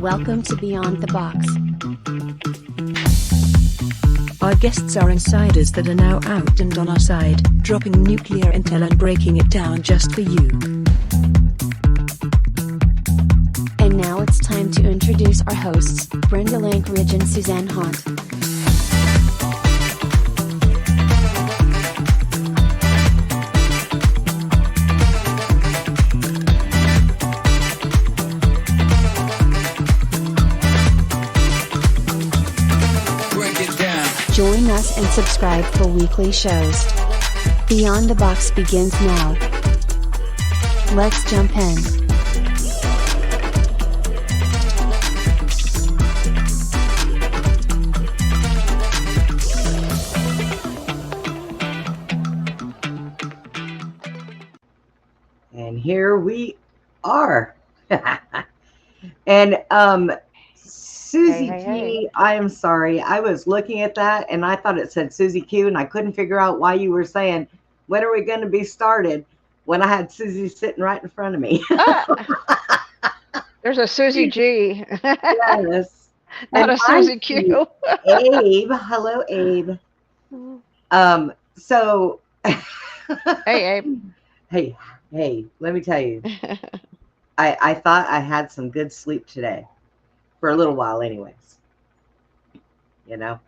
Welcome to Beyond the Box. Our guests are insiders that are now out and on our side, dropping nuclear intel and breaking it down just for you. And now it's time to introduce our hosts, Brenda Lankridge and Suzanne Haunt. Join us and subscribe for weekly shows. Beyond the Box begins now. Let's jump in. And here we are. And Susie G, I am sorry. I was looking at that and I thought it said Susie Q and I couldn't figure out why you were saying, when are we going to be started? When I had Susie sitting right in front of me. There's a Susie G. Yes. Not a Susie Q. Abe. Hello, Abe. So. Hey, Abe. Hey, let me tell you. I thought I had some good sleep today. For a little while anyways. You know,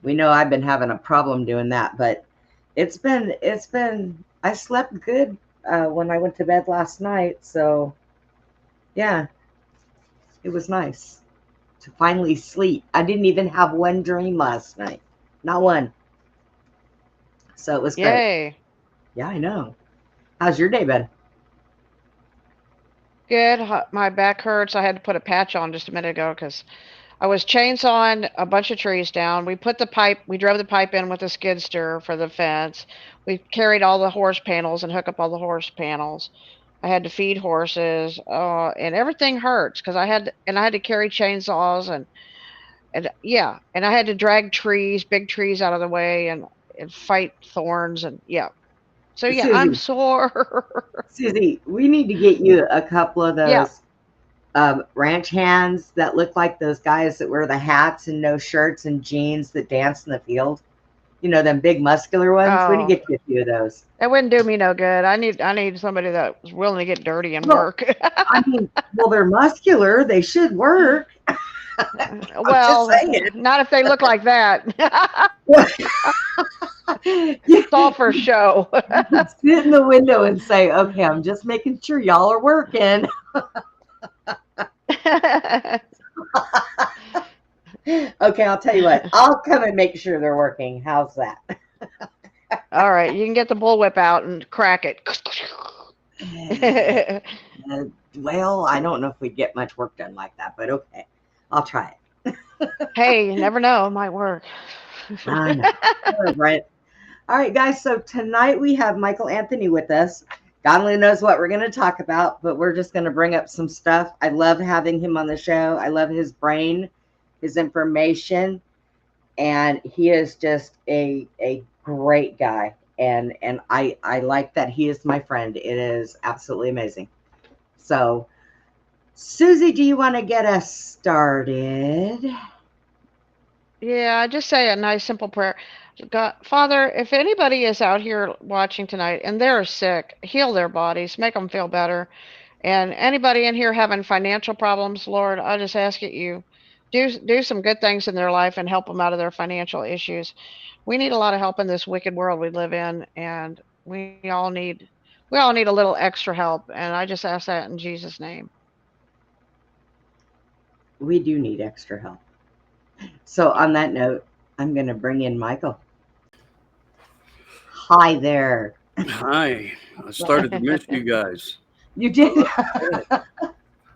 we know I've been having a problem doing that, but it's been, I slept good when I went to bed last night. So yeah, it was nice to finally sleep. I didn't even have one dream last night. Not one. So it was great. Yay. Yeah, I know. How's your day been? Good. My back hurts. I had to put a patch on just a minute ago because I was chainsawing a bunch of trees down. We drove the pipe in with a skid steer for the fence. We carried all the horse panels and hooked up all the horse panels. I had to feed horses, and everything hurts because I had to carry chainsaws and I had to drag big trees out of the way and fight thorns and yeah. So yeah, Susie, I'm sore. Susie, we need to get you a couple of those ranch hands that look like those guys that wear the hats and no shirts and jeans that dance in the field. You know, them big muscular ones. We need to get you a few of those. That wouldn't do me no good. I need somebody that's willing to get dirty and work. I mean, well, they're muscular. They should work. Well, not if they look like that. It's all for show. Sit in the window and say, okay, I'm just making sure y'all are working. Okay, I'll tell you what. I'll come and make sure they're working. How's that? All right, you can get the bullwhip out and crack it. Well, I don't know if we'd get much work done like that, but okay. I'll try it. Hey, you never know. It might work. I know. Right. All right, guys. So tonight we have Michael Anthony with us. God only knows what we're going to talk about, but we're just going to bring up some stuff. I love having him on the show. I love his brain, his information, and he is just a great guy. And I like that he is my friend. It is absolutely amazing. So, Susie, do you want to get us started? Yeah, I just say a nice simple prayer. God, Father, if anybody is out here watching tonight and they're sick, heal their bodies, make them feel better. And anybody in here having financial problems, Lord, I just ask that you do some good things in their life and help them out of their financial issues. We need a lot of help in this wicked world we live in, and we all need a little extra help. And I just ask that in Jesus' name. We do need extra help. So on that note, I'm going to bring in Michael. Hi there. Hi. I started to miss you guys. You did?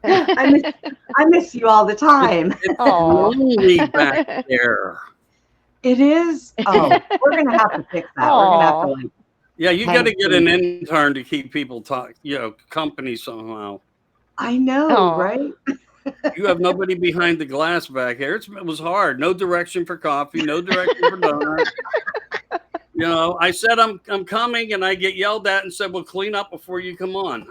I miss you all the time. It's lonely back there. It is? Oh, we're going to have to fix that. We're going to have to like. Yeah, you got to get an intern to keep people company somehow. I know, right? You have nobody behind the glass back here. It was hard. No direction for coffee. No direction for donuts. You know, I said I'm coming, and I get yelled at and said, "Well, clean up before you come on."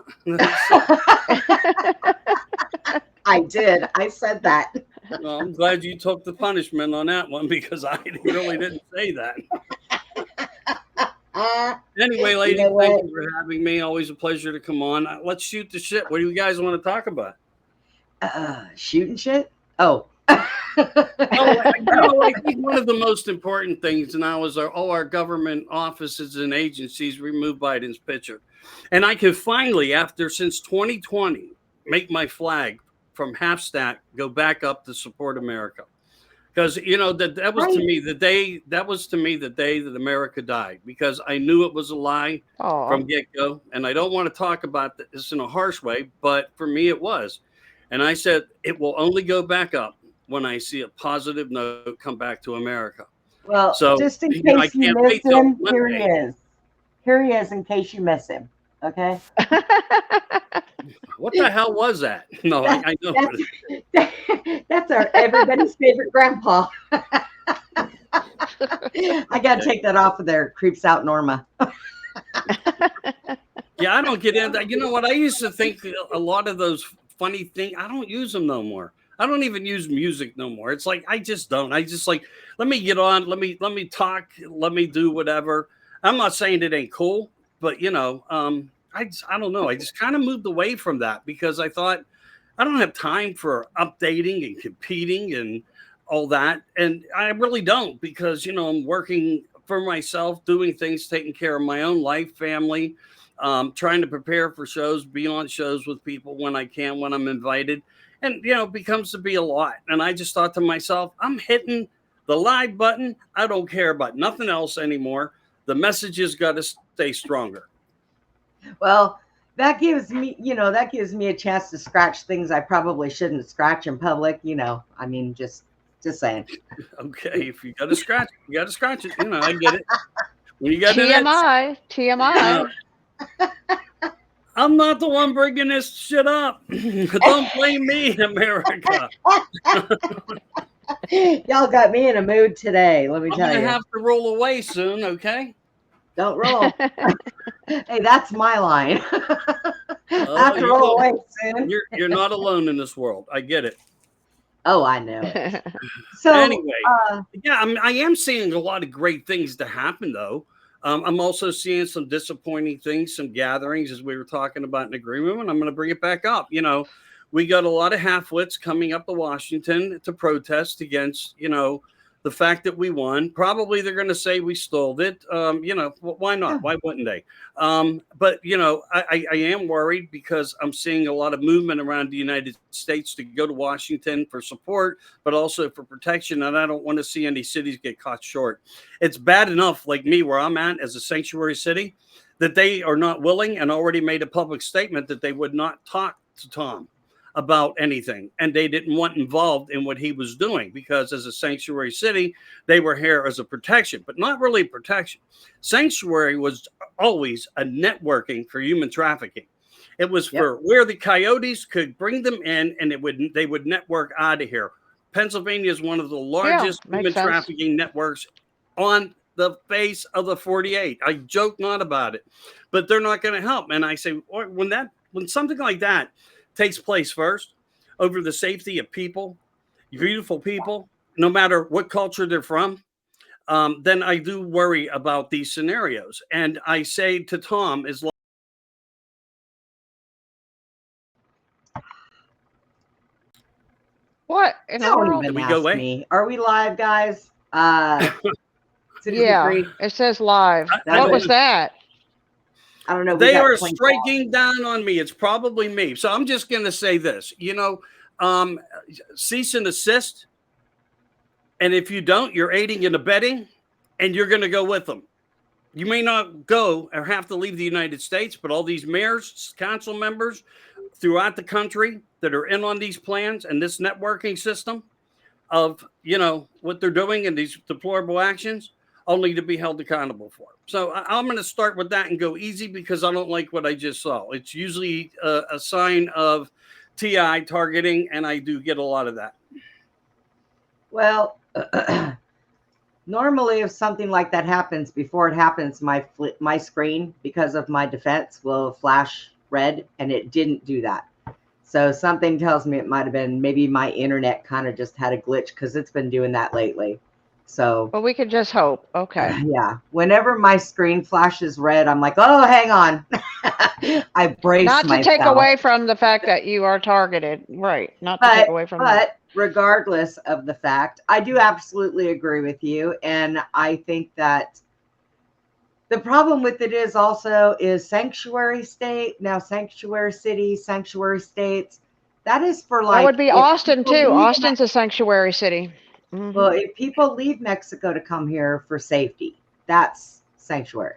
I did. I said that. Well, I'm glad you took the punishment on that one because I really didn't say that. Anyway, ladies, You know what? thank you for having me. Always a pleasure to come on. Let's shoot the shit. What do you guys want to talk about? Shooting shit? Oh. I think one of the most important things now is all our government offices and agencies remove Biden's picture. And I can finally, since 2020, make my flag from half stack go back up to support America. Because that was to me the day that America died, because I knew it was a lie from get-go. And I don't want to talk about this in a harsh way, but for me it was. And I said it will only go back up when I see a positive note come back to America. Well, so just in case you missed him, here he is. Here he is in case you miss him. Okay. What the hell was that? No, I know. That's our everybody's favorite grandpa. I got to take that off of there. Creeps out Norma. Yeah, I don't get into that. You know what? I used to think a lot of those funny things, I don't use them no more. I don't even use music no more. It's like I just don't. I just like, let me get on, let me talk, let me do whatever. I'm not saying it ain't cool, but I don't know. I just kind of moved away from that because I thought I don't have time for updating and competing and all that. And I really don't, because I'm working for myself, doing things, taking care of my own life, family, trying to prepare for shows, be on shows with people when I can, when I'm invited. And, it becomes to be a lot. And I just thought to myself, I'm hitting the live button. I don't care about nothing else anymore. The message has got to stay stronger. Well, that gives me a chance to scratch things I probably shouldn't scratch in public. I mean, just saying. Okay. If you got to scratch, you got to scratch it. I get it. When you got TMI. I'm not the one bringing this shit up. Don't blame me, America. Y'all got me in a mood today. Let me tell you. I'm gonna have to roll away soon. Okay. Don't roll. Hey, that's my line. I have to roll away soon. You're not alone in this world. I get it. Oh, I know it. So anyway, I am seeing a lot of great things to happen, though. I'm also seeing some disappointing things, some gatherings, as we were talking about in the green room, and I'm going to bring it back up. We got a lot of half-wits coming up to Washington to protest against, the fact that we won. Probably they're going to say we stole it. Why not? Why wouldn't they? But, I am worried because I'm seeing a lot of movement around the United States to go to Washington for support, but also for protection. And I don't want to see any cities get caught short. It's bad enough, like me, where I'm at as a sanctuary city, that they are not willing and already made a public statement that they would not talk to Tom about anything, and they didn't want involved in what he was doing because as a sanctuary city, they were here as a protection, but not really protection. Sanctuary was always a networking for human trafficking. It was for where the coyotes could bring them in, and they would network out of here. Pennsylvania is one of the largest human trafficking networks on the face of the 48. I joke not about it, but they're not going to help. And I say, when something like that takes place first over the safety of people, beautiful people, no matter what culture they're from, then I do worry about these scenarios. And I say to Tom, is what in the world? Did we go away? Are we live, guys? Yeah, it says live. What was that? I don't know. They are striking down on me. It's probably me. So I'm just going to say this, cease and desist. And if you don't, you're aiding and abetting, and you're going to go with them. You may not go or have to leave the United States, but all these mayors, council members throughout the country that are in on these plans and this networking system of, what they're doing and these deplorable actions, only to be held accountable for. So I'm going to start with that and go easy because I don't like what I just saw. It's usually a sign of TI targeting, and I do get a lot of that. Well, normally if something like that happens, before it happens, my screen, because of my defense, will flash red, and it didn't do that. So something tells me it might have been maybe my internet kind of just had a glitch because it's been doing that lately. So Well, we could just hope. Okay. yeah, whenever my screen flashes red, I'm like, oh, hang on. I brace Not to myself. take away from the fact that you are targeted. Right. Not to take away from that. But regardless of the fact, I do absolutely agree with you. And I think that the problem with it is also is sanctuary state, now sanctuary city, sanctuary states. That is for like. That would be if Austin people too. leave Austin's a sanctuary city. Mhm. Well, if people leave Mexico to come here for safety, that's sanctuary.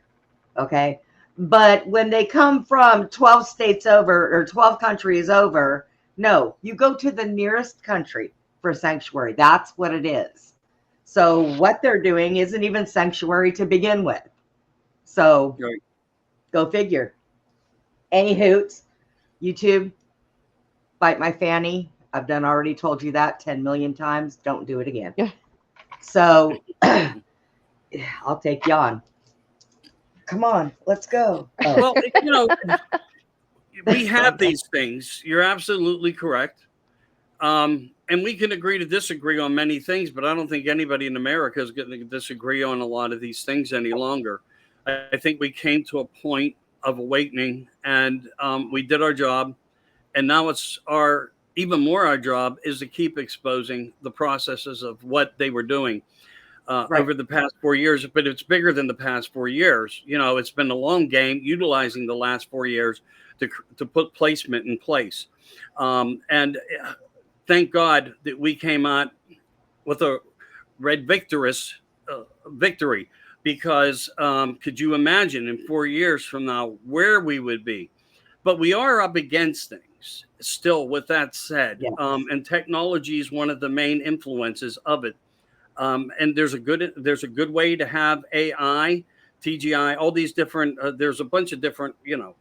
Okay. But when they come from 12 states over or 12 countries over, no, you go to the nearest country for sanctuary. That's what it is. So what they're doing isn't even sanctuary to begin with. So Right. go figure. Any hoots, YouTube, bite my fanny. I've done already told you that 10 million times. Don't do it again. Yeah. So I'll take you on. Come on, let's go. Oh. Well, you know, we have these things. You're absolutely correct. And we can agree to disagree on many things, but I don't think anybody in America is going to disagree on a lot of these things any longer. I think we came to a point of awakening, and we did our job. And now it's even more our job is to keep exposing the processes of what they were doing Right. over the past 4 years. But it's bigger than the past 4 years. You know, it's been a long game utilizing the last 4 years to put placement in place. And thank God that we came out with a red victory, because could you imagine in 4 years from now where we would be? But we are up against things still. With that said, Yes. And technology is one of the main influences of it. And there's a good way to have AI, TGI, all these different. There's a bunch of different,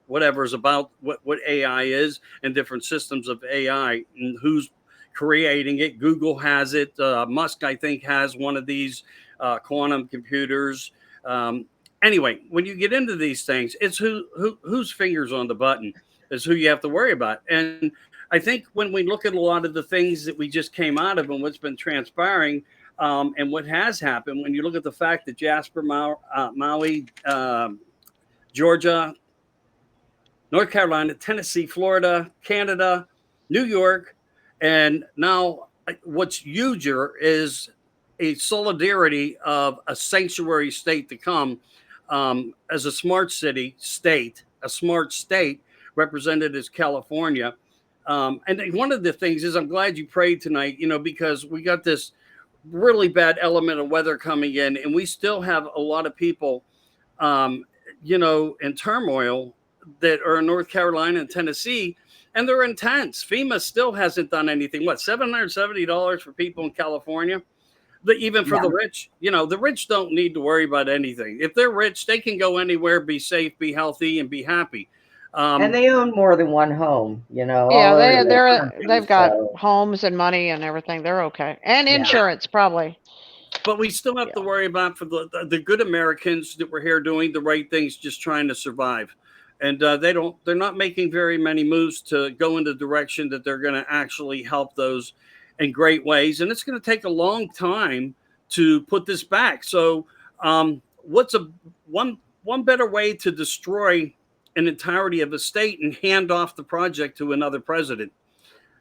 whatever's about what AI is, and different systems of AI and who's creating it. Google has it. Musk, I think, has one of these quantum computers. Anyway, when you get into these things, it's whose fingers on the button is who you have to worry about. And I think when we look at a lot of the things that we just came out of and what's been transpiring, and what has happened, when you look at the fact that Jasper, Maui, Georgia, North Carolina, Tennessee, Florida, Canada, New York, and now what's huger is a solidarity of a sanctuary state to come, as a smart state, a smart state represented as California. And one of the things is, I'm glad you prayed tonight, because we got this really bad element of weather coming in, and we still have a lot of people, in turmoil that are in North Carolina and Tennessee, and they're intense. FEMA still hasn't done anything. What, $770 for people in California? Even for the rich, the rich don't need to worry about anything. If they're rich, they can go anywhere, be safe, be healthy, and be happy. And they own more than one home, all Yeah, over the they're country, they've got so, homes and money and everything. They're okay. And Yeah. insurance probably. But we still have to worry about for the good Americans that were here doing the right things, just trying to survive. And they're not making very many moves to go in the direction that they're going to actually help those in great ways. And it's going to take a long time to put this back. So what's one better way to destroy an entirety of a state and hand off the project to another president?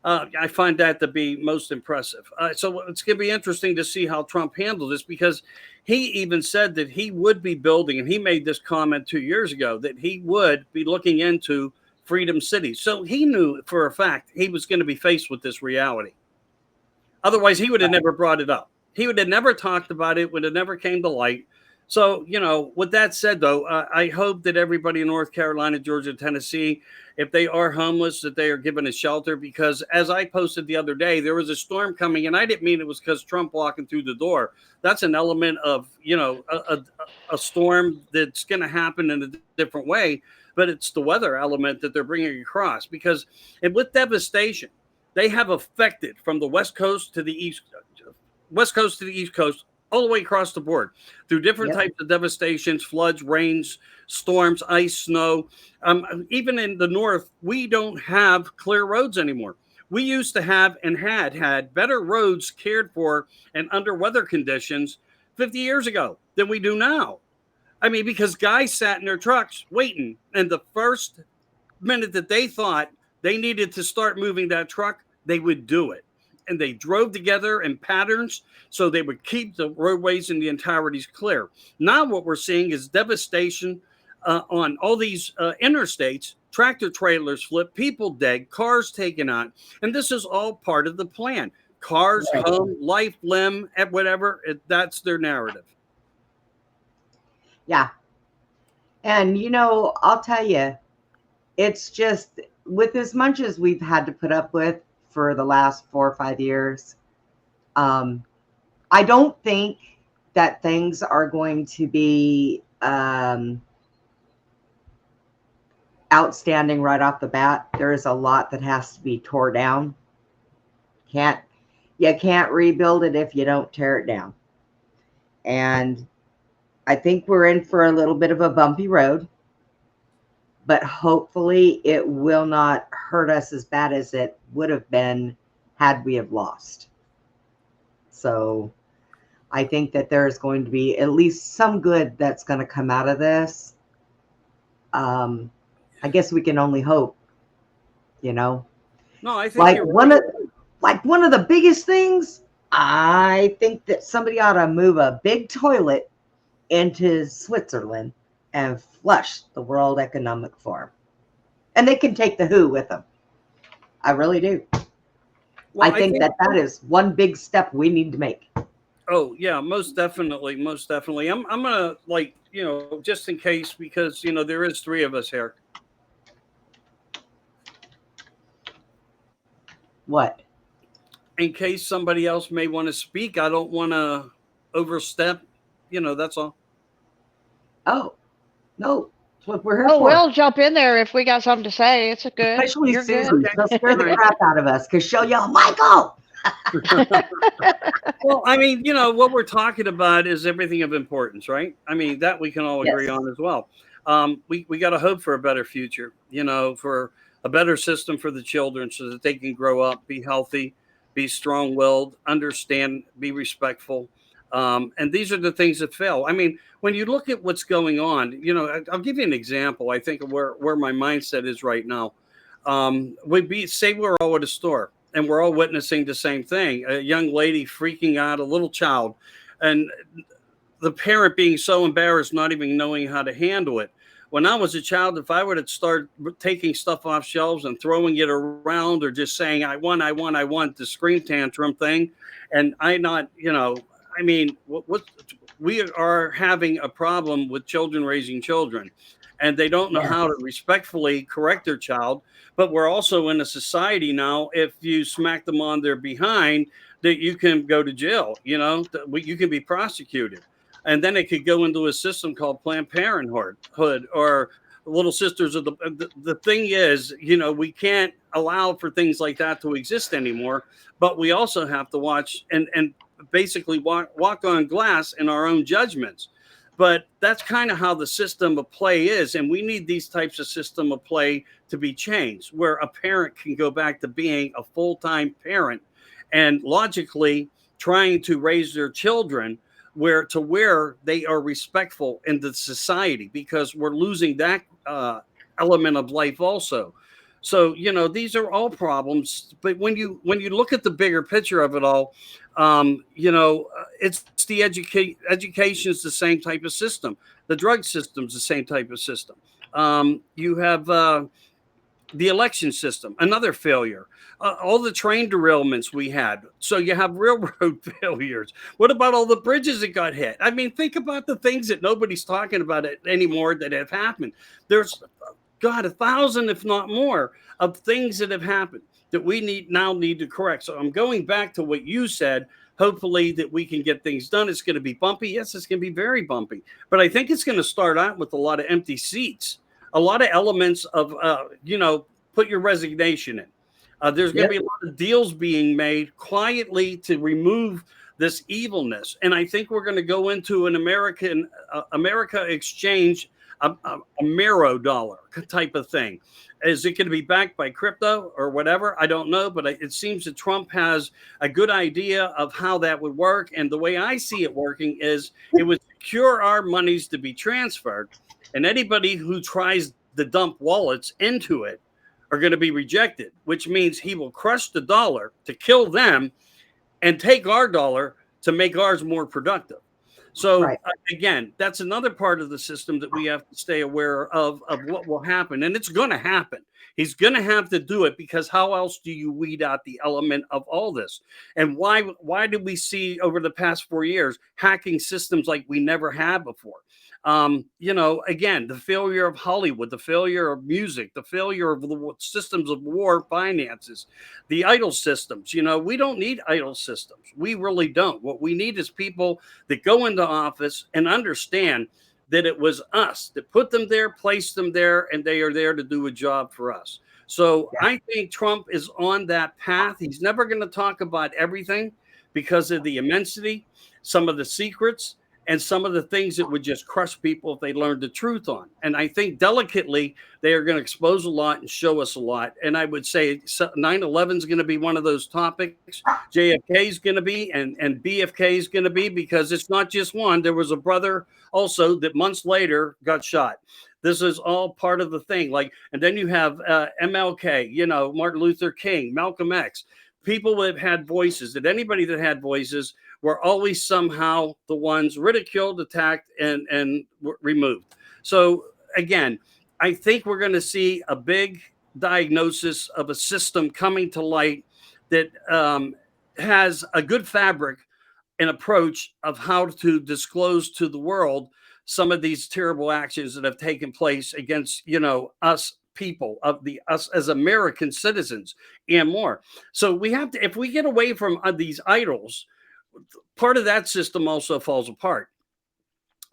I find that to be most impressive. So it's going to be interesting to see how Trump handled this, because he even said that he would be building, and he made this comment 2 years ago, that he would be looking into Freedom City. So he knew for a fact he was going to be faced with this reality. Otherwise, he would have never brought it up. He would have never talked about it, would have never came to light. So, with that said, though, I hope that everybody in North Carolina, Georgia, Tennessee, if they are homeless, that they are given a shelter, because as I posted the other day, there was a storm coming, and I didn't mean it was because Trump walking through the door. That's an element of, a storm that's going to happen in a different way, but it's the weather element that they're bringing across, because with devastation, they have affected from the West Coast to the East Coast, all the way across the board through different Yep. types of devastations, floods, rains, storms, ice, snow. Even in the north, we don't have clear roads anymore. We used to have and had better roads cared for and under weather conditions 50 years ago than we do now. I mean, because guys sat in their trucks waiting, and the first minute that they thought they needed to start moving that truck, they would do it. And they drove together in patterns so they would keep the roadways and the entireties clear. Now what we're seeing is devastation on all these interstates, tractor trailers flip, people dead, cars taken out. And this is all part of the plan. Cars, Right. home, life, limb, whatever, that's their narrative. Yeah. And, I'll tell you, it's just with as much as we've had to put up with for the last 4 or 5 years, I don't think that things are going to be outstanding right off the bat. There is a lot that has to be tore down. You can't rebuild it if you don't tear it down. And I think we're in for a little bit of a bumpy road, but hopefully it will not hurt us as bad as it would have been had we have lost. So I think that there's going to be at least some good that's going to come out of this. I guess we can only hope, No, I think like you're one of the biggest things, I think that somebody ought to move a big toilet into Switzerland and flush the World Economic Forum. And they can take the WHO with them. I really do. Well, I think that is one big step we need to make. Oh yeah, most definitely. I'm gonna just in case, because there is 3 of us here. What? In case somebody else may want to speak, I don't want to overstep. That's all. Oh, no. That's what we're here Oh, for. we'll jump in there if we got something to say. It's a good. Especially You're Susan. good. She'll scare the crap out of us because she'll yell, Michael! Well, I mean, what we're talking about is everything of importance, right? I mean, that we can all agree Yes. on as well. We got to hope for a better future, for a better system for the children so that they can grow up, be healthy, be strong-willed, understand, be respectful. And these are the things that fail. I mean, when you look at what's going on, I'll give you an example. I think of where my mindset is right now. Say we're all at a store and we're all witnessing the same thing. A young lady freaking out, a little child, and the parent being so embarrassed, not even knowing how to handle it. When I was a child, if I were to start taking stuff off shelves and throwing it around or just saying, I want, the scream tantrum thing, and I mean, what we are having a problem with children raising children, and they don't know how to respectfully correct their child. But we're also in a society now, if you smack them on their behind, that you can go to jail, you can be prosecuted. And then it could go into a system called Planned Parenthood or Little Sisters of the thing is, we can't allow for things like that to exist anymore. But we also have to watch and basically walk on glass in our own judgments. But that's kind of how the system of play is. And we need these types of system of play to be changed, where a parent can go back to being a full-time parent and logically trying to raise their children where they are respectful in the society, because we're losing that element of life also. So, these are all problems. But when you look at the bigger picture of it all, it's the education is the same type of system. The drug system's the same type of system. You have the election system, another failure. All the train derailments we had. So you have railroad failures. What about all the bridges that got hit? I mean, think about the things that nobody's talking about anymore that have happened. There's, God, 1,000, if not more, of things that have happened that we now need to correct. So I'm going back to what you said. Hopefully that we can get things done. It's going to be bumpy. Yes, it's going to be very bumpy. But I think it's going to start out with a lot of empty seats, a lot of elements of, put your resignation in. There's going to be a lot of deals being made quietly to remove this evilness. And I think we're going to go into an America exchange, a Mero dollar type of thing. Is it going to be backed by crypto or whatever? I don't know, but it seems that Trump has a good idea of how that would work. And the way I see it working is it would secure our monies to be transferred, and anybody who tries to dump wallets into it are going to be rejected, which means he will crush the dollar to kill them and take our dollar to make ours more productive. So Right. Again, that's another part of the system that we have to stay aware of what will happen. And it's going to happen. He's going to have to do it, because how else do you weed out the element of all this? And why did we see over the past 4 years hacking systems like we never had before? Again, the failure of Hollywood, the failure of music, the failure of the systems of war finances, the idle systems. We don't need idle systems. We really don't. What we need is people that go into office and understand that it was us that put them there, placed them there, and they are there to do a job for us. So I think Trump is on that path. He's never going to talk about everything because of the immensity, some of the secrets, and some of the things that would just crush people if they learned the truth on. And I think delicately, they are going to expose a lot and show us a lot. And I would say 9/11 is going to be one of those topics. JFK is going to be, and BFK is going to be, because it's not just one. There was a brother also that months later got shot. This is all part of the thing. And then you have MLK, Martin Luther King, Malcolm X, people that had voices, that anybody that had voices were always somehow the ones ridiculed, attacked, and removed. So again, I think we're going to see a big diagnosis of a system coming to light that has a good fabric and approach of how to disclose to the world some of these terrible actions that have taken place against, us people, us as American citizens and more. So we have to, if we get away from these idols, part of that system also falls apart.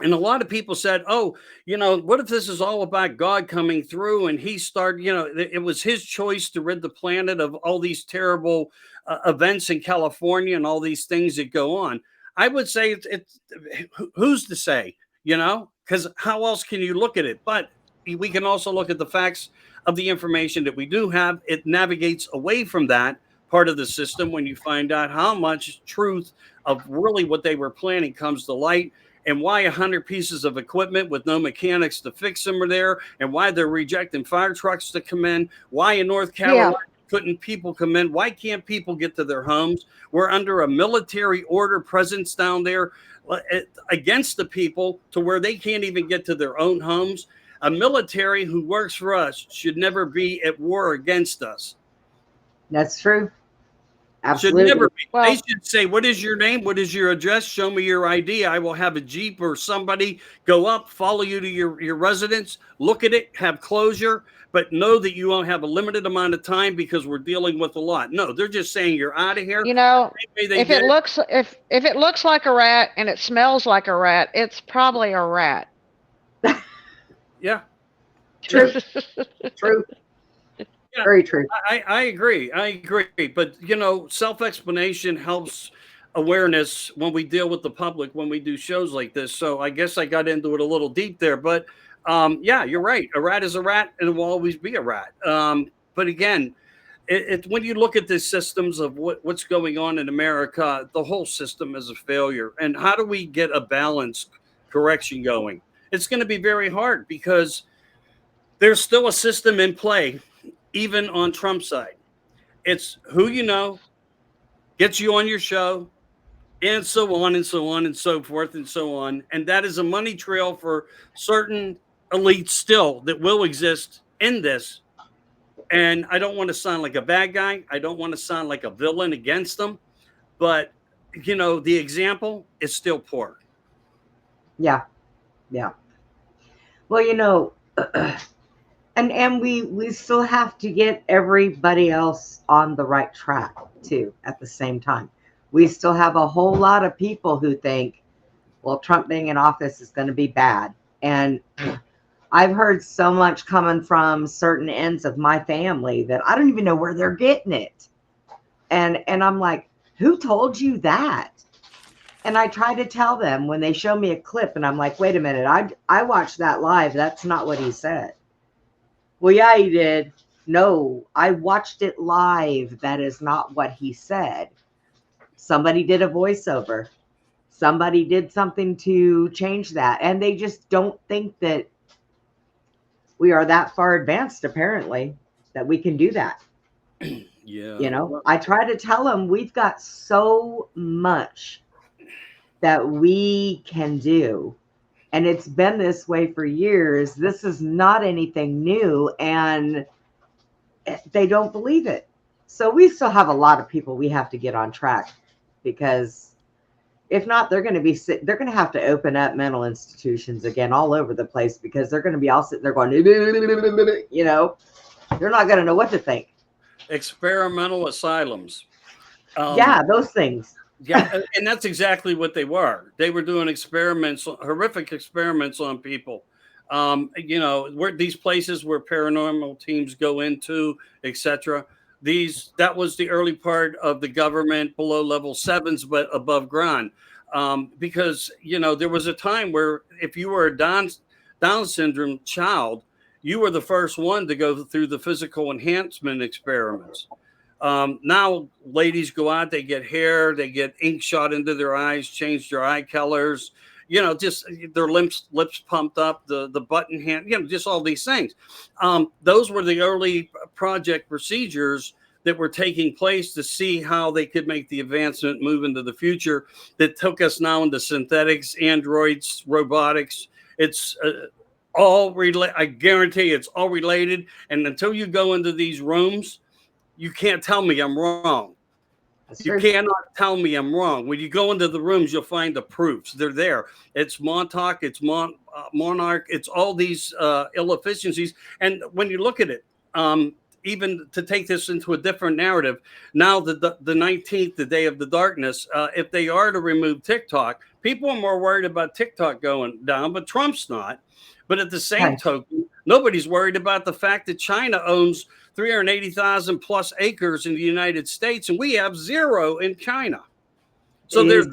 And a lot of people said, what if this is all about God coming through and he started, it was his choice to rid the planet of all these terrible events in California and all these things that go on. I would say it's who's to say, because how else can you look at it? But we can also look at the facts of the information that we do have. It navigates away from that part of the system when you find out how much truth of really what they were planning comes to light, and why 100 pieces of equipment with no mechanics to fix them are there, and why they're rejecting fire trucks to come in, why in North Carolina couldn't people come in, why can't people get to their homes? We're under a military order presence down there against the people to where they can't even get to their own homes. A military who works for us should never be at war against us. That's true. Absolutely. Should never be. Well, they should say, what is your name? What is your address? Show me your ID. I will have a Jeep or somebody go up, follow you to your residence, look at it, have closure, but know that you won't have a limited amount of time because we're dealing with a lot. No, they're just saying you're out of here. If it looks like a rat and it smells like a rat, it's probably a rat. Yeah. True. True. Yeah, very true. I agree. But, self-explanation helps awareness when we deal with the public, when we do shows like this. So I guess I got into it a little deep there. But, you're right. A rat is a rat and it will always be a rat. But again, when you look at the systems of what's going on in America, the whole system is a failure. And how do we get a balanced correction going? It's going to be very hard because there's still a system in play, even on Trump's side. It's who you know, gets you on your show, and so on and so on and so forth and so on. And that is a money trail for certain elites still that will exist in this. And I don't want to sound like a bad guy. I don't want to sound like a villain against them. But, the example is still poor. Yeah. Yeah. Well, and we still have to get everybody else on the right track too at the same time. We still have a whole lot of people who think, well, Trump being in office is going to be bad. And I've heard so much coming from certain ends of my family that I don't even know where they're getting it. And I'm like, who told you that? And I try to tell them when they show me a clip and I'm like, wait a minute, I watched that live. That's not what he said. Well, yeah, he did. No, I watched it live. That is not what he said. Somebody did a voiceover. Somebody did something to change that. And they just don't think that we are that far advanced, apparently, that we can do that. Yeah. You know, I try to tell them we've got so much that we can do. And it's been this way for years. This is not anything new. And they don't believe it. So we still have a lot of people we have to get on track, because if not, they're going to have to open up mental institutions again all over the place, because they're going to be all sitting there going, you know, they're not going to know what to think. Experimental asylums. Yeah, those things. Yeah, and that's exactly what they were. They were doing experiments, horrific experiments on people. You know, where these places where paranormal teams go into, etc. That was the early part of the government below level 7s, but above ground. Because, you know, there was a time where if you were a Down syndrome child, you were the first one to go through the physical enhancement experiments. Now ladies go out, they get hair, they get ink shot into their eyes, change their eye colors, you know, just their lips pumped up, the button hand, you know, just all these things. Those were the early project procedures that were taking place to see how they could make the advancement move into the future that took us now into synthetics, androids, robotics. It's all related. I guarantee it's all related. And until you go into these rooms, you can't tell me I'm wrong. You cannot tell me I'm wrong. When you go into the rooms, you'll find the proofs. They're there. It's Montauk, it's Monarch, it's all these ill efficiencies. And when you look at it, even to take this into a different narrative, now the 19th, the day of the darkness, if they are to remove TikTok, people are more worried about TikTok going down, but Trump's not. But at the same token, nobody's worried about the fact that China owns 380,000 plus acres in the United States, and we have 0 in China. So there's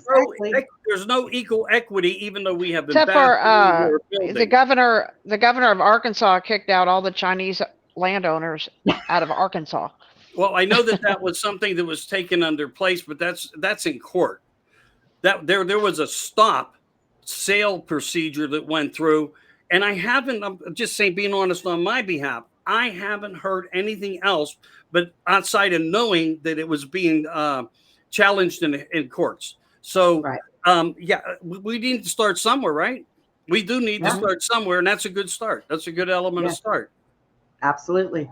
no equal equity, even though we have been. Except for the governor of Arkansas kicked out all the Chinese landowners out of Arkansas. Well, I know that was something that was taken under place, but that's in court. That there was a stop sale procedure that went through. And I'm just saying, being honest on my behalf, I haven't heard anything else, but outside of knowing that it was being challenged in courts. So, yeah, we need to start somewhere, right? We do need to start somewhere, and that's a good start. That's a good element to start. Absolutely.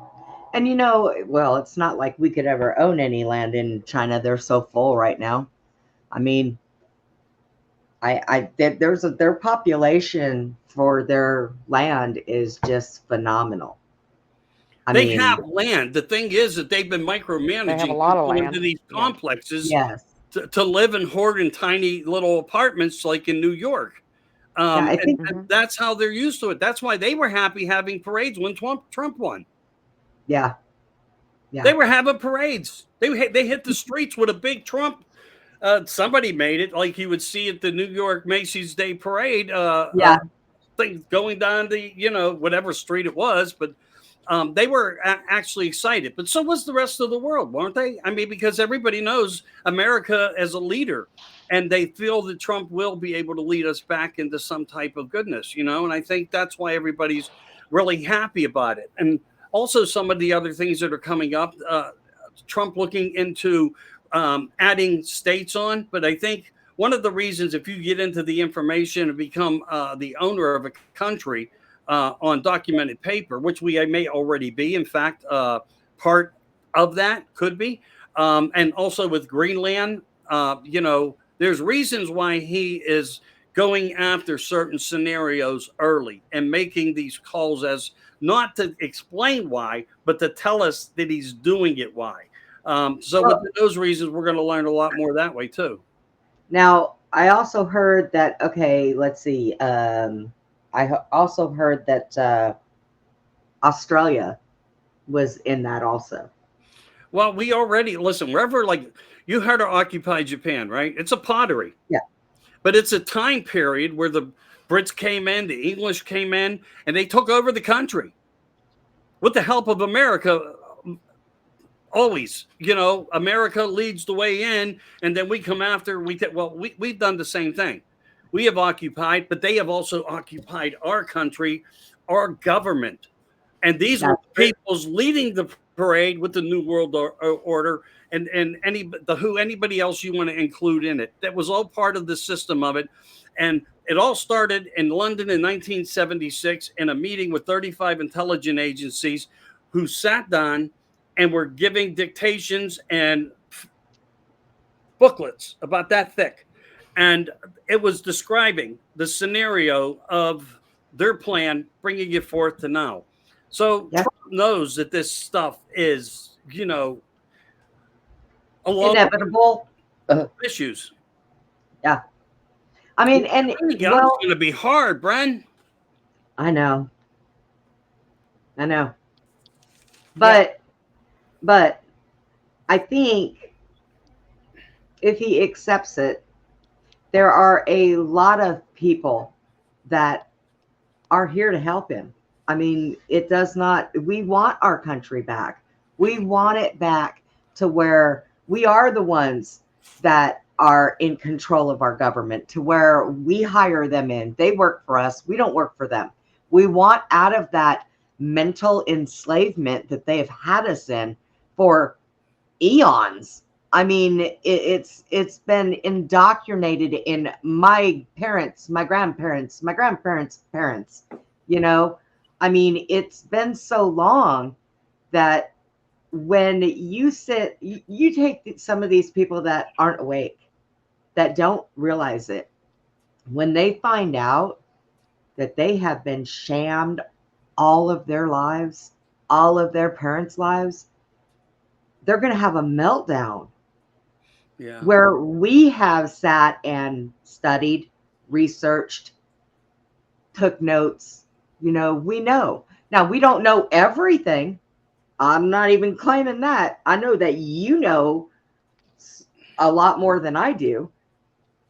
And, you know, well, it's not like we could ever own any land in China. They're so full right now. I mean, their population for their land is just phenomenal. They have land. The thing is that they've been micromanaging they have a lot of land into these complexes to live and hoard in tiny little apartments like in New York. I think that's how they're used to it. That's why they were happy having parades when Trump won. Yeah. They were having parades. They hit the streets with a big Trump. Somebody made it like you would see at the New York Macy's Day Parade. Thing going down the, you know, whatever street it was, but they were actually excited. But so was the rest of the world, weren't they? I mean, because everybody knows America as a leader, and they feel that Trump will be able to lead us back into some type of goodness, you know. And I think that's why everybody's really happy about it. And also some of the other things that are coming up, Trump looking into adding states on. But I think one of the reasons, if you get into the information and become the owner of a country on documented paper, which we may already be, in fact, part of that could be, and also with Greenland, you know, there's reasons why he is going after certain scenarios early and making these calls as not to explain why, but to tell us that he's doing it why. With those reasons, we're going to learn a lot more that way too. Now, I also heard that, okay, let's see. I also heard that Australia was in that also. Well, we already, listen, wherever, like, you heard of Occupy Japan, right? It's a pottery. Yeah. but it's a time period where the Brits came in, the English came in, and they took over the country with the help of America. Always, America leads the way in, and then we come after. We've done the same thing. We have occupied, but they have also occupied our country, our government. And these were people's leading the parade with the New World Order and anybody else you want to include in it. That was all part of the system of it. And it all started in London in 1976 in a meeting with 35 intelligence agencies who sat down and were giving dictations and booklets about that thick. And it was describing the scenario of their plan, bringing it forth to now. So Trump knows that this stuff is, inevitable issues. Yeah. I mean, and it's going to be hard, Bren. I know. But I think if he accepts it, there are a lot of people that are here to help him. I mean, we want our country back. We want it back to where we are the ones that are in control of our government, to where we hire them in. They work for us. We don't work for them. We want out of that mental enslavement that they have had us in for eons. I mean, it's been indoctrinated in my parents, my grandparents' parents, I mean, it's been so long that when you take some of these people that aren't awake, that don't realize it, when they find out that they have been shammed all of their lives, all of their parents' lives, they're going to have a meltdown. Yeah. Where we have sat and studied, researched, took notes, we know. Now, we don't know everything. I'm not even claiming that. I know that you know a lot more than I do.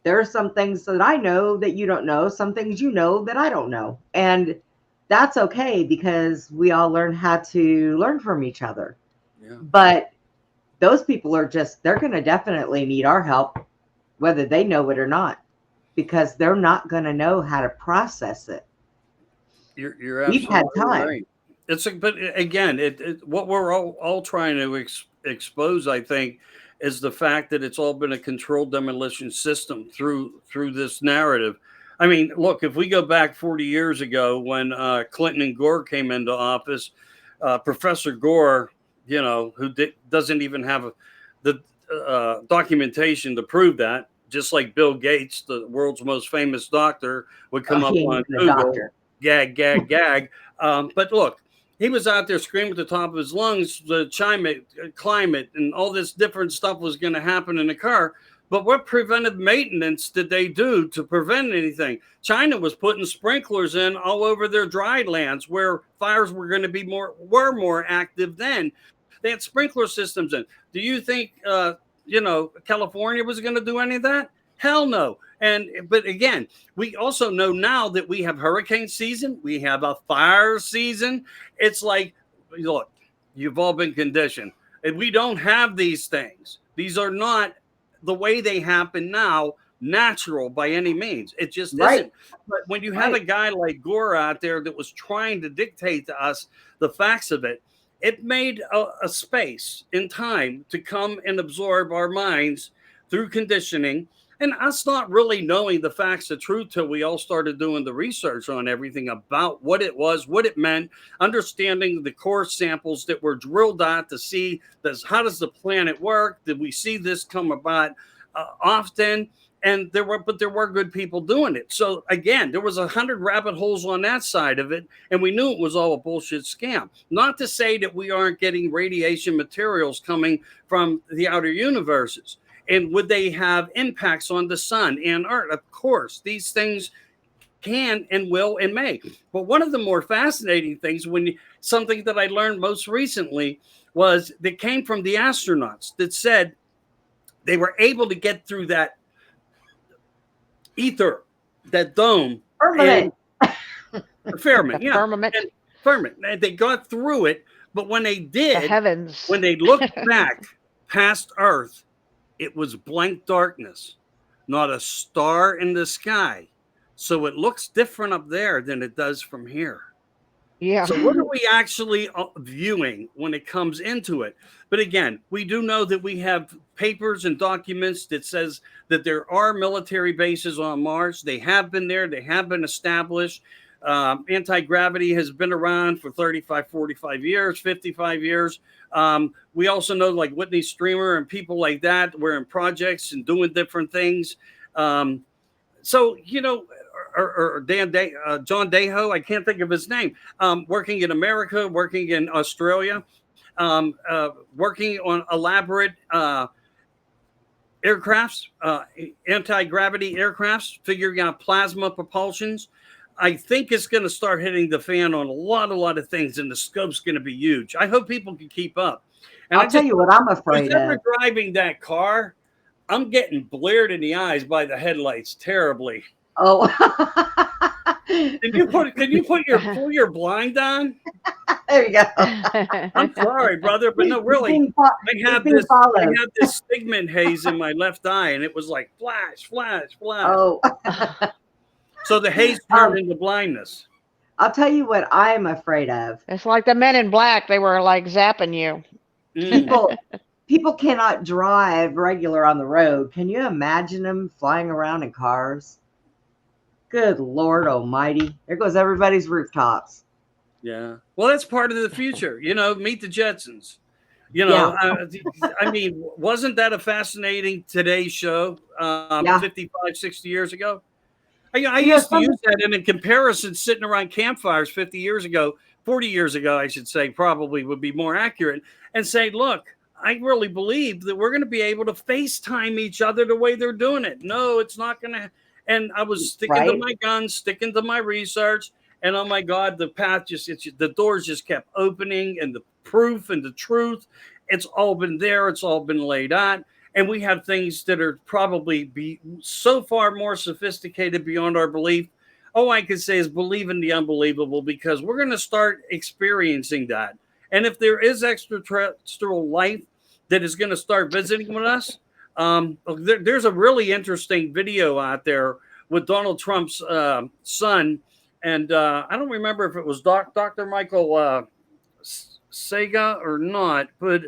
There are some things that I know that you don't know, some things you know that I don't know. And that's okay, because we all learn how to learn from each other. Yeah. But those people they're going to definitely need our help, whether they know it or not, because they're not going to know how to process it. You're absolutely We've had time. Right. But again, what we're all trying to expose, I think, is the fact that it's all been a controlled demolition system through this narrative. I mean, look, if we go back 40 years ago when Clinton and Gore came into office, Professor Gore, who doesn't even have the documentation to prove that, just like Bill Gates, the world's most famous doctor, would come up on Google, gag. But look, he was out there screaming at the top of his lungs, the climate and all this different stuff was going to happen in the car. But what preventive maintenance did they do to prevent anything? China was putting sprinklers in all over their dry lands where fires were going to be more active then. They had sprinkler systems in. Do you think, California was going to do any of that? Hell no. But again, we also know now that we have hurricane season. We have a fire season. It's like, look, you've all been conditioned. And we don't have these things. These are not the way they happen now, natural by any means. It just isn't. But when you have a guy like Gore out there that was trying to dictate to us the facts of it, it made a space in time to come and absorb our minds through conditioning, and us not really knowing the facts of truth till we all started doing the research on everything about what it was, what it meant, understanding the core samples that were drilled out to see how does the planet work? Did we see this come about often? And there were good people doing it. So again, there was 100 rabbit holes on that side of it, and we knew it was all a bullshit scam. Not to say that we aren't getting radiation materials coming from the outer universes. And would they have impacts on the sun and Earth? Of course, these things can and will and may. But one of the more fascinating things, something that I learned most recently, was that came from the astronauts that said they were able to get through that ether, that dome, Firmament. the firmament, yeah, Firmament. and firmament. And they got through it, but when they The did, heavens. when they looked back past Earth, it was blank darkness, not a star in the sky. So it looks different up there than it does from here. Yeah. So what are we actually viewing when it comes into it? But again, we do know that we have papers and documents that says that there are military bases on Mars. They have been there. They have been established. Anti-gravity has been around for 35, 45 years, 55 years. We also know like Whitney Streamer and people like that were in projects and doing different things. So, you know, or John Deho, I can't think of his name, working in America, working in Australia, working on elaborate aircrafts, anti-gravity aircrafts, figuring out plasma propulsions. I think it's going to start hitting the fan on a lot of things, and the scope's going to be huge. I hope people can keep up. And I'll tell you what I'm afraid who's ever of. driving that car, I'm getting blared in the eyes by the headlights terribly. Oh. Can you pull your blind on? There you go. I'm sorry, brother, but no, really. I have this pigment haze in my left eye, and it was like flash, flash, flash. Oh. So the haze turned into blindness. I'll tell you what I'm afraid of. It's like the Men in Black. They were like zapping you. People cannot drive regular on the road. Can you imagine them flying around in cars? Good Lord Almighty. There goes everybody's rooftops. Yeah. Well, that's part of the future. You know, meet the Jetsons. You know, I mean, wasn't that a fascinating Today show 55, 60 years ago? I used to use that in comparison, sitting around campfires 50 years ago, 40 years ago, I should say, probably would be more accurate, and say, look, I really believe that we're going to be able to FaceTime each other the way they're doing it. No, it's not going to. And I was sticking to my guns, sticking to my research. And oh my God, the path the doors just kept opening, and the proof and the truth, it's all been there. It's all been laid out. And we have things that are probably be so far more sophisticated beyond our belief. All I can say is believe in the unbelievable, because we're going to start experiencing that. And if there is extraterrestrial life that is going to start visiting with us, there's a really interesting video out there with Donald Trump's son. And I don't remember if it was Dr. Michael Sega or not, but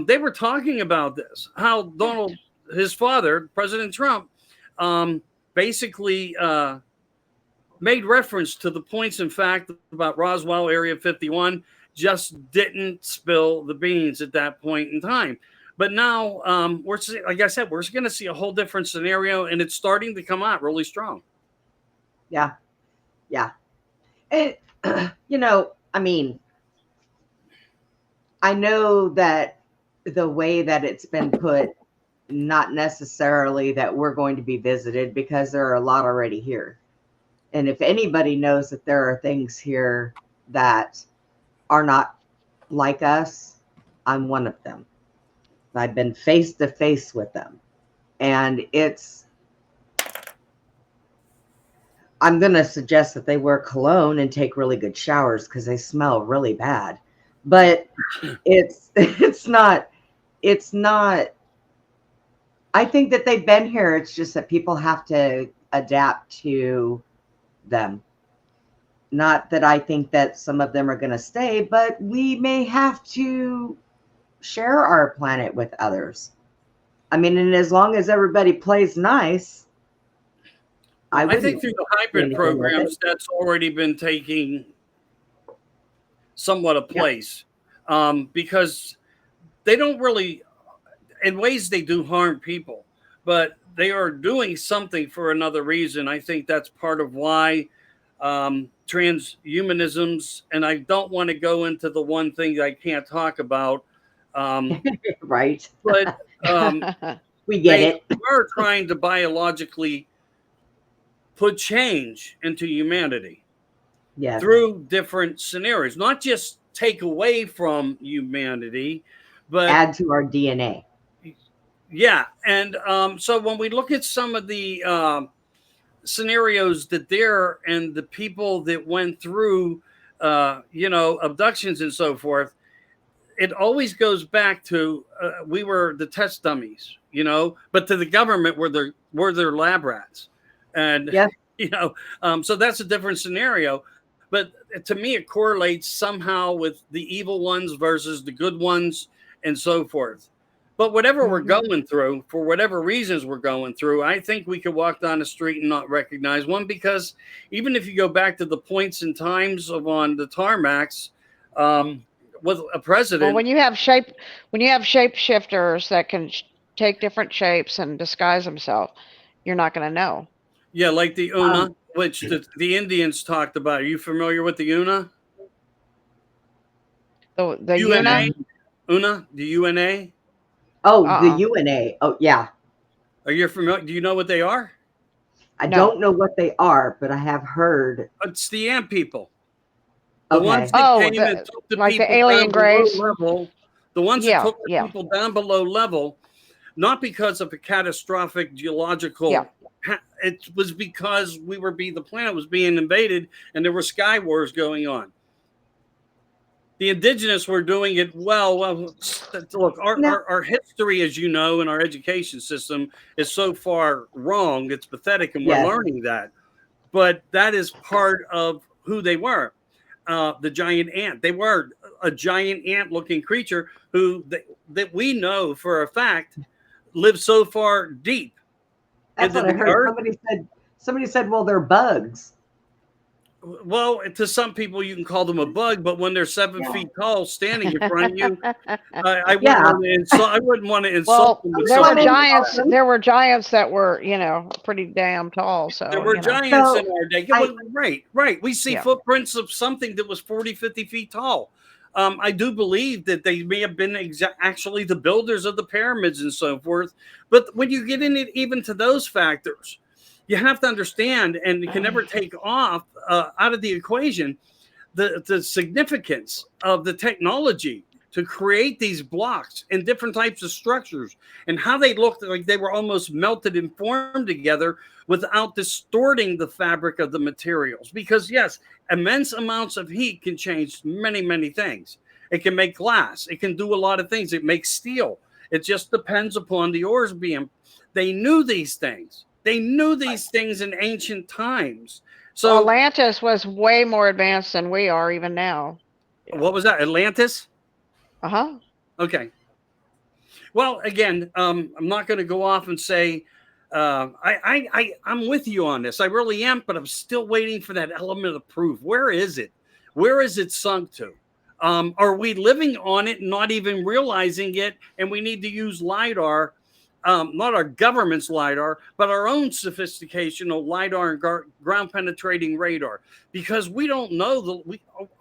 they were talking about this, how his father, President Trump, basically made reference to the points in fact about Roswell Area 51, just didn't spill the beans at that point in time. But now, like I said, we're going to see a whole different scenario, and it's starting to come out really strong. Yeah. Yeah. And, you know, I mean, I know that the way that it's been put, not necessarily that we're going to be visited, because there are a lot already here. And if anybody knows that there are things here that are not like us, I'm one of them. I've been face to face with them. And I'm going to suggest that they wear cologne and take really good showers, because they smell really bad. But it's not, I think that they've been here. It's just that people have to adapt to them. Not that I think that some of them are going to stay, but we may have to share our planet with others. I mean, and as long as everybody plays nice, I think through the hybrid programs, that's already been taking somewhat a place, because they don't really, in ways they do harm people, but they are doing something for another reason. I think that's part of why transhumanisms, and I don't want to go into the one thing that I can't talk about. Right. But we get it. We're trying to biologically put change into humanity through different scenarios, not just take away from humanity, but add to our DNA. Yeah. And so when we look at some of the scenarios that there and the people that went through, abductions and so forth, it always goes back to we were the test dummies, but to the government we're their lab rats, and Yeah. so that's a different scenario. But to me, it correlates somehow with the evil ones versus the good ones and so forth. But whatever we're going through, for whatever reasons we're going through, I think we could walk down the street and not recognize one, because even if you go back to the points and times of on the tarmacs, with a president. Well, when you have shapeshifters that can take different shapes and disguise themselves, you're not going to know. Yeah, like the Una, which the Indians talked about. Are you familiar with the Una? The UNA? Una, the UNA? Oh, the UNA. Oh, yeah. Are you familiar? Do you know what they are? I don't know what they are, but I have heard. It's the ant people. The Okay. ones that came and took the like people the alien down below grays? level. The ones that took the people down below level, not because of a catastrophic geological. Yeah. It was because the planet was being invaded and there were sky wars going on. The indigenous were doing it well. Well, look, our history, as you know, in our education system is so far wrong. It's pathetic, and we're learning that. But that is part of who they were. The giant ant. They were a giant ant-looking creature that we know for a fact lived so far deep. That's what I heard. Somebody said, well, they're bugs. Well, to some people, you can call them a bug, but when they're 7 feet tall, standing in front of you, I wouldn't want to insult them. There were giants. There were giants that were, pretty damn tall. So there were giants in our day. Right. We see footprints of something that was 40, 50 feet tall. I do believe that they may have been actually the builders of the pyramids and so forth. But when you get in it, even to those factors, you have to understand, and you can never take out of the equation, the significance of the technology to create these blocks and different types of structures, and how they looked like they were almost melted and formed together without distorting the fabric of the materials. Because yes, immense amounts of heat can change many, many things. It can make glass. It can do a lot of things. It makes steel. It just depends upon the ores being. They knew these things. They knew these things in ancient times. So Atlantis was way more advanced than we are even now. What was that? Atlantis? Uh-huh. Okay. Well, again, I'm not going to go off and say I'm with you on this. I really am, but I'm still waiting for that element of proof. Where is it? Where is it sunk to? Are we living on it, not even realizing it? And we need to use LIDAR. Not our government's LIDAR, but our own sophistication of LIDAR and ground penetrating radar, because we don't know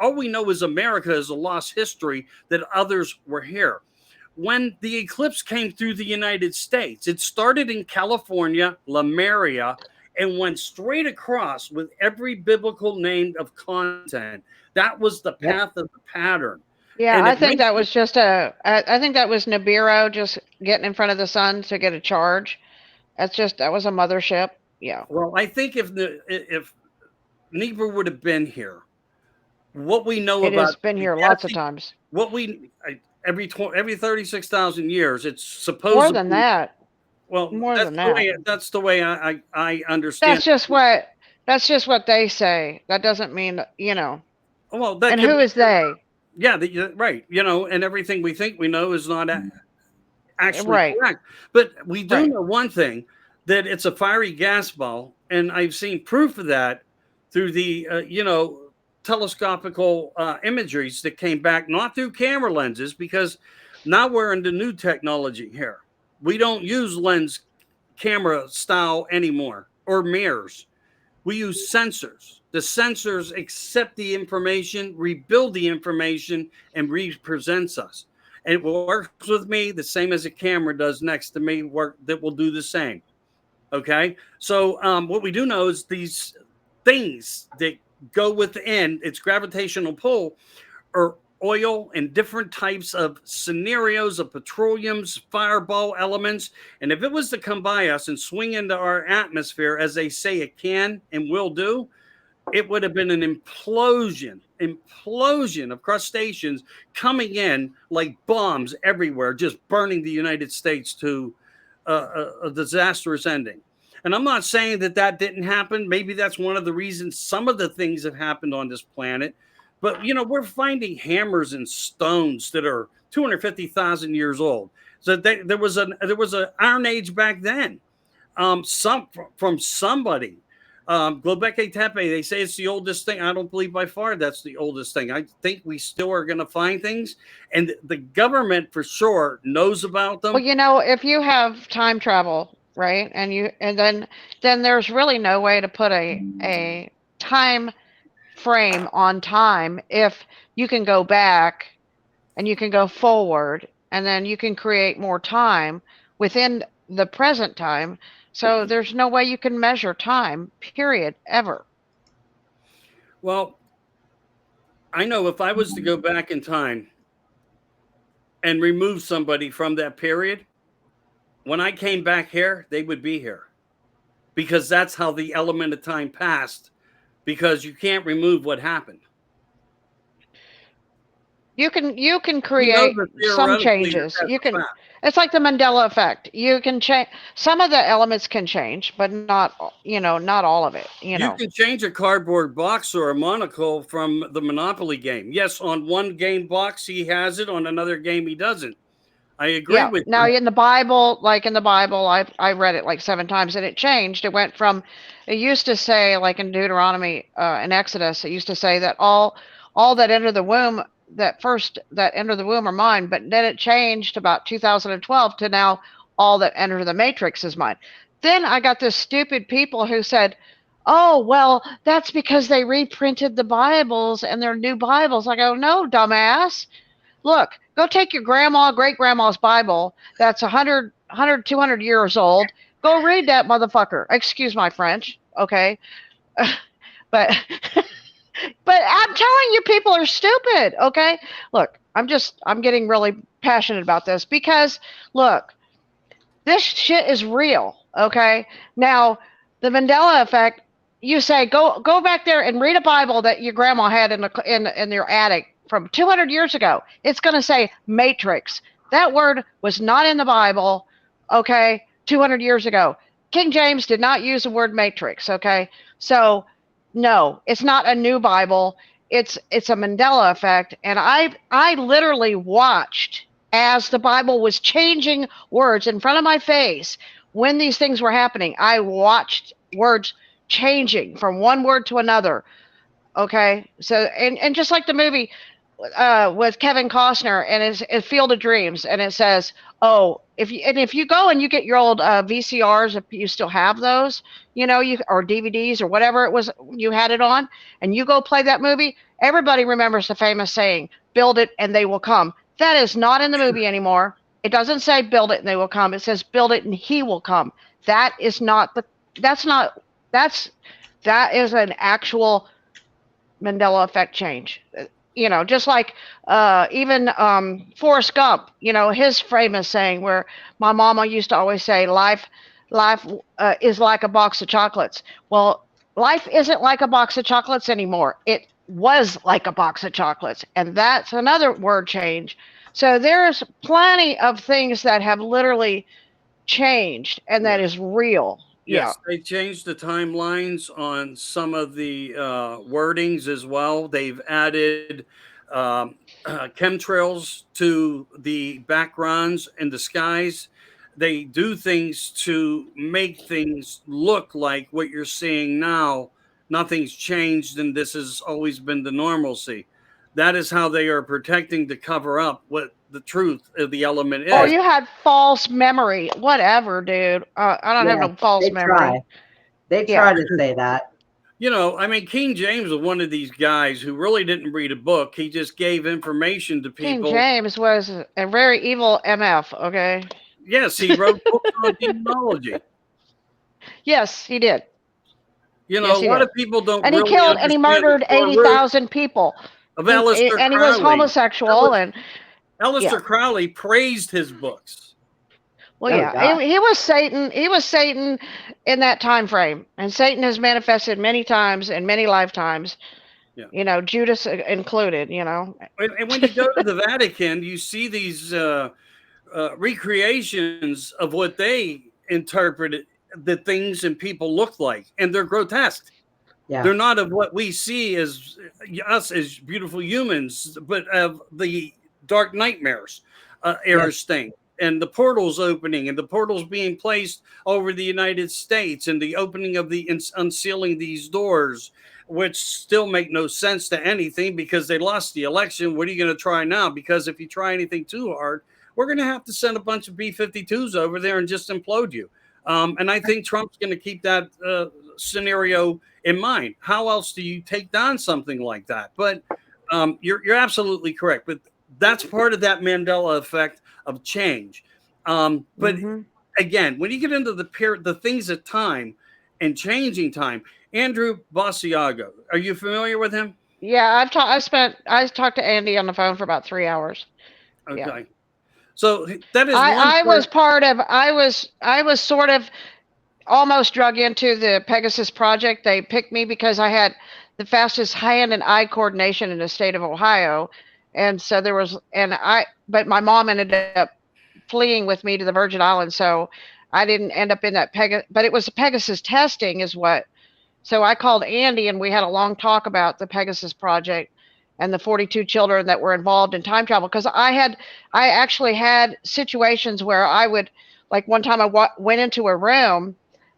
all we know is America is a lost history that others were here. When the eclipse came through the United States, it started in California, Lemuria, and went straight across with every biblical name of content. That was the path of the pattern. Yeah, I think that was I think that was Nibiru just getting in front of the sun to get a charge. That was a mothership. Yeah. Well, I think if Nibiru would have been here, what we know about it has been here lots of times. Every 36,000 years, it's supposed more than that. Well, more than that. That's the way I understand. That's just what they say. That doesn't mean Well, and who is they? Yeah, right. And everything we think we know is not actually correct. But we do know one thing, that it's a fiery gas ball, and I've seen proof of that through the telescopical imageries that came back, not through camera lenses, because now we're into new technology here. We don't use lens camera style anymore, or mirrors. We use sensors. The sensors accept the information, rebuild the information, and represents us. And it works with me the same as a camera does next to me, that will do the same. Okay? So what we do know is these things that go within its gravitational pull are oil and different types of scenarios of petroleums, fireball elements. And if it was to come by us and swing into our atmosphere, as they say it can and will do, it would have been an implosion of crustaceans coming in like bombs everywhere, just burning the United States to a disastrous ending. And I'm not saying that that didn't happen. Maybe that's one of the reasons some of the things have happened on this planet. But, you know, we're finding hammers and stones that are 250,000 years old. So there was an Iron Age back then. From somebody. Göbekli Tepe, they say it's the oldest thing. I don't believe by far that's the oldest thing. I think we still are going to find things. And the government for sure knows about them. Well, you know, if you have time travel, right, and then there's really no way to put a time frame on time if you can go back and you can go forward and then you can create more time within the present time. So there's no way you can measure time, period, ever. Well, I know if I was to go back in time and remove somebody from that period, when I came back here, they would be here, because that's how the element of time passed, because you can't remove what happened. You can create some changes. You can. It's like the Mandela effect. You can change some of the elements can change, but not all of it. You can change a cardboard box or a monocle from the Monopoly game. Yes, on one game box he has it, on another game he doesn't. I agree with you. Now in the Bible, I read it like 7 times and it changed. It went from, it used to say, like in Deuteronomy and Exodus, it used to say that all that enter the womb, that enter the womb are mine, but then it changed about 2012 to now all that enter the matrix is mine. Then I got this stupid people who said, oh, well, that's because they reprinted the Bibles and they're new Bibles. I go, no, dumbass. Look, go take your great-grandma's Bible that's 100, 200 years old. Go read that motherfucker. Excuse my French, okay? But I'm telling you, people are stupid, okay? Look, I'm getting really passionate about this because, look, this shit is real, okay? Now, the Mandela effect, you say, go back there and read a Bible that your grandma had in your attic from 200 years ago. It's going to say matrix. That word was not in the Bible, okay, 200 years ago. King James did not use the word matrix, okay? So, no, it's not a new Bible. It's a Mandela effect. And I literally watched as the Bible was changing words in front of my face when these things were happening. I watched words changing from one word to another, okay? So, and just like the movie, with Kevin Costner and his Field of Dreams, and it says, oh, if you go and you get your old VCRs, if you still have those, or DVDs or whatever it was you had it on, and you go play that movie, everybody remembers the famous saying, build it and they will come. That is not in the movie anymore. It doesn't say build it and they will come. It says build it and he will come. That is an actual Mandela effect change. Just like even Forrest Gump, his famous saying where my mama used to always say, life is like a box of chocolates. Well, life isn't like a box of chocolates anymore. It was like a box of chocolates. And that's another word change. So there's plenty of things that have literally changed, and that is real. Yes, they changed the timelines on some of the wordings as well. They've added chemtrails to the backgrounds and the skies. They do things to make things look like what you're seeing now. Nothing's changed, and this has always been the normalcy. That is how they are protecting to cover up what the truth of the element is. Oh, you had false memory. Whatever, dude. I don't have no false memory. They try to say that. King James was one of these guys who really didn't read a book. He just gave information to people. King James was a very evil MF, okay? Yes, he wrote books on demonology. Yes, he did. A lot of people don't. And he killed and he murdered 80,000 people. of Aleister and he Crowley. was homosexual, and Aleister Crowley praised his books. well, Oh, yeah, God. he was Satan. He was Satan in that time frame, and Satan has manifested many times in many lifetimes. Yeah. You know, Judas included. You know, And when you go to the Vatican, you see these recreations of what they interpreted the things and people look like, and they're grotesque. Yeah. They're not of what we see as us as beautiful humans, but of the dark nightmares era thing, and the portals opening, and the portals being placed over the United States, and the opening of the unsealing these doors, which still make no sense to anything because they lost the election. What are you going to try now? Because if you try anything too hard, we're going to have to send a bunch of B-52s over there and just implode you. And I think Trump's going to keep that scenario in mind. How else do you take down something like that? But you're absolutely correct. But that's part of that Mandela effect of change. But again, when you get into the things of time and changing time, Andrew Basiago, are you familiar with him? yeah, I talked to Andy on the phone for about 3 hours. Okay. Yeah. So that is I was part of. I was sort of almost drug into the Pegasus project. They picked me because I had the fastest hand and eye coordination in the state of Ohio, and so there was. But my mom ended up fleeing with me to the Virgin Islands, so I didn't end up in that Pegasus. But it was the Pegasus testing, is what. So I called Andy, and we had a long talk about the Pegasus project and the 42 children that were involved in time travel. Because I actually had situations where I would, like one time I went into a room,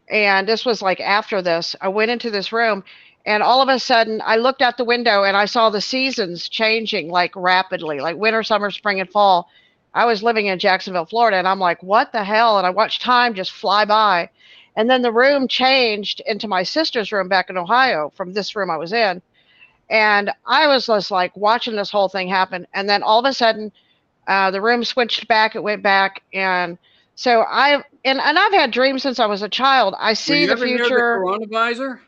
and this was like after this, I went into this room, and all of a sudden I looked out the window and I saw the seasons changing like rapidly, like winter, summer, spring, and fall. I was living in Jacksonville, Florida, and I'm like, what the hell? And I watched time just fly by. And then the room changed into my sister's room back in Ohio from this room I was in. And I was just like watching this whole thing happen. And then all of a sudden, the room switched back. It went back. And so I've had dreams since I was a child. I see the future. Near the coronavisor?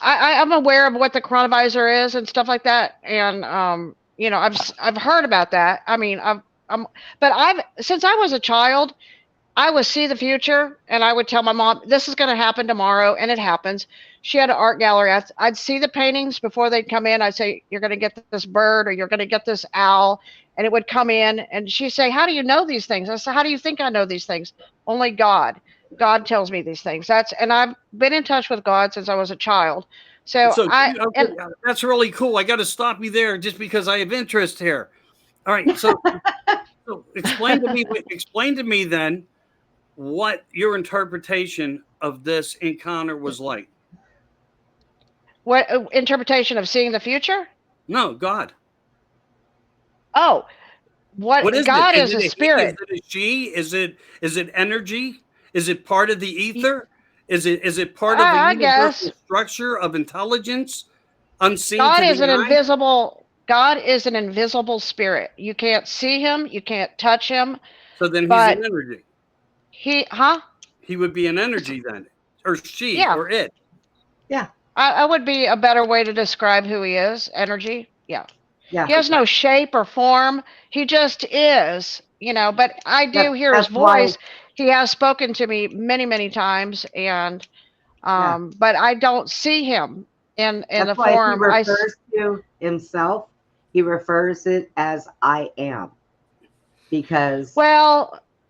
I'm aware of what the coronavisor is and stuff like that. And, you know, I've heard about that. I mean, since I was a child, I would see the future, and I would tell my mom, this is going to happen tomorrow, and it happens. She had an art gallery. I'd see the paintings before they'd come in. I'd say, you're going to get this bird, or you're going to get this owl, and it would come in, and she'd say, how do you know these things? I said, how do you think I know these things? Only God. God tells me these things. And I've been in touch with God since I was a child. So that's really cool. I got to stop you there just because I have interest here. All right. So, explain to me then what your interpretation of this encounter was like. What interpretation of seeing the future? No, God. Oh, what is God it? is a spirit. Is it a she? Is it energy? Is it part of the ether? Is it part of the universal structure of intelligence? Unseen. God is an invisible. God is an invisible spirit. You can't see him. You can't touch him. So then he's an energy. He would be an energy then, or she, or it. Yeah. I would be a better way to describe who he is. Energy. Yeah. Yeah. He has no shape or form. He just is, you know, but I do hear his voice. He has spoken to me many, many times, and but I don't see him in the form. He refers to himself. He refers it as I am, because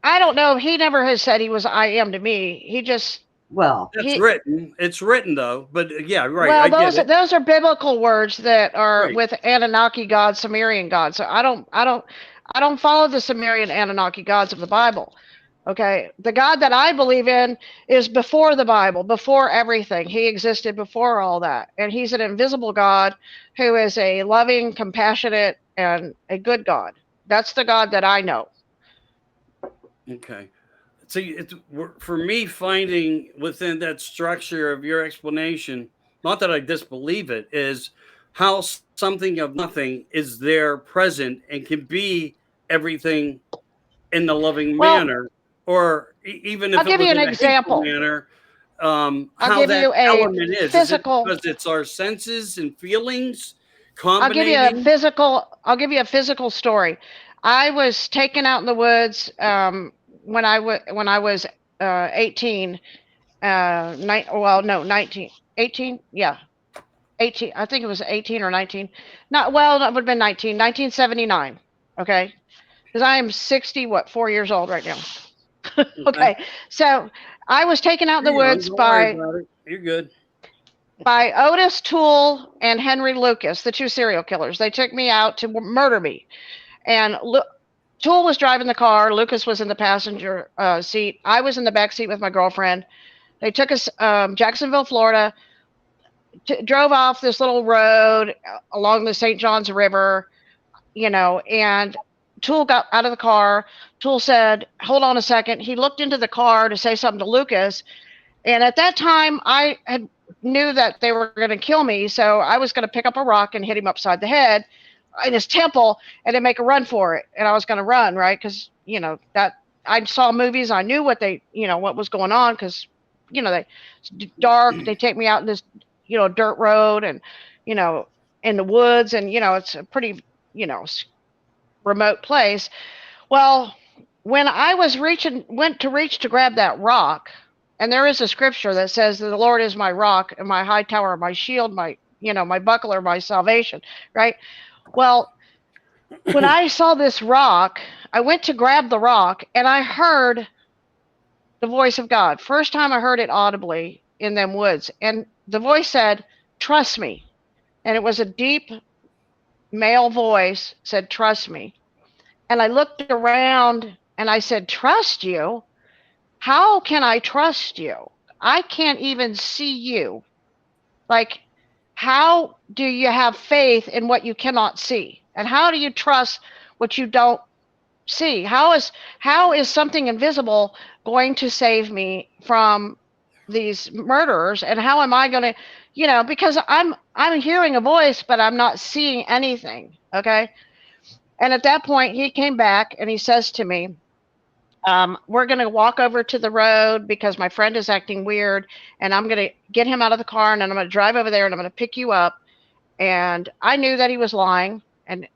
I don't know. He never has said he was I am to me. He just written. It's written though, but yeah, right. Well, those are biblical words that are with Anunnaki gods, Sumerian gods. So I don't follow the Sumerian Anunnaki gods of the Bible. Okay, the God that I believe in is before the Bible, before everything. He existed before all that, and he's an invisible God who is a loving, compassionate, and a good God. That's the God that I know. Okay. See, for me, finding within that structure of your explanation, not that I disbelieve it, is how something of nothing is there present and can be everything in the loving manner, or even if I'll give you an example. Manner, I'll how give that you a element is. physical. Is it because it's our senses and feelings I'll give you a Combinating. physical story. I was taken out in the woods when I was 18. 19, 18. Yeah, 18. I think it was 18 or 19. Not well. That would have been 1979. Okay, because I am 60. What 4 years old right now? Okay. Okay, so I was taken out in the You're young. woods Don't worry about it. You're good. by Otis Toole and Henry Lucas, the two serial killers. They took me out to murder me. And Toole was driving the car. Lucas was in the passenger seat. I was in the back seat with my girlfriend. They took us Jacksonville, Florida, drove off this little road along the St. Johns River, and Toole got out of the car. Toole said, "Hold on a second." He looked into the car to say something to Lucas. And at that time, I knew that they were going to kill me. So I was going to pick up a rock and hit him upside the head in his temple and then make a run for it. And I was going to run, right? Because, that I saw movies. I knew what what was going on because, it's dark. They take me out in this, dirt road and, in the woods. And, it's a pretty, remote place. Well, when I went to reach to grab that rock, and there is a scripture that says that the Lord is my rock and my high tower, my shield, my buckler, my salvation, right? Well, when I saw this rock, I went to grab the rock and I heard the voice of God. First time I heard it audibly in them woods. And the voice said, "Trust me." And it was a deep male voice said, "Trust me." And I looked around and I said, "Trust you? How can I trust you? I can't even see you. Like, how do you have faith in what you cannot see? And how do you trust what you don't see? How is something invisible going to save me from these murderers? And how am I going to, because I'm hearing a voice, but I'm not seeing anything. Okay. And at that point, he came back and he says to me, "We're going to walk over to the road because my friend is acting weird, and I'm going to get him out of the car, and then I'm going to drive over there, and I'm going to pick you up." And I knew that he was lying, and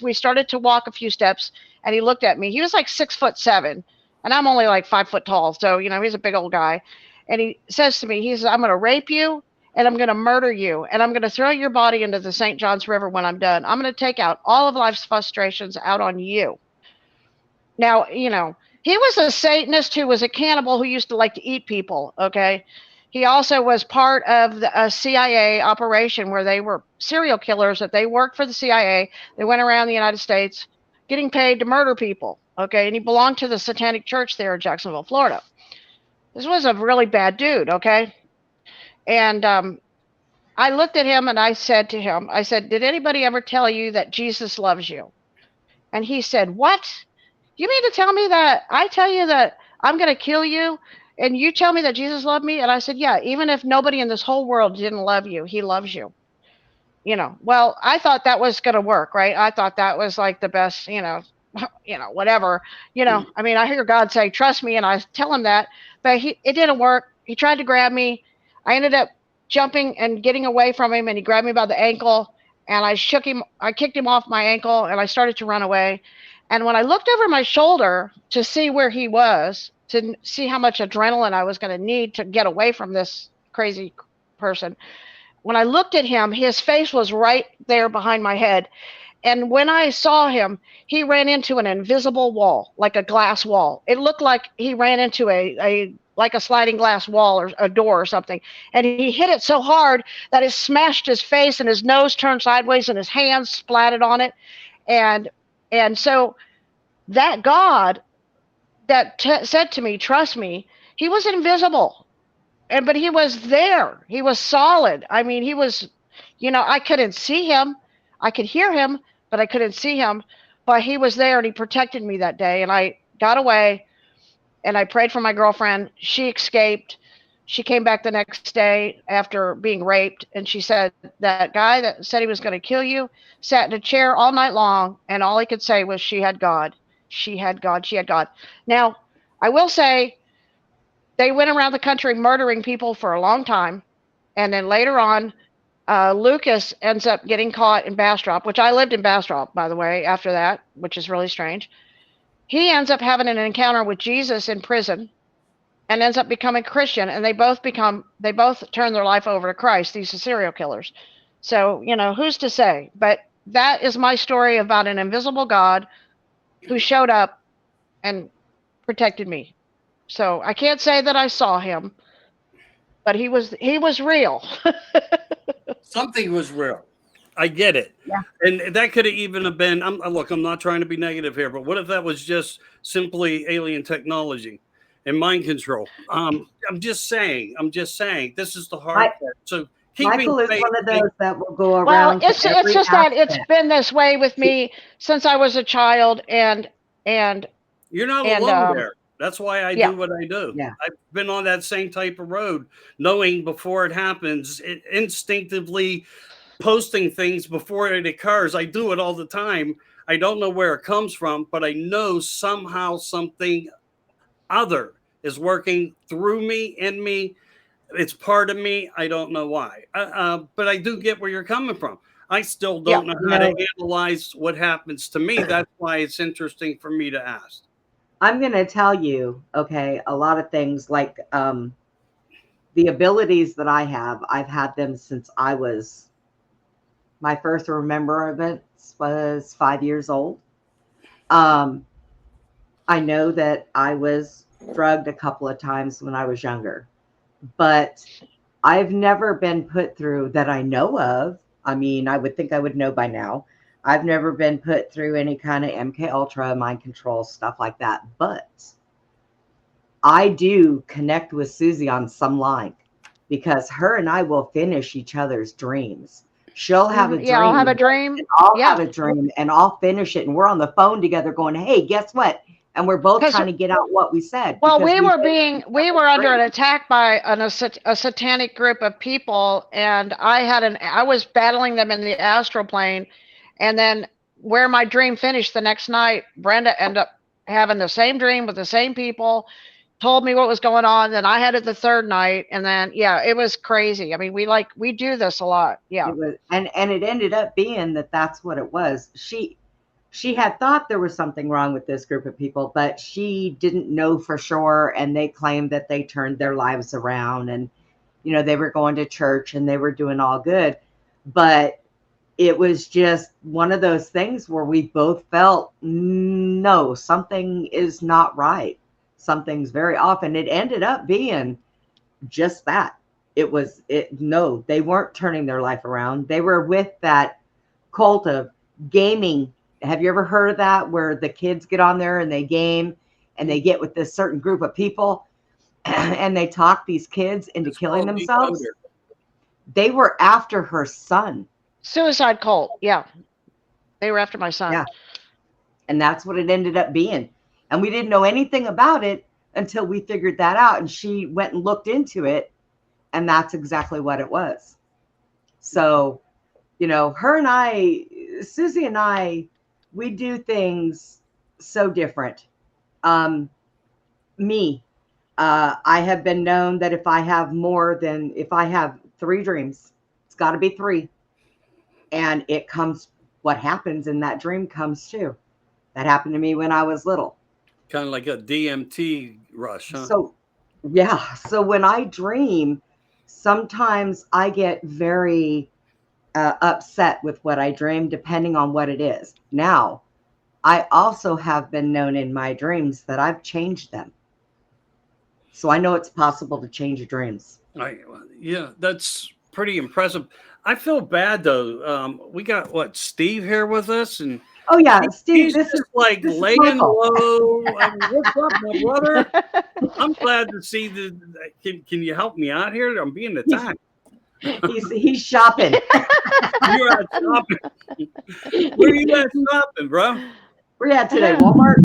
we started to walk a few steps, and he looked at me. He was like 6'7", and I'm only like 5 foot tall, so he's a big old guy. And he says to me, he says, "I'm going to rape you, and I'm going to murder you, and I'm going to throw your body into the St. Johns River when I'm done. I'm going to take out all of life's frustrations out on you." Now, he was a Satanist who was a cannibal who used to like to eat people, okay? He also was part of a CIA operation where they were serial killers, that they worked for the CIA. They went around the United States getting paid to murder people, okay? And he belonged to the Satanic Church there in Jacksonville, Florida. This was a really bad dude, okay? And I looked at him and I said to him, "Did anybody ever tell you that Jesus loves you?" And he said, "What? You mean to tell me that I tell you that I'm going to kill you and you tell me that Jesus loved me?" And I said, "Yeah, even if nobody in this whole world didn't love you, he loves you." Well, I thought that was going to work, right? I thought that was like the best, whatever, I mean, I hear God say, "Trust me." And I tell him that, but it didn't work. He tried to grab me. I ended up jumping and getting away from him, and he grabbed me by the ankle, and I kicked him off my ankle, and I started to run away. And when I looked over my shoulder to see where he was, to see how much adrenaline I was going to need to get away from this crazy person, when I looked at him, his face was right there behind my head. And when I saw him, he ran into an invisible wall, like a glass wall. It looked like he ran into like a sliding glass wall or a door or something. And he hit it so hard that it smashed his face, and his nose turned sideways and his hands splatted on it. And so that God that said to me, "Trust me," he was invisible, but he was there. He was solid. I mean, he was, I couldn't see him. I could hear him, but I couldn't see him. But he was there, and he protected me that day. And I got away, and I prayed for my girlfriend. She escaped. She came back the next day after being raped, and she said that guy that said he was going to kill you sat in a chair all night long, and all he could say was, "She had God. She had God. She had God." Now, I will say they went around the country murdering people for a long time, and then later on, Lucas ends up getting caught in Bastrop, which I lived in Bastrop, by the way, after that, which is really strange. He ends up having an encounter with Jesus in prison and ends up becoming Christian, and they both turn their life over to Christ, these serial killers. So, who's to say? But that is my story about an invisible God who showed up and protected me. So I can't say that I saw him, but he was real. Something was real. I get it. Yeah. And that could have even have been, look, I'm not trying to be negative here, but what if that was just simply alien technology and mind control? I'm just saying, this is the hard part. So Michael is one of those that will go around. Well, it's just that it's been this way with me since I was a child, and you're not alone there. That's why I do what I do. Yeah. I've been on that same type of road, knowing before it happens, instinctively posting things before it occurs. I do it all the time. I don't know where it comes from, but I know somehow something other is working through me, in me. It's part of me. I don't know why. But I do get where you're coming from. I still don't know how to analyze what happens to me. That's why it's interesting for me to ask. I'm going to tell you, okay, a lot of things like the abilities that I have, I've had them since my first remembrance was 5 years old. I know that I was drugged a couple of times when I was younger, but I've never been put through that I know of. I mean, I would think I would know by now. I've never been put through any kind of MK Ultra, mind control, stuff like that. But I do connect with Susie on some line because her and I will finish each other's dreams. She'll have a dream. Yeah, I'll have a dream. I'll have a dream and I'll finish it. And we're on the phone together going, hey, guess what? And we're both trying to get out what we said. Well, we were under an attack by a satanic group of people. And I was battling them in the astral plane. And then where my dream finished the next night, Brenda ended up having the same dream with the same people, told me what was going on. Then I had it the third night. And then, it was crazy. I mean, we do this a lot. Yeah. It was, and it ended up being that's what it was. She had thought there was something wrong with this group of people, but she didn't know for sure. And they claimed that they turned their lives around and, they were going to church and they were doing all good. But it was just one of those things where we both felt, no, something is not right. Something's very off. And it ended up being just that. No, they weren't turning their life around. They were with that cult of gaming. Have you ever heard of that? Where the kids get on there and they game and they get with this certain group of people and they talk these kids into killing themselves. They were after her son. Suicide cult. Yeah. They were after my son. Yeah. And that's what it ended up being. And we didn't know anything about it until we figured that out. And she went and looked into it. And that's exactly what it was. So, her and I, Susie and I, we do things so different. I have been known that if I have 3 dreams, it's got to be 3. And what happens in that dream comes true. That happened to me when I was little. Kind of like a DMT rush, huh? So, yeah. So when I dream, sometimes I get very upset with what I dream, depending on what it is. Now, I also have been known in my dreams that I've changed them. So I know it's possible to change your dreams. Yeah, that's pretty impressive. I feel bad though. We got Steve here with us, and oh yeah, Steve. This is laying low. What's up, my brother? I'm glad to see the. Can you help me out here? I'm being attacked. He's shopping. You're out shopping. Where are you at shopping, bro? Where you at today? Walmart.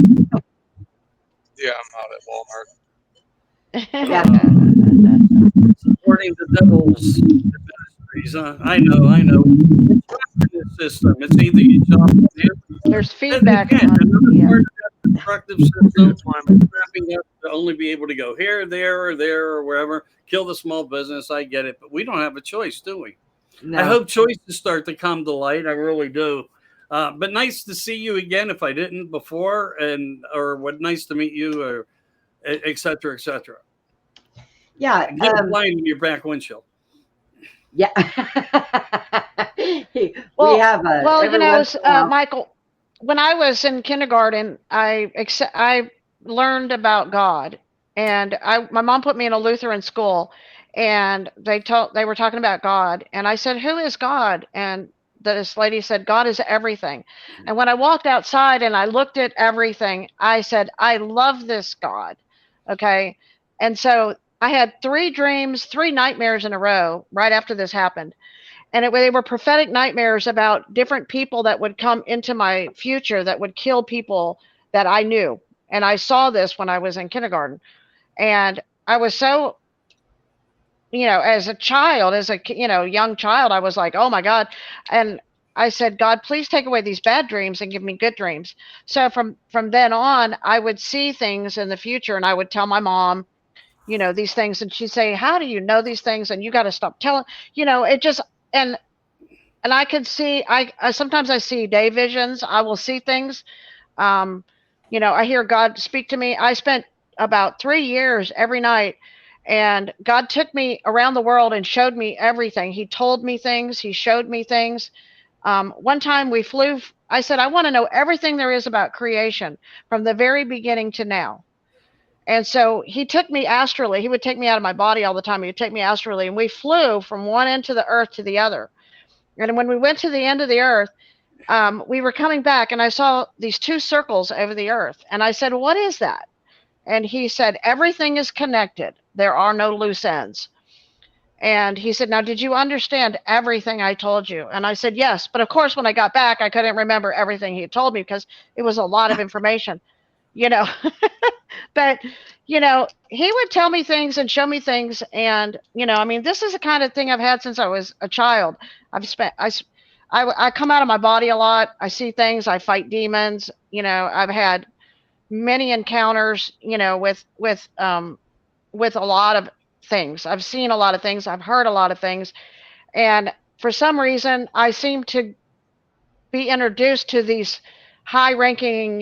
Yeah, I'm out at Walmart. Yeah. Supporting the devil's ministries. I know. It's in the system. It's either you shop with him. There's feedback. Part of that destructive system. I'm trapping up to only be able to go here, there, or wherever. Kill the small business. I get it, but we don't have a choice, do we? No. I hope choices start to come to light. I really do. But nice to see you again. If I didn't before, or what, nice to meet you, or et cetera, et cetera. Yeah. Get a line in your back windshield. Yeah. Well, we have well, every once in a while. Michael, when I was in kindergarten, I learned about God, and my mom put me in a Lutheran school, and they were talking about God, and I said, "Who is God?" And this lady said, "God is everything." And when I walked outside and I looked at everything, I said, "I love this God." Okay, and so I had 3 nightmares in a row right after this happened. And they were prophetic nightmares about different people that would come into my future that would kill people that I knew. And I saw this when I was in kindergarten. And I was so, as a child, young child, I was like, oh my God. And I said, God, please take away these bad dreams and give me good dreams. So from then on, I would see things in the future, and I would tell my mom, these things, and she'd say, how do you know these things? And you got to stop telling, it just, and I could see, I sometimes I see day visions. I will see things. I hear God speak to me. I spent about 3 years every night, and God took me around the world and showed me everything. He told me things. He showed me things. One time we flew. I said, I want to know everything there is about creation from the very beginning to now. And so he took me astrally. He would take me out of my body all the time. He would take me astrally, and we flew from one end of the earth to the other. And when we went to the end of the earth, we were coming back, and I saw these 2 circles over the earth. And I said, what is that? And he said, everything is connected. There are no loose ends. And he said, now, did you understand everything I told you? And I said, yes. But of course, when I got back, I couldn't remember everything he told me because it was a lot of information, But, he would tell me things and show me things. And, this is the kind of thing I've had since I was a child. I come out of my body a lot. I see things. I fight demons. I've had many encounters, with a lot of things. I've seen a lot of things. I've heard a lot of things. And for some reason, I seem to be introduced to these high-ranking,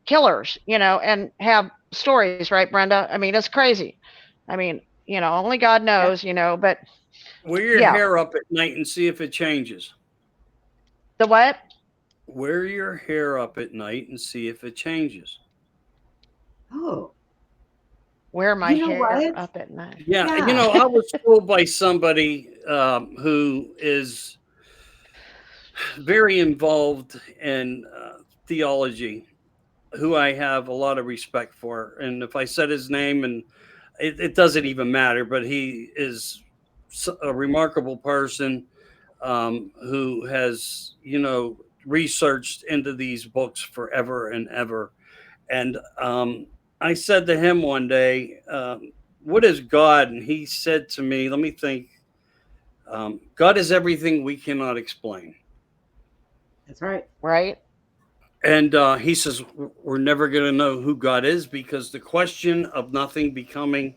killers, and have stories, right, Brenda? I mean, it's crazy. I mean, only God knows, but Wear your Yeah. hair up at night and see if it changes. the what? Wear your hair up at night and see if it changes. Oh, Wear my You know hair what? up at night. Yeah, Yeah. I was told by somebody who is very involved in theology, who I have a lot of respect for. And if I said his name, and it doesn't even matter, but he is a remarkable person who has, researched into these books forever and ever. And I said to him one day, what is God? And he said to me, let me think, God is everything we cannot explain. That's right. Right? And he says, we're never going to know who God is, because the question of nothing becoming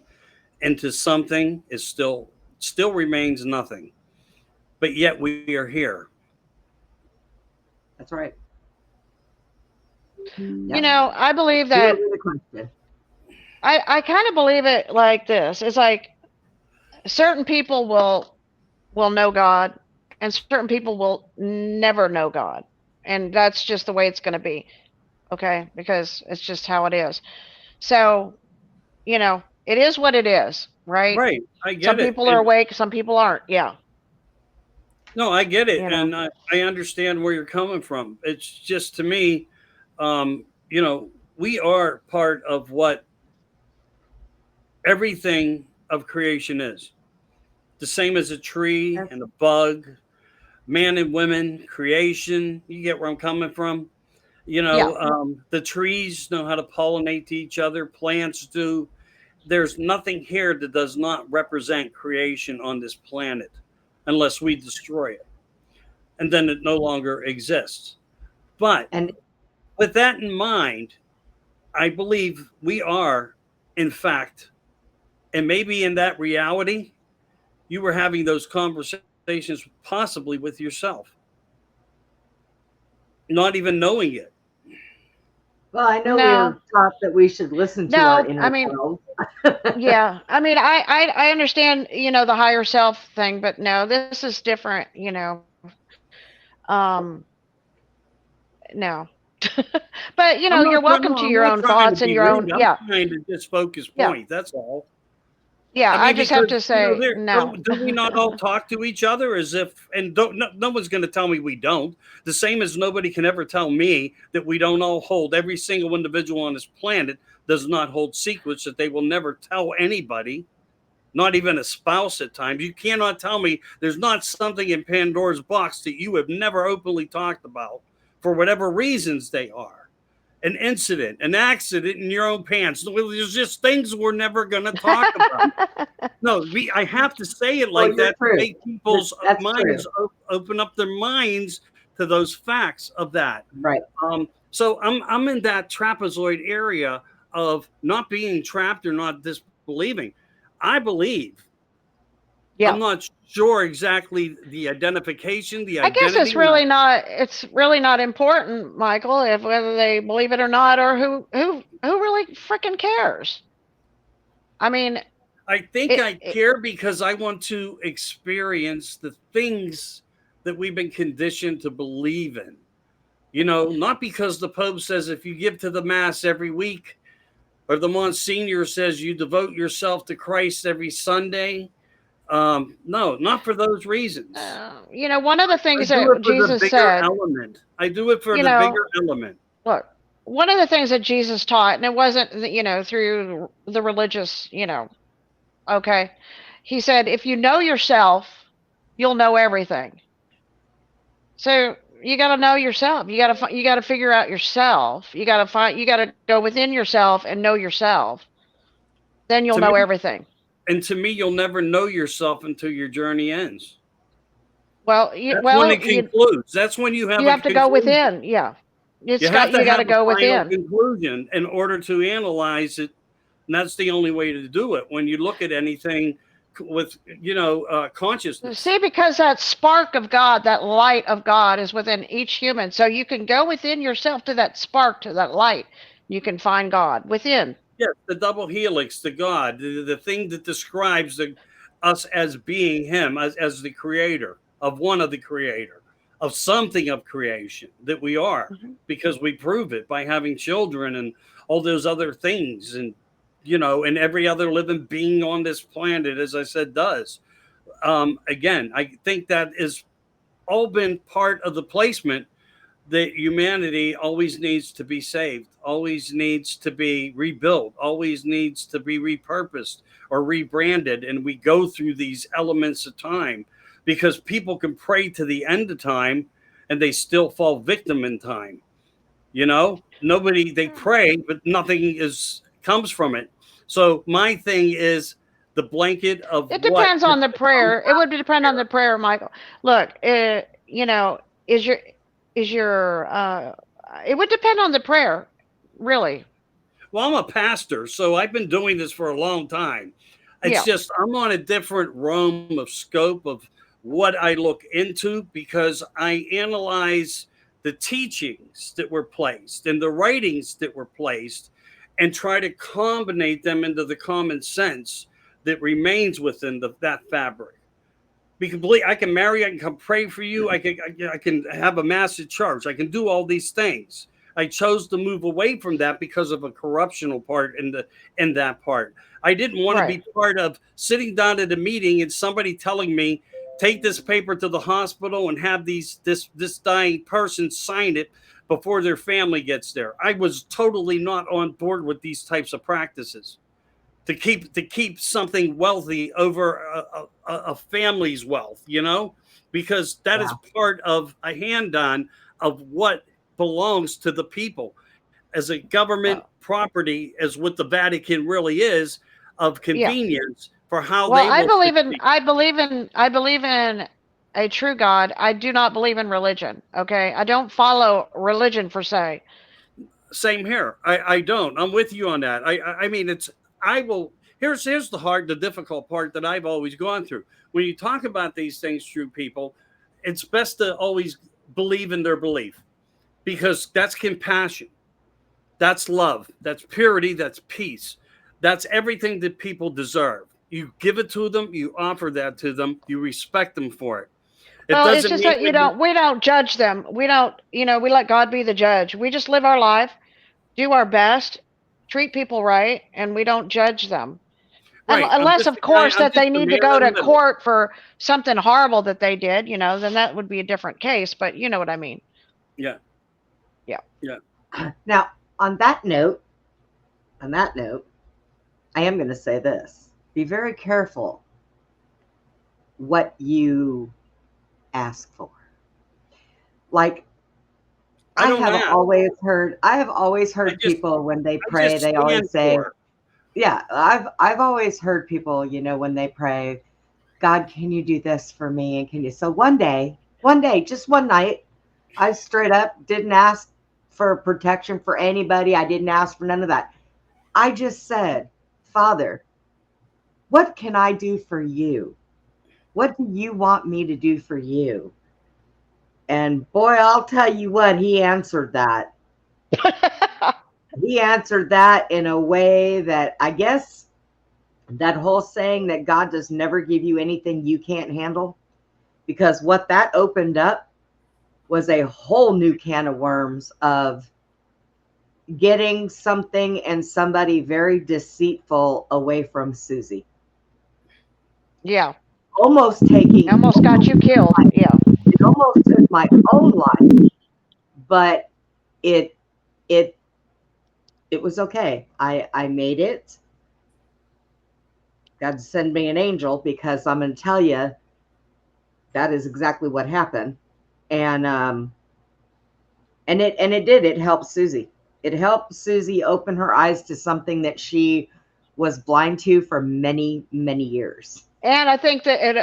into something is still remains nothing. But yet we are here. That's right. I believe that Really good question. I kind of believe it like this. It's like certain people will know God, and certain people will never know God. And that's just the way it's going to be. Okay? Because it's just how it is. So, it is what it is, right? Right. I get Some it. people are awake, some people aren't. Yeah. No, I get it. You know. And I understand where you're coming from. It's just, to me, we are part of what everything of creation is. The same as a tree and a bug, man and women, creation. You get where I'm coming from? The trees know how to pollinate to each other. Plants do. There's nothing here that does not represent creation on this planet unless we destroy it. And then it no longer exists. But And with that in mind, I believe we are, in fact, and maybe in that reality, you were having those conversations conversations possibly with yourself, not even knowing it. Well, I know we No. were taught that we should listen to No, our inner I mean, selves. yeah. I mean, I understand, the higher self thing, but no, this is different, Um, no. But, you're welcome to I'm your not own trying to thoughts and be your own, rude. I'm yeah, trying to just focus yeah, point. That's all. yeah. I I mean, just have because to say no. do we not all talk to each other as if, and don't, no one's going to tell me we don't. The same as nobody can ever tell me that we don't all hold. Every single individual on this planet does not hold secrets that they will never tell anybody, not even a spouse at times. You cannot tell me there's not something in Pandora's box that you have never openly talked about for whatever reasons they are. An incident, an accident in your own pants. There's just things we're never going to talk about. No, I have to say it like Well, you're that to true. make people's That's minds open up their minds to those facts of that. Right. So I'm in that trapezoid area of not being trapped or not disbelieving. I believe. Yeah. I'm not sure exactly the identification, the I identity. guess it's really not important, Michael, if whether they believe it or not, or who really freaking cares? I mean, I think I care because I want to experience the things that we've been conditioned to believe in. Not because the Pope says if you give to the Mass every week, or the Monsignor says you devote yourself to Christ every Sunday. No, not for those reasons. One of the things that Jesus said. I do it for the bigger element. Look, one of the things that Jesus taught, and it wasn't, through the religious, okay. He said, if you know yourself, you'll know everything. So you got to know yourself. You got to figure out yourself. You got to go within yourself and know yourself. Then you'll know everything. And to me, you'll never know yourself until your journey ends. Well, when it concludes. That's when you have to go within. Yeah. You got to go within. Conclusion in order to analyze it. And that's the only way to do it. When you look at anything with, consciousness. See, because that spark of God, that light of God is within each human. So you can go within yourself to that spark, to that light. You can find God within. Yes, the double helix, the God, the thing that describes us as being Him, as the creator of one of the creator, of something of creation that we are, because we prove it by having children and all those other things, and and every other living being on this planet, as I said, does. Again, I think that is all been part of the placement that humanity always needs to be saved, always needs to be rebuilt, always needs to be repurposed or rebranded. And we go through these elements of time because people can pray to the end of time and they still fall victim in time. They pray, but nothing comes from it. So my thing is the blanket of it depends on the prayer. It would depend on the prayer, Michael. Look, it would depend on the prayer, really. Well, I'm a pastor, so I've been doing this for a long time. It's just I'm on a different realm of scope of what I look into because I analyze the teachings that were placed and the writings that were placed and try to combine them into the common sense that remains within that fabric. Because I can marry, I can come pray for you, I can have a massive church, I can do all these things. I chose to move away from that because of a corruptional part in that part. I didn't want to be part of sitting down at a meeting and somebody telling me, take this paper to the hospital and have this dying person sign it before their family gets there. I was totally not on board with these types of practices. To keep something wealthy over a family's wealth, because that is part of a hand-on of what belongs to the people as a government property, as what the Vatican really is, of convenience for how they. I believe in a true God. I do not believe in religion. Okay, I don't follow religion per se. Same here. I don't. I'm with you on that. I mean, I will here's the difficult part that I've always gone through. When you talk about these things through people, it's best to always believe in their belief, because that's compassion, that's love, that's purity, that's peace, that's everything that people deserve. You give it to them, you offer that to them, you respect them for it. It Well, it's doesn't just mean that we don't judge them. We don't, we let God be the judge. We just live our life, do our best, treat people right, and we don't judge them. right. Unless, of course, I'm that just they a need to man go in the to middle. court for something horrible that they did, then that would be a different case. But you know what I mean. Yeah. Yeah. Yeah. Now, on that note, I am going to say this. Be very careful what you ask for. Like, I don't have ask. always heard just- people when they I pray, just they stand always say, for it. yeah, I've always heard people, when they pray, God, can you do this for me? And can you? So one day, just one night, I straight up didn't ask for protection for anybody. I didn't ask for none of that. I just said, Father, what can I do for you? What do you want me to do for you? And boy, I'll tell you what, he answered that. He answered that in a way that, I guess, that whole saying that God does never give you anything you can't handle, because what that opened up was a whole new can of worms of getting something and somebody very deceitful away from Susie. Yeah. Almost Got you killed. Yeah. It almost took my own life, but it was okay. I made it. God send me an angel, because I'm going to tell you that is exactly what happened. And it did. It helped Susie. It helped Susie open her eyes to something that she was blind to for many, many years. And I think that it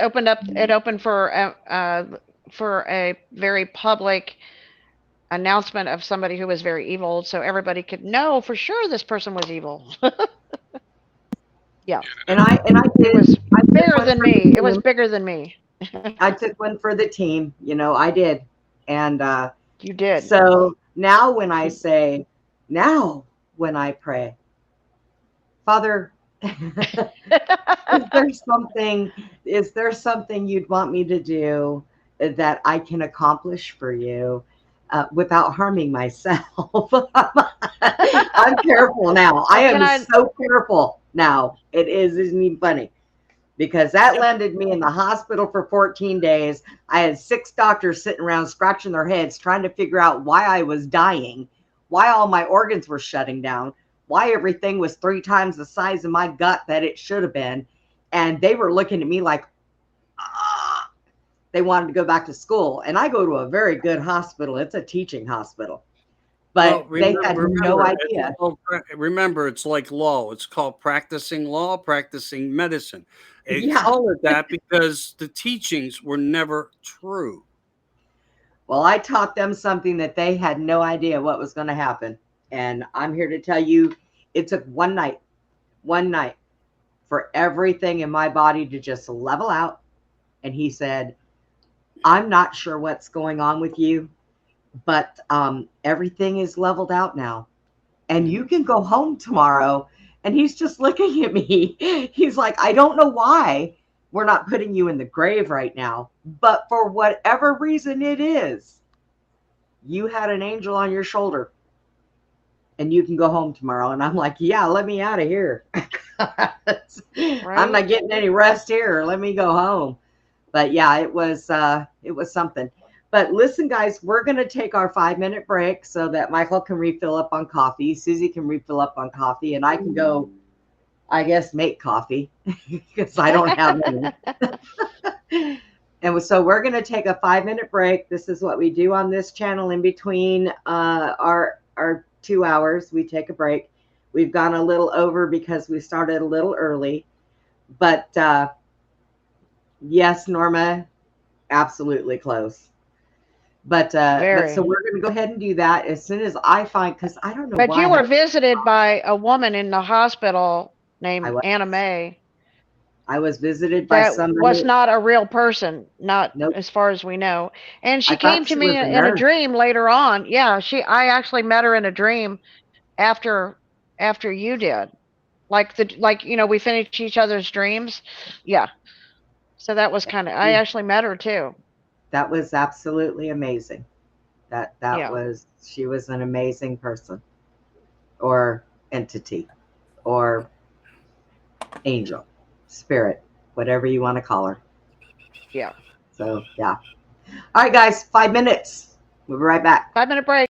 opened for a very public announcement of somebody who was very evil, so everybody could know for sure this person was evil. Yeah. And I did. It was I took bigger one than for me. the It was team. bigger than me. I took one for the team. I did. And You did. so now when I pray, Father, is there something you'd want me to do that I can accomplish for you without harming myself? I'm careful now. I am so careful now. Isn't even funny, because that landed me in the hospital for 14 days. I had 6 doctors sitting around scratching their heads trying to figure out why I was dying, why all my organs were shutting down, why everything was 3 times the size of my gut that it should have been. And they were looking at me like, they wanted to go back to school. And I go to a very good hospital. It's a teaching hospital. But they had no idea. Remember, it's like law. It's called practicing law, practicing medicine. They Yeah. call it that because the teachings were never true. Well, I taught them something that they had no idea what was going to happen. And I'm here to tell you, it took one night for everything in my body to just level out. And he said, I'm not sure what's going on with you, but everything is leveled out now. And you can go home tomorrow. And he's just looking at me. He's like, I don't know why we're not putting you in the grave right now, but for whatever reason it is, you had an angel on your shoulder. And you can go home tomorrow. And I'm like, yeah, let me out of here. I'm not getting any rest here. Let me go home. But yeah, it was something. But listen, guys, we're going to take our 5-minute break so that Michael can refill up on coffee. Susie can refill up on coffee. And I can go, I guess, make coffee because I don't have any. And so we're going to take a 5-minute break. This is what we do on this channel in between our 2 hours. We take a break. We've gone a little over because we started a little early. But yes, Norma, absolutely close. But so we're going to go ahead and do that as soon as I find, because I don't know. But you were visited by a woman in the hospital named I was. Anna Mae. I was visited by That somebody. was not a real person, not Nope. as far as we know. And she I thought came to she me was a in a nurse. dream later on. Yeah, I actually met her in a dream after you did. Like we finished each other's dreams. Yeah. So that was kind of I actually met her too. That was absolutely amazing. Yeah. She was an amazing person or entity or angel, spirit, whatever you want to call her. Yeah. So, yeah. All right, guys, 5 minutes. We'll be right back. 5-minute break.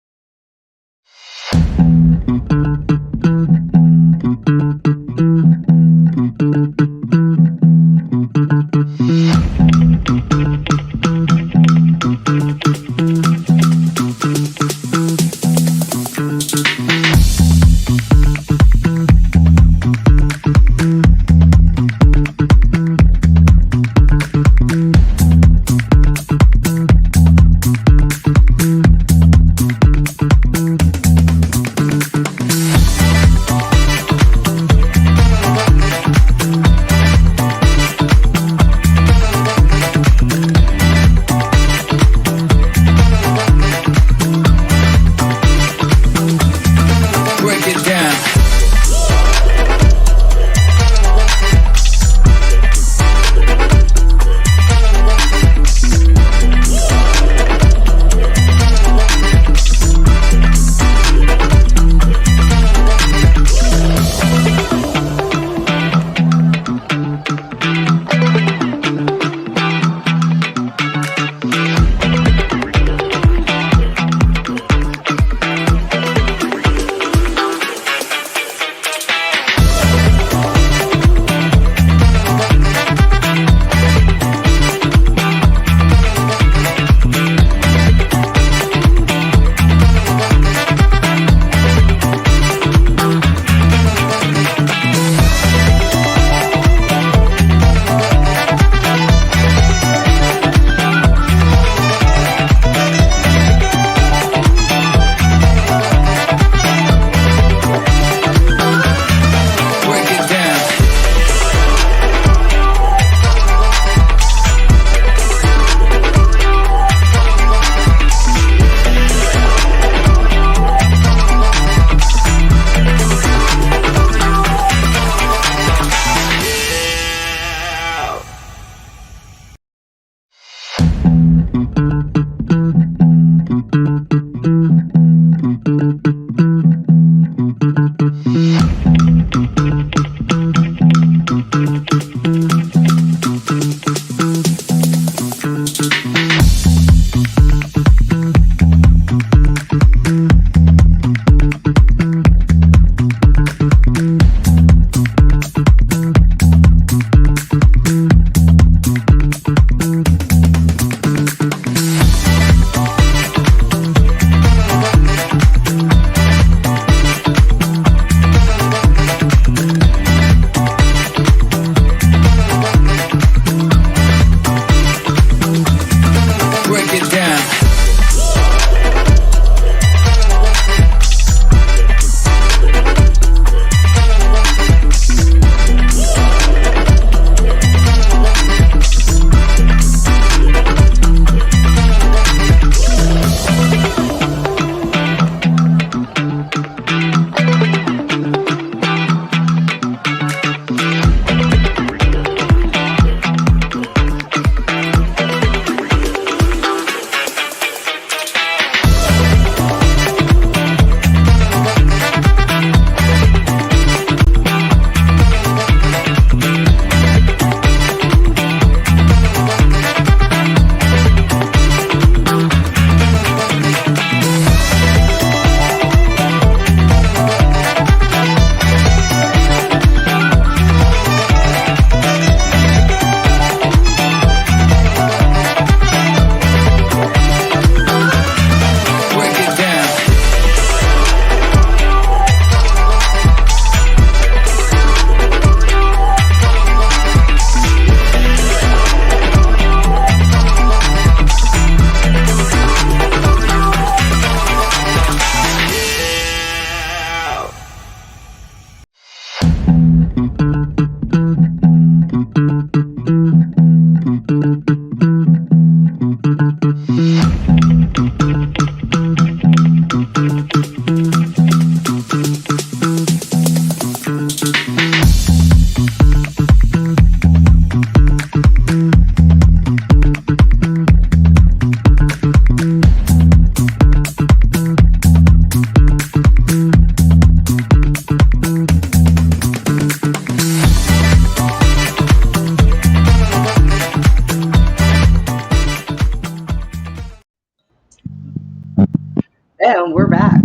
And we're back.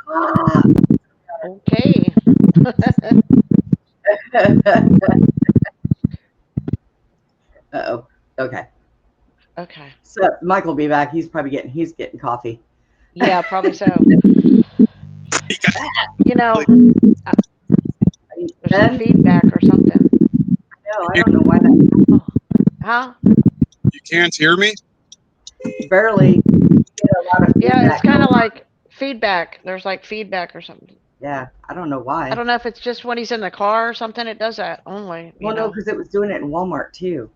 Ah. Okay. Uh-oh. Okay. Okay. So Michael will be back. He's getting coffee. Yeah, probably so. You know, there's some Ben? feedback or something. No, I don't know why that Oh, huh? You can't hear me? barely get a lot of Yeah, it's feedback. kind of like feedback. There's like feedback or something. Yeah, I don't know I why. don't know if it's just when he's in the car or something. It does that only. You Well, no, know. because it was doing it in Walmart too.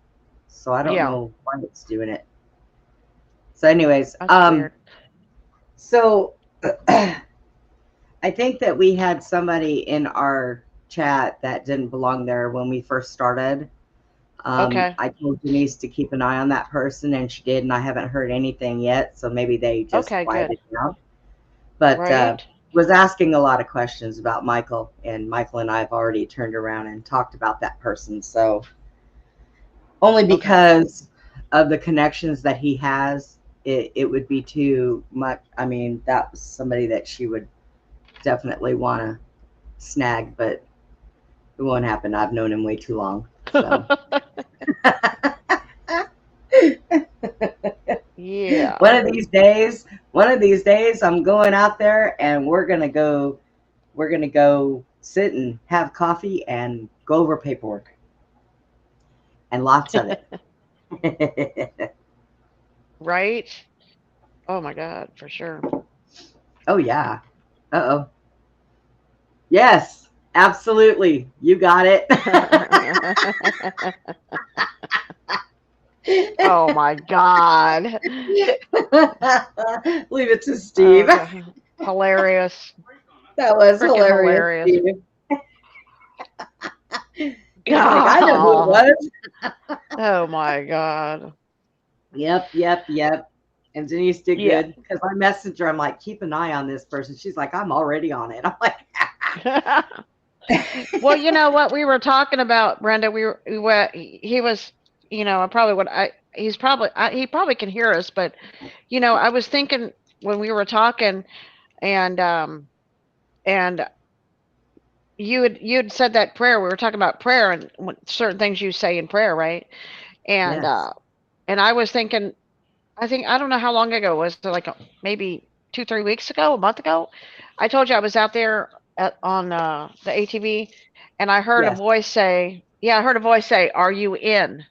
So I don't Yeah, know why it's doing it. So, anyways, that's weird. so I think that we had somebody in our chat that didn't belong there when we first started. Okay. I told Denise to keep an eye on that person, and she did, and I haven't heard anything yet. So maybe they just Okay, good. quieted down. But Right. was asking a lot of questions about Michael, and Michael and I have already turned around and talked about that person. So only Okay. because of the connections that he has, it would be too much. I mean, that was somebody that she would definitely want to snag, but it won't happen. I've known him way too long. So. Yeah. One of these days, I'm going out there and we're gonna go sit and have coffee and go over paperwork. And lots of it. Right. Oh my God, for sure. Oh yeah. Uh-oh. Yes, absolutely. You got it. Oh my God. Leave it to Steve. Hilarious. That was Freaking hilarious. hilarious. Steve. He's like, I know who it was. Oh my God. Yep. And Denise did Yeah. good because I messaged her. I'm like, keep an eye on this person. She's like, I'm already on it. I'm like, Well, you know what we were talking about, Brenda. He was, you know, he probably can hear us, but, you know, I was thinking when we were talking, and you'd said that prayer. We were talking about prayer and certain things you say in prayer, right? And yes. and I was thinking, I don't know how long ago it was, like maybe 2-3 weeks ago, a month ago. I told you I was out there on the ATV, and I heard a Yes. voice say, "Are you in?"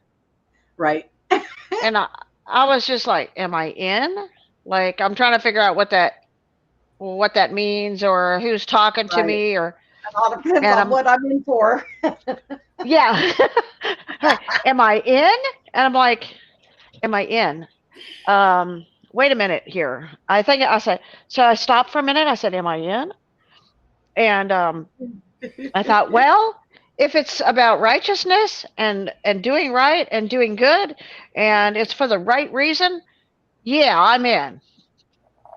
Right. And I was just like, "Am I in?" Like I'm trying to figure out what that means or who's talking to Right. me or. It all depends And on what I'm in for. Yeah. Right. Am I in? And I'm like, am I in? Wait a minute here. I think I said, so I stopped for a minute. I said, am I in? And I thought, well, if it's about righteousness and doing right and doing good and it's for the right reason, yeah, I'm in.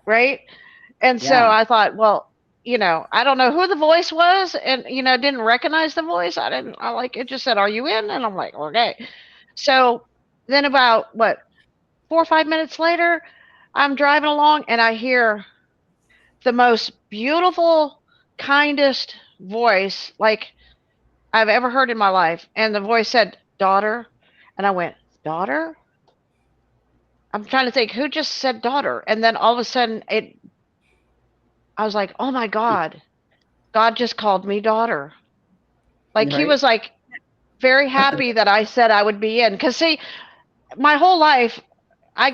Right? And so Yeah. I thought, well, you know, I don't know who the voice was and, you know, didn't recognize the voice. I like it just said, are you in? And I'm like, okay. So then about 4 or 5 minutes later, I'm driving along and I hear the most beautiful, kindest voice like I've ever heard in my life. And the voice said, daughter. And I went, daughter? I'm trying to think who just said daughter. And then all of a sudden I was like, oh my God. God just called me daughter. Like he Right. was like very happy that I said I would be in. Cause see, my whole life I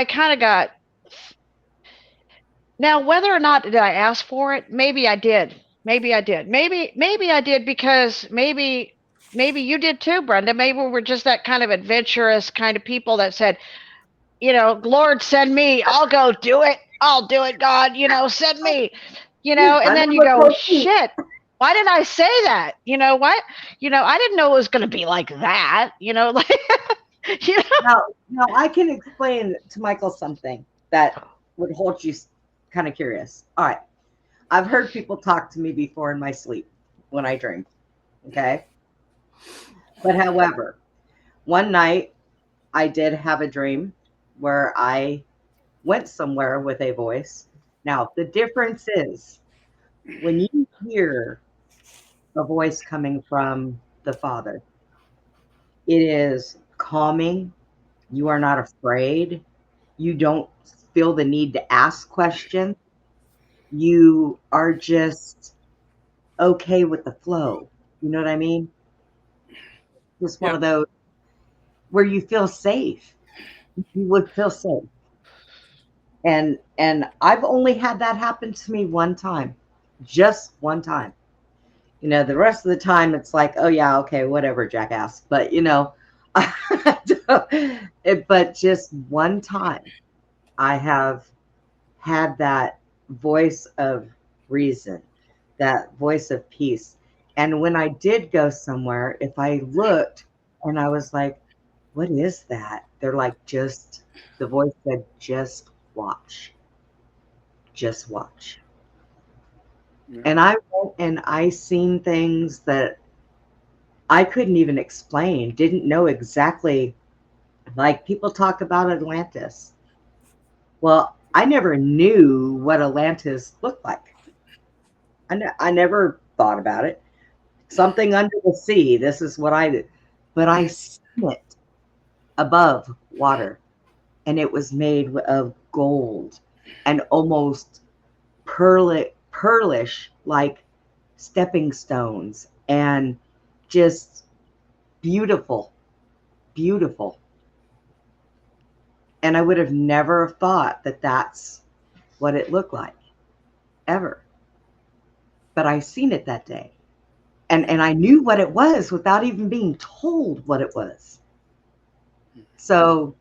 kind of got, now whether or not did I ask for it, maybe I did. Maybe I did. Maybe I did because maybe you did too, Brenda. Maybe we were just that kind of adventurous kind of people that said, you know, Lord, send me. I'll go do it. I'll do it, God. You know, send me. You know, and then you go, shit. Why did I say that? You know what? You know, I didn't know it was going to be like that. You know, like, you know. Now I can explain to Michael something that would hold you kind of curious. All right. I've heard people talk to me before in my sleep when I dream. Okay. But however, one night I did have a dream where I went somewhere with a voice Now, the difference is when you hear a voice coming from the Father, it is calming. You are not afraid. You don't feel the need to ask questions. You are just okay with the flow. You know what I mean? Just one Yeah. of those where you feel safe. You would feel safe. And I've only had that happen to me one time. Just one time. You know, the rest of the time it's like, oh yeah, okay, whatever, jackass. But you know, but just one time I have had that voice of reason, that voice of peace. And when I did go somewhere, if I looked and I was like, what is that? They're like, just, the voice said, just watch. Just watch. Yeah. And I went and I seen things that I couldn't even explain, didn't know exactly. Like people talk about Atlantis. Well, I never knew what Atlantis looked like. I never thought about it. Something under the sea. This is what I did. But I seen it above water, and it was made of gold and almost pearlish, like stepping stones, and just beautiful, beautiful. And I would have never thought that that's what it looked like, ever. But I seen it that day. And I knew what it was without even being told what it was. So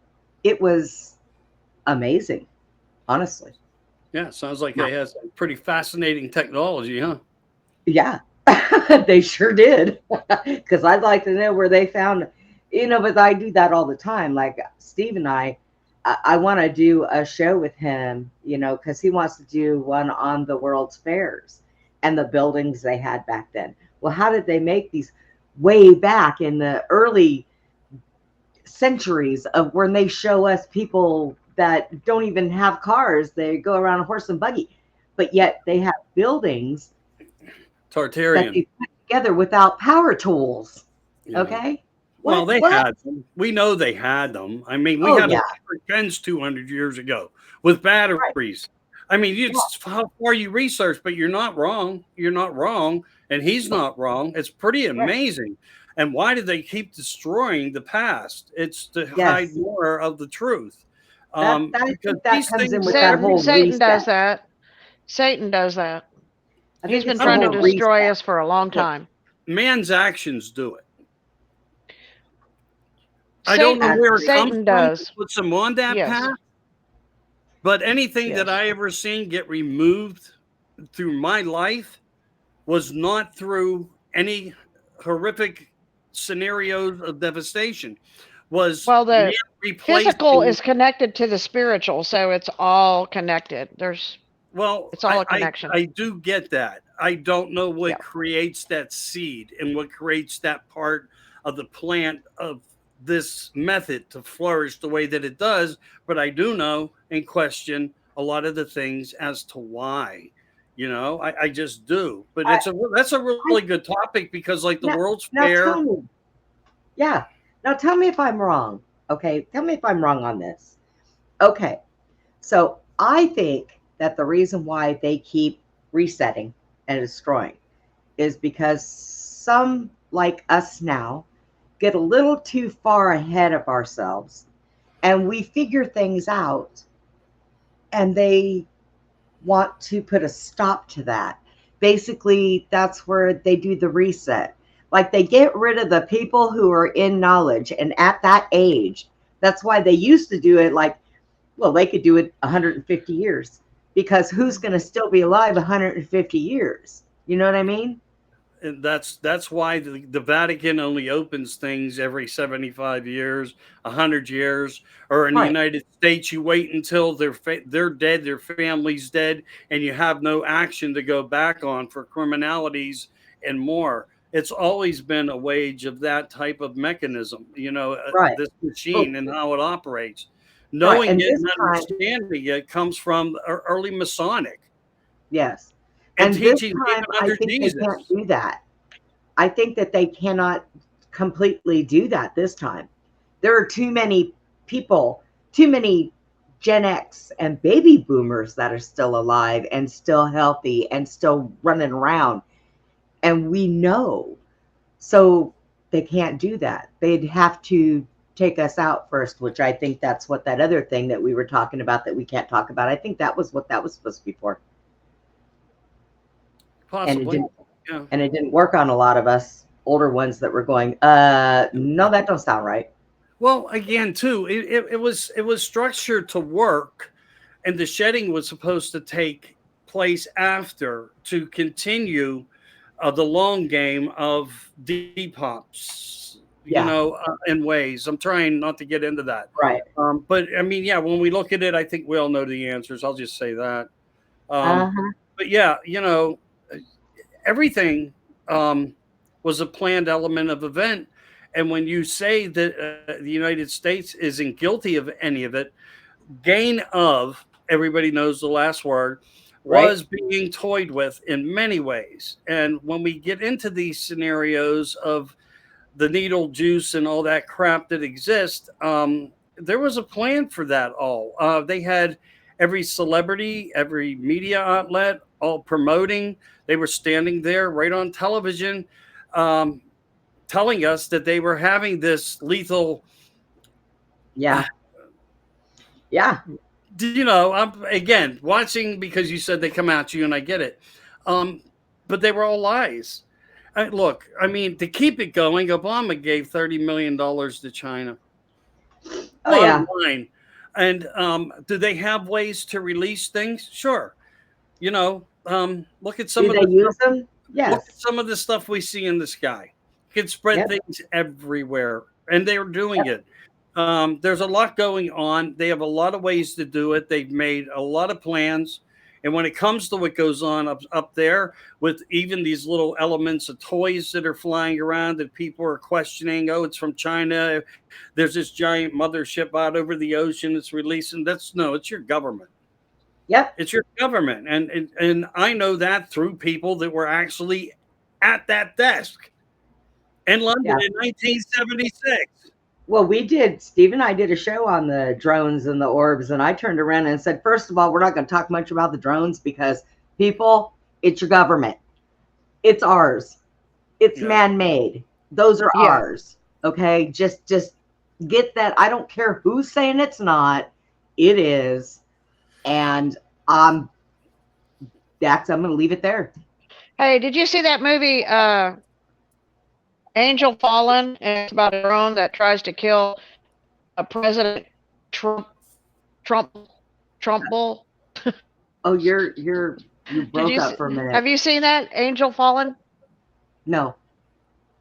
it was amazing, honestly. Yeah, sounds like they had some pretty fascinating technology, huh? Yeah, they sure did. Because I'd like to know where they found, you know, but I do that all the time. Like Steve and I want to do a show with him, you know, because he wants to do one on the World's Fairs and the buildings they had back then. Well, how did they make these way back in the early centuries of when they show us people that don't even have cars? They go around a horse and buggy, but yet they have buildings that Tartarian. they put together without power tools. Yeah. Okay. Well, they What? had them. We know they had them. I mean, we Oh had yeah. electric fence 200 years ago with Right. batteries. I mean, Yeah. it's how far you research, but you're not wrong. You're not wrong, and he's not wrong. It's pretty Right. amazing. And why do they keep destroying the past? It's to hide Yes. more of the truth. I Because think that these comes in things, with that whole Satan does reset. that. Satan does that. I He's think been it's the trying to whole destroy reset. us for a long look, time. man's actions do it. I don't know Satan, where it comes Satan from does. to put them on that Yes. path, but anything that Yes. I ever seen get removed through my life was not through any horrific scenarios of devastation. Was Well, man the physical replacing? is connected to the spiritual, so it's all connected. Well, It's all a connection. I do get that. I don't know what Yeah. creates that seed and what creates that part of the plant of this method to flourish the way that it does, but I do know and question a lot of the things as to why. You know, I just do. But I, that's a I really good topic because like the now, World's now Fair, tell me. Yeah. Now tell me if I'm wrong. Okay. Tell me if I'm wrong on this. Okay. So I think that the reason why they keep resetting and destroying is because some, like us now, get a little too far ahead of ourselves and we figure things out, and they want to put a stop to that. Basically, that's where they do the reset. Like they get rid of the people who are in knowledge, and at that age, that's why they used to do it like, well, they could do it 150 years, because who's going to still be alive 150 years? You know what I mean? and that's why the Vatican only opens things every 75 years, 100 years, or in the Right. United States you wait until they're dead, their family's dead, and you have no action to go back on for criminalities and more. It's always been a wage of that type of mechanism, you know, Right. this Oh, machine and how it operates. Knowing and it this and time, understanding it comes from early Masonic yes. and And this teaching time, even I under think they Jesus. can't do that. I think that they cannot completely do that this time. There are too many people, too many Gen X and baby boomers that are still alive and still healthy and still running around. And we know. So they can't do that. They'd have to take us out first, which I think that's what that other thing that we were talking about that we can't talk about. I think that was what that was supposed to be for. And it Possibly. didn't Yeah. and it didn't work on a lot of us older ones that were going, no, that don't sound right. Well, again, too, it was structured to work, and the shedding was supposed to take place after to continue the long game of depops, Yeah. in ways. I'm trying not to get into that. Right. But I mean, yeah, when we look at it, I think we all know the answers. I'll just say that. Uh-huh. But yeah, everything was a planned element of event. And when you say that the United States isn't guilty of any of it, gain of, everybody knows the last word, was being toyed with in many ways. And when we get into these scenarios of the needle juice and all that crap that exists, there was a plan for that all. They had every celebrity, every media outlet, all promoting. They were standing there right on television, telling us that they were having this lethal. Yeah. Yeah. I'm again watching because you said they come at you, and I get it. But they were all lies. Look, I mean, to keep it going, Obama gave $30 million to China. Oh, yeah. Line. And do they have ways to release things? Sure. Look at some Do of they the use them? Look at Yes. some of the stuff we see in the sky. You can spread things everywhere, and they're doing it. There's a lot going on. They have a lot of ways to do it. They've made a lot of plans. And when it comes to what goes on up there with even these little elements of toys that are flying around that people are questioning, oh, it's from China. There's this giant mothership out over the ocean that's releasing. It's your government. Yep. It's your government. And I know that through people that were actually at that desk in London in 1976. Well, Steve and I did a show on the drones and the orbs, and I turned around and said, first of all, we're not going to talk much about the drones because people, it's your government. It's ours. It's man-made. Those are ours. Okay. Just get that. I don't care who's saying it's not. It is. And I'm going to leave it there. Hey, did you see that movie, Angel Fallen? And it's about a drone that tries to kill a President Trump. Oh, you broke up for a minute. Have you seen that, Angel Fallen? No.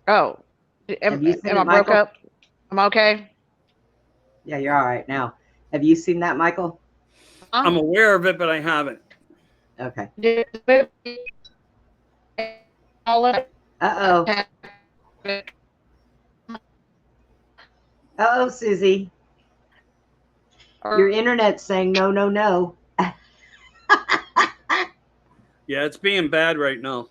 Oh, am I broke up? I'm okay. Yeah, you're all right now. Have you seen that, Michael? I'm aware of it, but I haven't. Okay. Uh-oh. Uh-oh, Susie. Your internet's saying no, no, no. Yeah, it's being bad right now.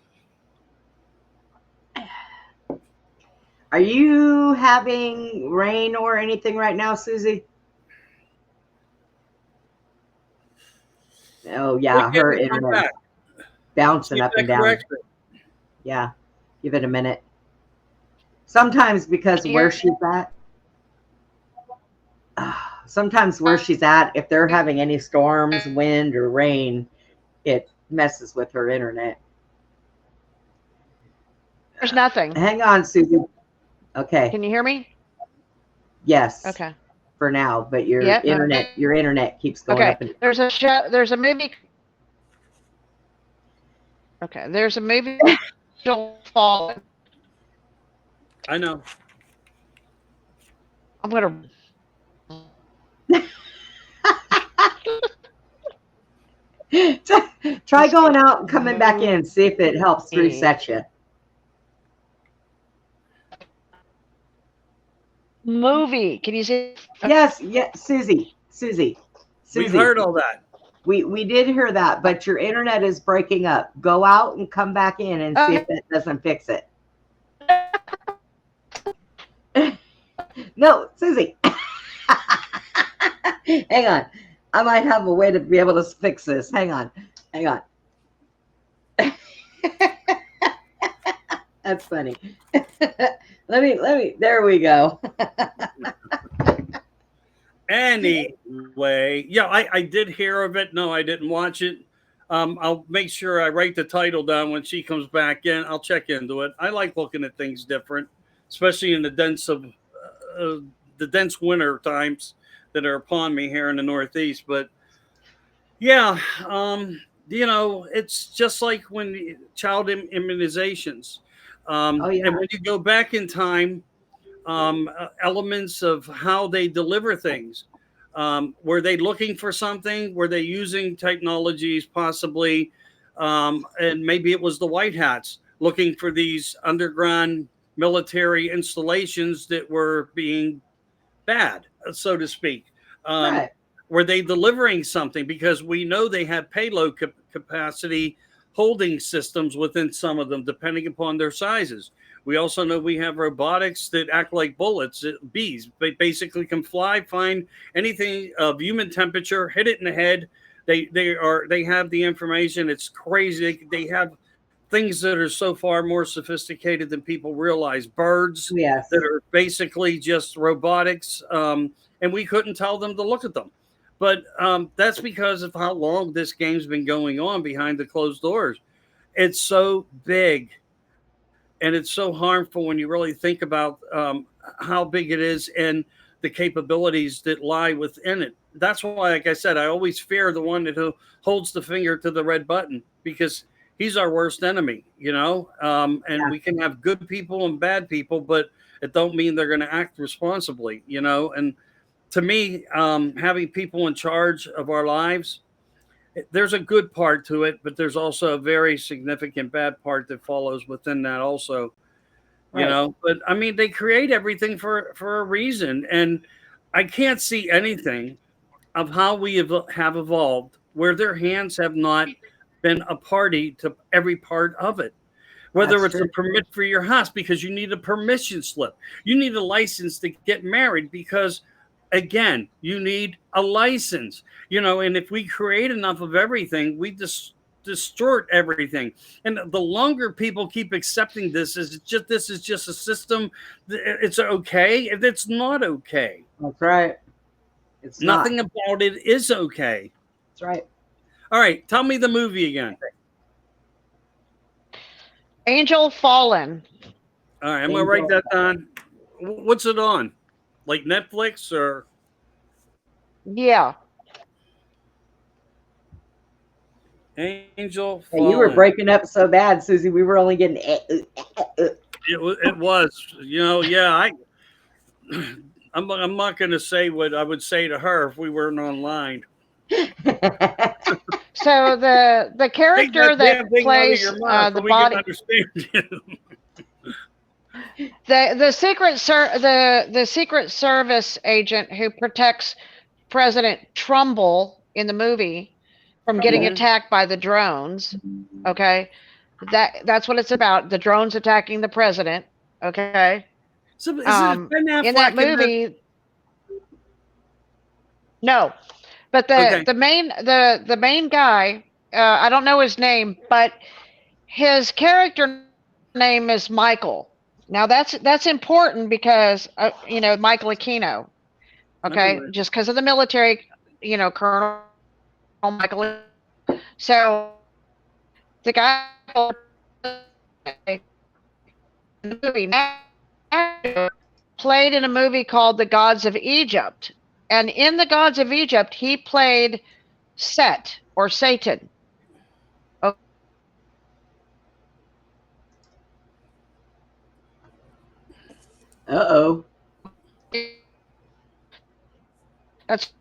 Are you having rain or anything right now, Susie? Oh, yeah, her internet bouncing up and down. Yeah, give it a minute. Sometimes because where she's at, if they're having any storms, wind, or rain, it messes with her internet. There's nothing. Hang on, Susie. Okay. Can you hear me? Yes. Okay. For now, but your internet keeps going up. And there's a movie. Okay, there's a movie. Fallen. I know. I'm gonna. Try going out and coming back in. See if it helps reset you. Movie. Can you see? Yes, yes, Susie. Susie. We've heard all that. We did hear that, but your internet is breaking up. Go out and come back in and see if that doesn't fix it. No, Susie. Hang on. I might have a way to be able to fix this. Hang on. That's funny. Let me, there we go. Anyway, yeah, I did hear of it. No, I didn't watch it. I'll make sure I write the title down when she comes back in. I'll check into it. I like looking at things different, especially in the dense winter times that are upon me here in the Northeast. But yeah, it's just like when child immunizations. Oh, yeah. And when you go back in time, elements of how they deliver things. Were they looking for something? Were they using technologies possibly? And maybe it was the White Hats looking for these underground military installations that were being bad, so to speak. Right. Were they delivering something? Because we know they have payload capacity holding systems within some of them, depending upon their sizes. We also know we have robotics that act like bullets, bees. They basically can fly, find anything of human temperature, hit it in the head. They have the information. It's crazy. They have things that are so far more sophisticated than people realize. Birds Yes. that are basically just robotics, and we couldn't tell them to look at them. But that's because of how long this game's been going on behind the closed doors. It's so big, and it's so harmful when you really think about how big it is and the capabilities that lie within it. That's why, like I said, I always fear the one that holds the finger to the red button, because he's our worst enemy, and we can have good people and bad people, but it don't mean they're going to act responsibly, and to me, having people in charge of our lives, there's a good part to it, but there's also a very significant bad part that follows within that also, Right. but I mean, they create everything for a reason. And I can't see anything of how we have evolved where their hands have not been a party to every part of it. Whether That's it's true. a permit for your house because you need a permission slip, you need a license to get married because, again, you need a license, and if we create enough of everything, we distort everything. And the longer people keep accepting this is just a system, it's okay. If it's not okay, That's right. It's nothing not. about it is okay. That's right. All right, tell me the movie again. Angel Fallen. All right, I'm gonna write that down. What's it on? Like Netflix or? Yeah. Angel Hey, you were Fallen. breaking up so bad, Susie. We were only getting. It was, yeah. I'm not going to say what I would say to her if we weren't online. So the character that plays the body, the Secret Service agent who protects President Trumbull in the movie from getting attacked by the drones. Okay, that's what it's about. The drones attacking the president. Okay. So, is it Ben Affleck in that movie? No, but the main guy, I don't know his name, but his character name is Michael. Now that's important because Michael Aquino. Okay, just because of the military, Colonel Michael. So the guy in the movie played in a movie called The Gods of Egypt. And in The Gods of Egypt, he played Set or Satan. Uh-oh. That's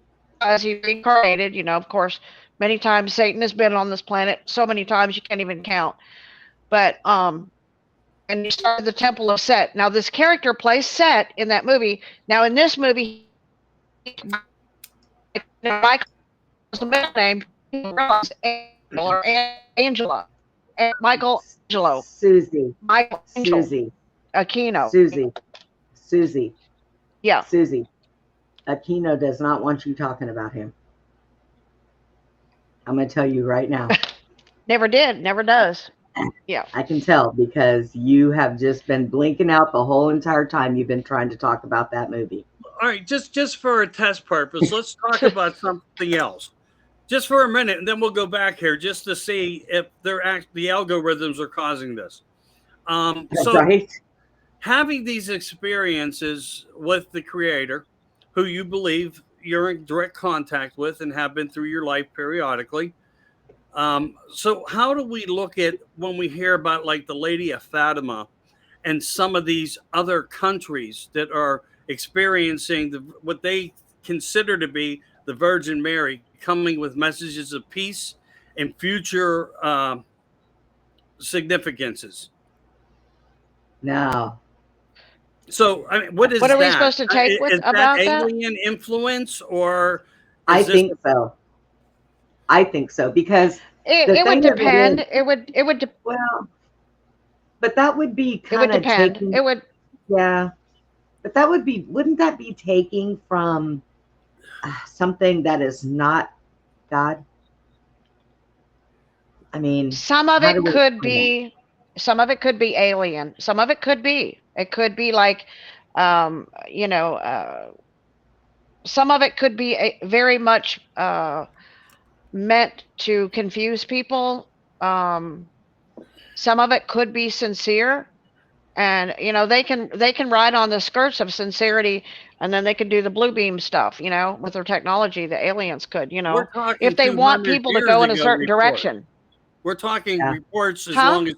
as he reincarnated, of course, many times Satan has been on this planet, so many times you can't even count. But and he started the Temple of Set. Now this character plays Set in that movie. Now in this movie, Michael is the middle name. People realize Angel or Angela. Michael Angelo. Susie, Michael Angel Susie, Aquino. Susie, Yeah. Susie. Aquino does not want you talking about him. I'm going to tell you right now. Never did. Never does. Yeah. I can tell because you have just been blinking out the whole entire time you've been trying to talk about that movie. All right, just for a test purpose, let's talk about something else. Just for a minute, and then we'll go back here just to see if the algorithms are causing this. So right? having these experiences with the creator, who you believe you're in direct contact with and have been through your life periodically. So how do we look at when we hear about like the Lady of Fatima and some of these other countries that are experiencing what they consider to be the Virgin Mary coming with messages of peace and future significances? No. So, I mean, what is What are that? we supposed to take Is about that? alien influence, or I is this think so. I think so because It the would thing of it depend. is- It would well, but that would be it would kind of depend. taking. It would. Yeah, but that would be. Wouldn't that be taking from something that is not God? I mean, Some of how it do we could explain be. Some of it could be alien. Some of it could be. It could be like, you know, some of it could be very much meant to confuse people. Some of it could be sincere, and you know they can ride on the skirts of sincerity, and then they could do the blue beam stuff. You know, with their technology, the aliens could. You we're know, talking if they want 200 people to years go in a ago certain report. direction. We're talking Yeah. reports as Huh? long as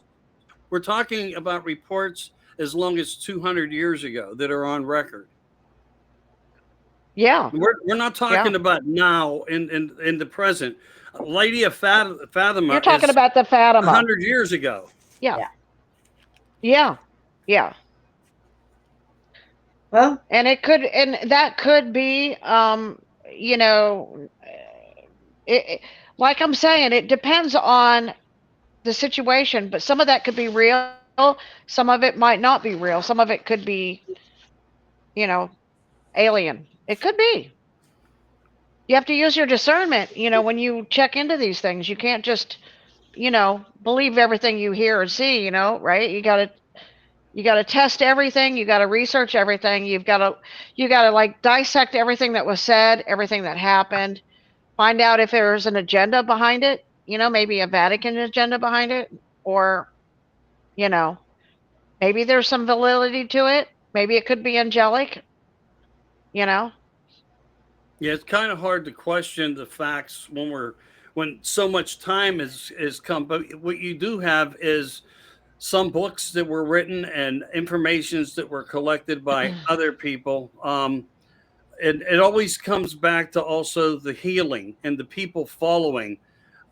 we're talking about reports as long as 200 years ago that are on record. Yeah. We're not talking about now in the present. Lady of Fatima. You're talking is about the Fatima. 100 years ago. Yeah. Yeah. Yeah. Yeah. Well, And it could, and that could be, you know, like I'm saying, it depends on the situation, but some of that could be real. Some of it might not be real. Some of it could be, you know, alien. It could be. You have to use your discernment, you know, when you check into these things. You can't just, you know, believe everything you hear or see, you know, right? You got to test everything. You got to research everything. You got to like dissect everything that was said, everything that happened, find out if there's an agenda behind it, you know, maybe a Vatican agenda behind it, or, you know, maybe there's some validity to it. Maybe it could be angelic, you know. Yeah, it's kind of hard to question the facts when so much time is come. But what you do have is some books that were written and informations that were collected by other people. And it always comes back to also the healing and the people following,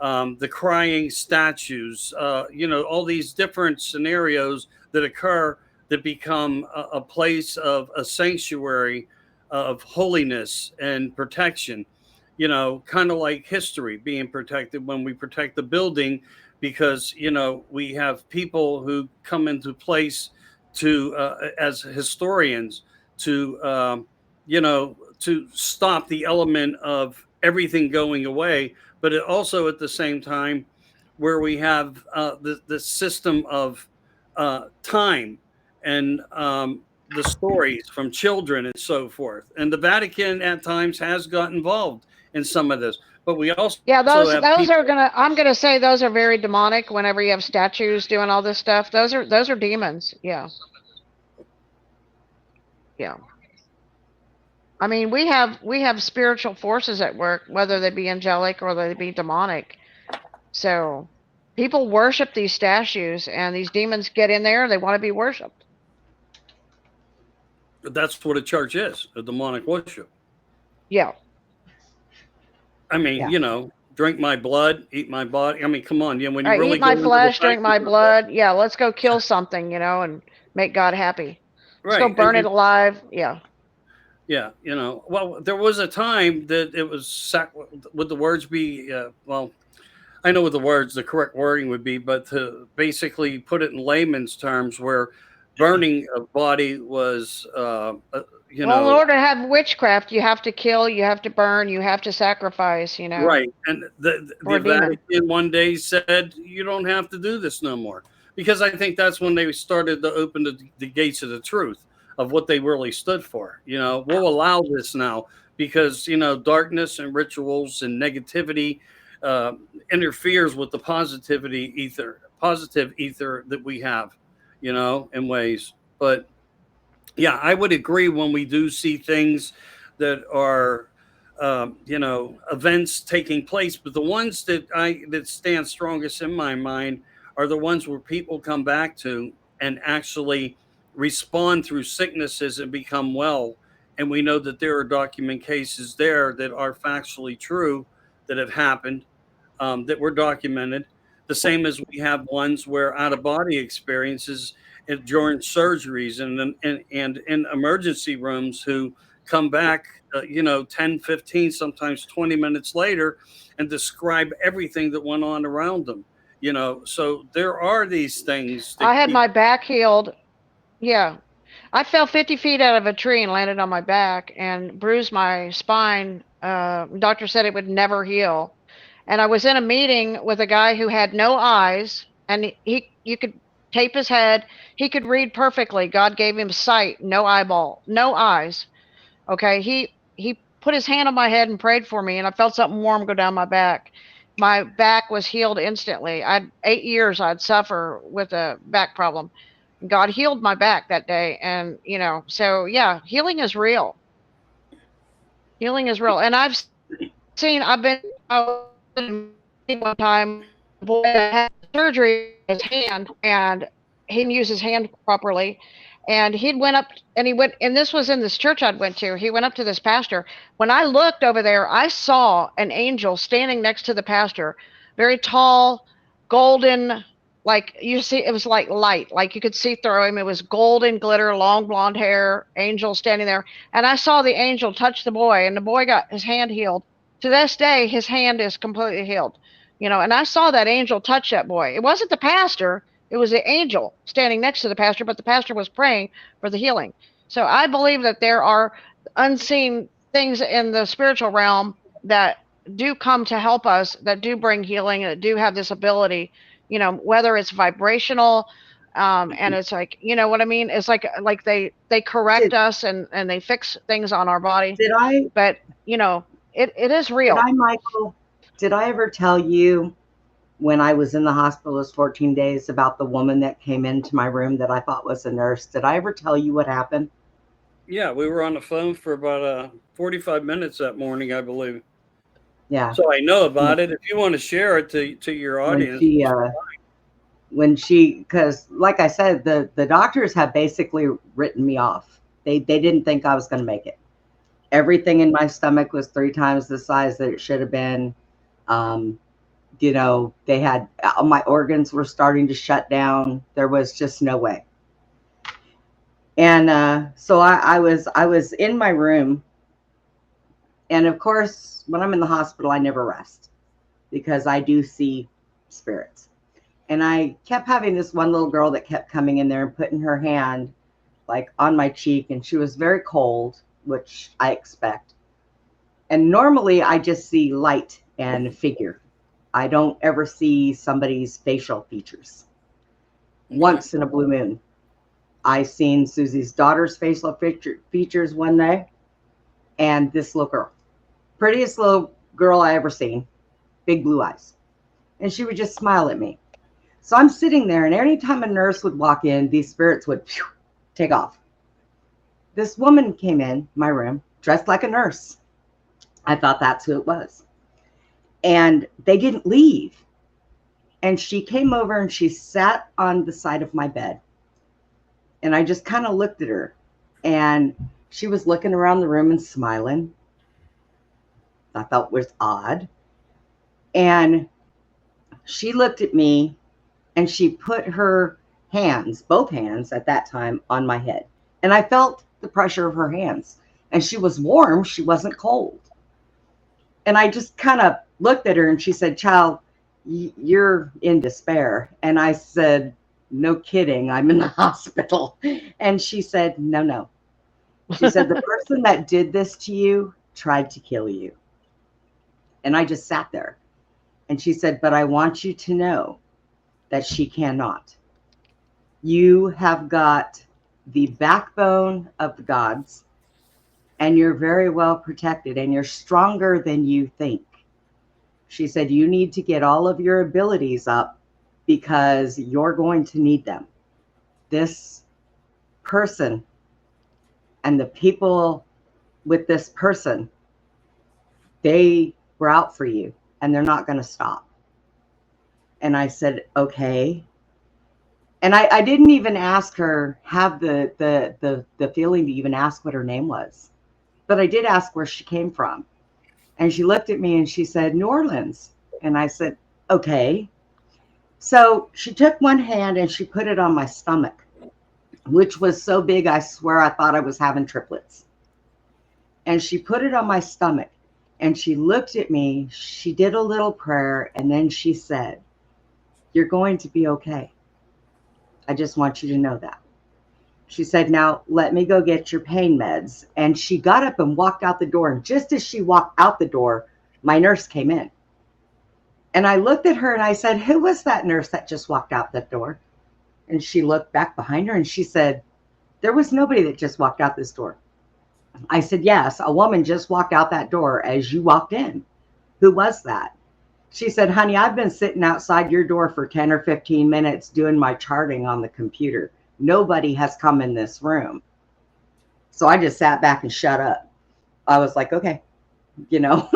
the crying statues, you know, all these different scenarios that occur that become a place of a sanctuary of holiness and protection, you know, kind of like history being protected when we protect the building, because, you know, we have people who come into place to, as historians, to, you know, to stop the element of everything going away, but it also at the same time where we have the system of time and the stories from children and so forth. And the Vatican at times has got involved in some of this, but we also Those have those are gonna. I'm gonna say those are very demonic. Whenever you have statues doing all this stuff, those are demons. Yeah. Yeah. I mean, we have spiritual forces at work, whether they be angelic or they be demonic. So, people worship these statues, and these demons get in there. They want to be worshipped. that's what a church is, a demonic worship. Yeah. I mean, Yeah. you know, drink my blood, eat my body. I mean, come on, you know, when you Right, really eat my go into the flesh, drink fact my that- blood. Yeah, let's go kill something, you know, and make God happy. Let's right? go and burn you- it alive. Yeah. Yeah, well, there was a time that it was would the words be well, I know what the correct wording would be, but to basically put it in layman's terms, where burning a body was, you Well, in know, order to have witchcraft, you have to kill, you have to burn, you have to sacrifice, right. And for the a demon. Vatican one day said, you don't have to do this no more. Because I think that's when they started to open the gates of the truth of what they really stood for. We'll allow this now because, darkness and rituals and negativity uh, interferes with the positive ether that we have, in ways. But yeah, I would agree when we do see things that are, events taking place. But the ones that stand strongest in my mind are the ones where people come back to and actually respond through sicknesses and become well. And we know that there are document cases there that are factually true that have happened, that were documented. The same as we have ones where out of body experiences during surgeries and in emergency rooms who come back, 10, 15, sometimes 20 minutes later and describe everything that went on around them. So there are these things that I had keep. my back healed. Yeah. I fell 50 feet out of a tree and landed on my back and bruised my spine. Doctor said it would never heal. And I was in a meeting with a guy who had no eyes, and you could tape his head. He could read perfectly. God gave him sight, no eyeball, no eyes. Okay. He put his hand on my head and prayed for me, and I felt something warm go down my back. My back was healed instantly. I'd 8 years I'd suffer with a back problem. God healed my back that day. And, so yeah, healing is real. Healing is real. And I've been one time, a boy had surgery in his hand and he didn't use his hand properly. And and this was in this church I'd went to. He went up to this pastor. When I looked over there, I saw an angel standing next to the pastor, very tall, golden, like you see, it was like light, like you could see through him. It was golden glitter, long blonde hair, angel standing there. And I saw the angel touch the boy, and the boy got his hand healed. To this day, his hand is completely healed. And I saw that angel touch that boy. It wasn't the pastor, it was the angel standing next to the pastor, but the pastor was praying for the healing. So I believe that there are unseen things in the spiritual realm that do come to help us, that do bring healing, that do have this ability, whether it's vibrational, and it's like, you know what I mean? It's like they correct Did, us and they fix things on our body. did I, But, it is did real. I, Michael, did I ever tell you when I was in the hospital those 14 days about the woman that came into my room that I thought was a nurse? Did I ever tell you what happened? Yeah, we were on the phone for about 45 minutes that morning, I believe. Yeah. So I know about it. If you want to share it to your audience. Because like I said, the doctors have basically written me off. They didn't think I was going to make it. Everything in my stomach was 3 times the size that it should have been. They had, my organs were starting to shut down. There was just no way. And so I was in my room. And of course, when I'm in the hospital, I never rest because I do see spirits. And I kept having this one little girl that kept coming in there and putting her hand like on my cheek, and she was very cold, which I expect. And normally I just see light and figure. I don't ever see somebody's facial features. Once in a blue moon, I seen Susie's daughter's facial features one day, and this little girl, prettiest little girl I ever seen, big blue eyes. And she would just smile at me. So I'm sitting there, and anytime a nurse would walk in, these spirits would take off. This woman came in my room dressed like a nurse. I thought that's who it was. And they didn't leave. And she came over and she sat on the side of my bed. And I just kind of looked at her, and she was looking around the room and smiling. I thought it was odd. And she looked at me, and she put her hands, both hands at that time, on my head. And I felt the pressure of her hands. And she was warm, she wasn't cold. And I just kind of looked at her and she said, "Child, you're in despair." And I said, "No kidding, I'm in the hospital." And she said, "No, no." She said, "The person that did this to you tried to kill you." And I just sat there. And she said, "But I want you to know that she cannot. You have got the backbone of the gods, and you're very well protected, and you're stronger than you think." She said, "You need to get all of your abilities up because you're going to need them. This person and the people with this person, they were out for you and they're not going to stop." And I said, "Okay." And I didn't even ask her, have the feeling to even ask what her name was. But I did ask where she came from. And she looked at me and she said, "New Orleans." And I said, "Okay." So she took one hand and she put it on my stomach, which was so big, I swear I thought I was having triplets. And she put it on my stomach and she looked at me. She did a little prayer and then she said, "You're going to be okay. I just want you to know that." She said, "Now let me go get your pain meds." And she got up and walked out the door. And just as she walked out the door, my nurse came in. And I looked at her and I said, "Who was that nurse that just walked out that door?" And she looked back behind her and she said, "There was nobody that just walked out this door." I said, "Yes, a woman just walked out that door as you walked in. Who was that?" She said, "Honey, I've been sitting outside your door for 10 or 15 minutes doing my charting on the computer. Nobody has come in this room." So I just sat back and shut up. I was like, okay, you know.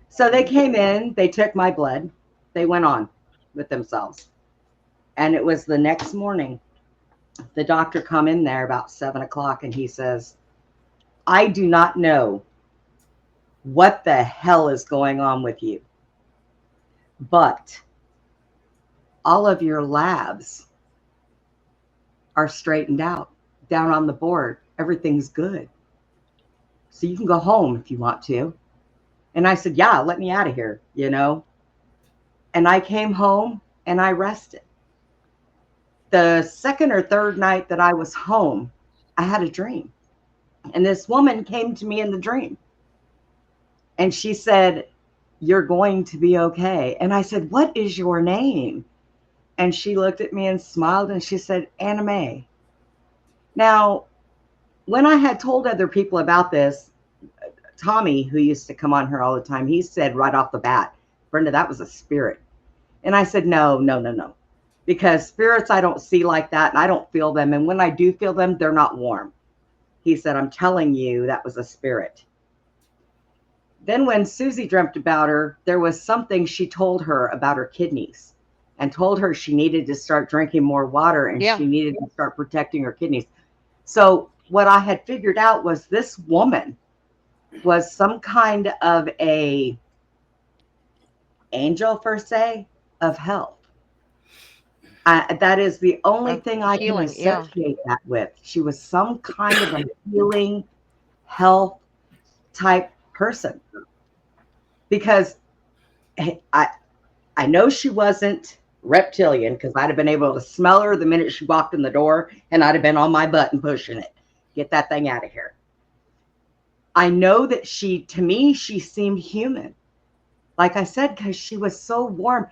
So they came in, they took my blood, they went on with themselves. And it was the next morning, the doctor come in there about 7 o'clock and he says, "I do not know what the hell is going on with you, but all of your labs are straightened out down on the board. Everything's good. So you can go home if you want to." And I said, "Yeah, let me out of here, you know." And I came home and I rested. The second or third night that I was home, I had a dream. And this woman came to me in the dream. And she said, "You're going to be okay." And I said, "What is your name?" And she looked at me and smiled and she said, "Anna Mae." Now, when I had told other people about this, Tommy, who used to come on here all the time, he said right off the bat, "Brenda, that was a spirit." And I said, "No, no, no, no. Because spirits I don't see like that and I don't feel them. And when I do feel them, they're not warm." He said, "I'm telling you, that was a spirit." Then when Susie dreamt about her, there was something she told her about her kidneys and told her she needed to start drinking more water and Yeah. she needed to start protecting her kidneys. So what I had figured out was this woman was some kind of a angel, per se, of health. That is the only Of thing I can healing, yeah. associate that with. She was some kind of a healing, health type person. Because I know she wasn't reptilian, because I'd have been able to smell her the minute she walked in the door and I'd have been on my butt and pushing it. Get that thing out of here. I know that to me, she seemed human. Like I said, because she was so warm.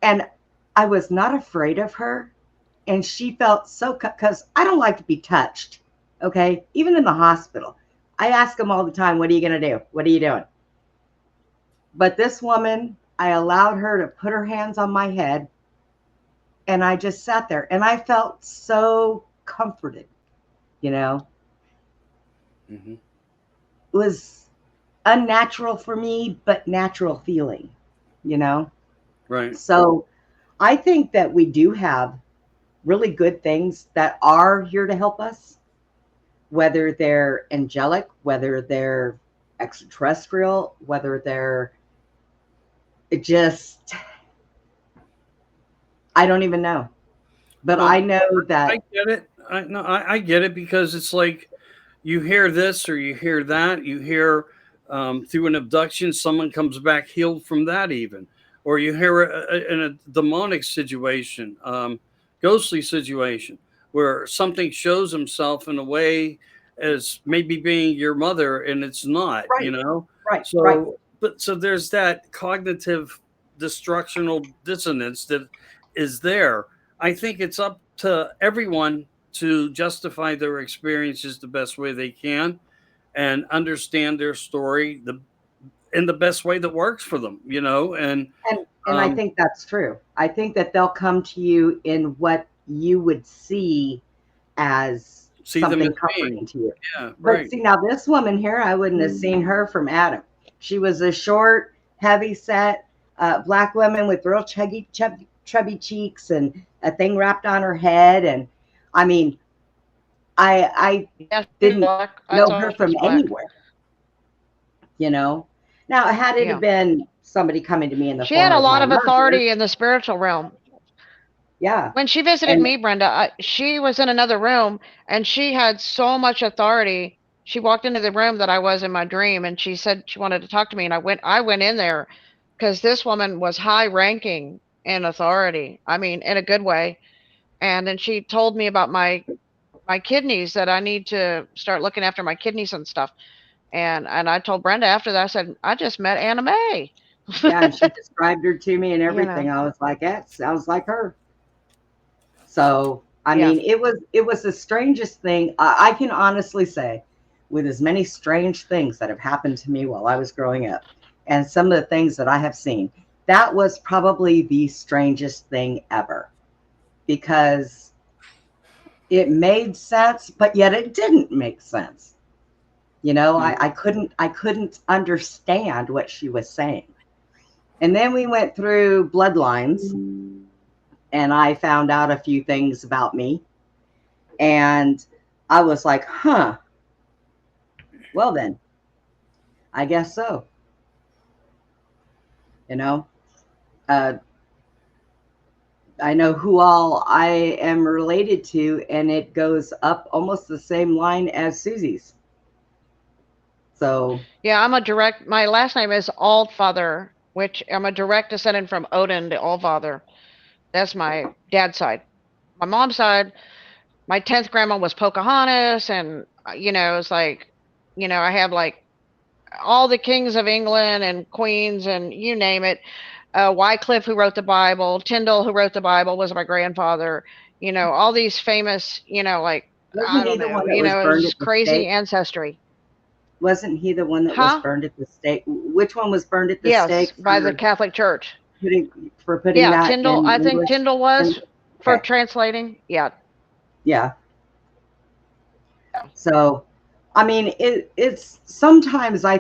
And I was not afraid of her. And she felt so, because I don't like to be touched. Okay. Even in the hospital, I ask them all the time, "What are you going to do? What are you doing?" But this woman, I allowed her to put her hands on my head. And I just sat there and I felt so comforted, you know. Mm-hmm. It was unnatural for me, but natural feeling, you know. Right. So I think that we do have really good things that are here to help us, whether they're angelic, whether they're extraterrestrial, whether they're just, I don't even know. But Well, I know that I get it. I get it, because it's like, you hear this or you hear that. You hear through an abduction, someone comes back healed from that, even, or you hear in a demonic situation, ghostly situation, where something shows himself in a way as maybe being your mother, and it's not, Right, right, So, right. but so there's that cognitive destructional dissonance that is there. I think it's up to everyone to justify their experiences the best way they can and understand their story in the best way that works for them, And I um, think that's true. I think that they'll come to you in what you would see as see them as something being. comforting to you. Yeah, But right. see, now this woman here, I wouldn't have seen her from Adam. She was a short, heavy set black woman with real chubby cheeks and a thing wrapped on her head. And I mean, I Yeah, she's didn't black. I know saw her her. She's from black. anywhere, you know. Now, had it Yeah. have been somebody coming to me in the She form had a of lot my of mother, authority in the spiritual realm. yeah, When she visited and me, Brenda, she was in another room and she had so much authority. She walked into the room that I was in my dream and she said she wanted to talk to me. And I went in there because this woman was high ranking in authority. I mean, in a good way. And then she told me about my kidneys, that I need to start looking after my kidneys and stuff. And I told Brenda after that, I said, I just met Anna Mae. yeah, and she described her to me and You everything. know, I was like, that sounds like her. So, I yeah. mean, it was the strangest thing. I can honestly say, with as many strange things that have happened to me while I was growing up, and some of the things that I have seen, that was probably the strangest thing ever, because it made sense, but yet it didn't make sense. I couldn't understand what she was saying. And then we went through bloodlines, and I found out a few things about me. And I was like, huh, well, then, I guess so. You know, uh, I know who all I am related to, and it goes up almost the same line as Susie's. So, Yeah, my last name is Allfather, which I'm a direct descendant from Odin, the Allfather. That's my dad's side. My mom's side, my 10th grandma was Pocahontas, and, it's like, I have like all the kings of England and queens and you name it. Wycliffe, who wrote the Bible, Tyndall, who wrote the Bible, was my grandfather. All these famous, like, I wasn't he don't the know, one that was burned it's at the crazy stake? ancestry. Wasn't he the one that was Huh? burned at the stake? Which one was burned at the Yes, stake by the for Catholic Church. putting Yeah, that Tyndall. in I think English? Tyndall was for Okay, translating. Yeah. yeah. So, I mean, it's sometimes I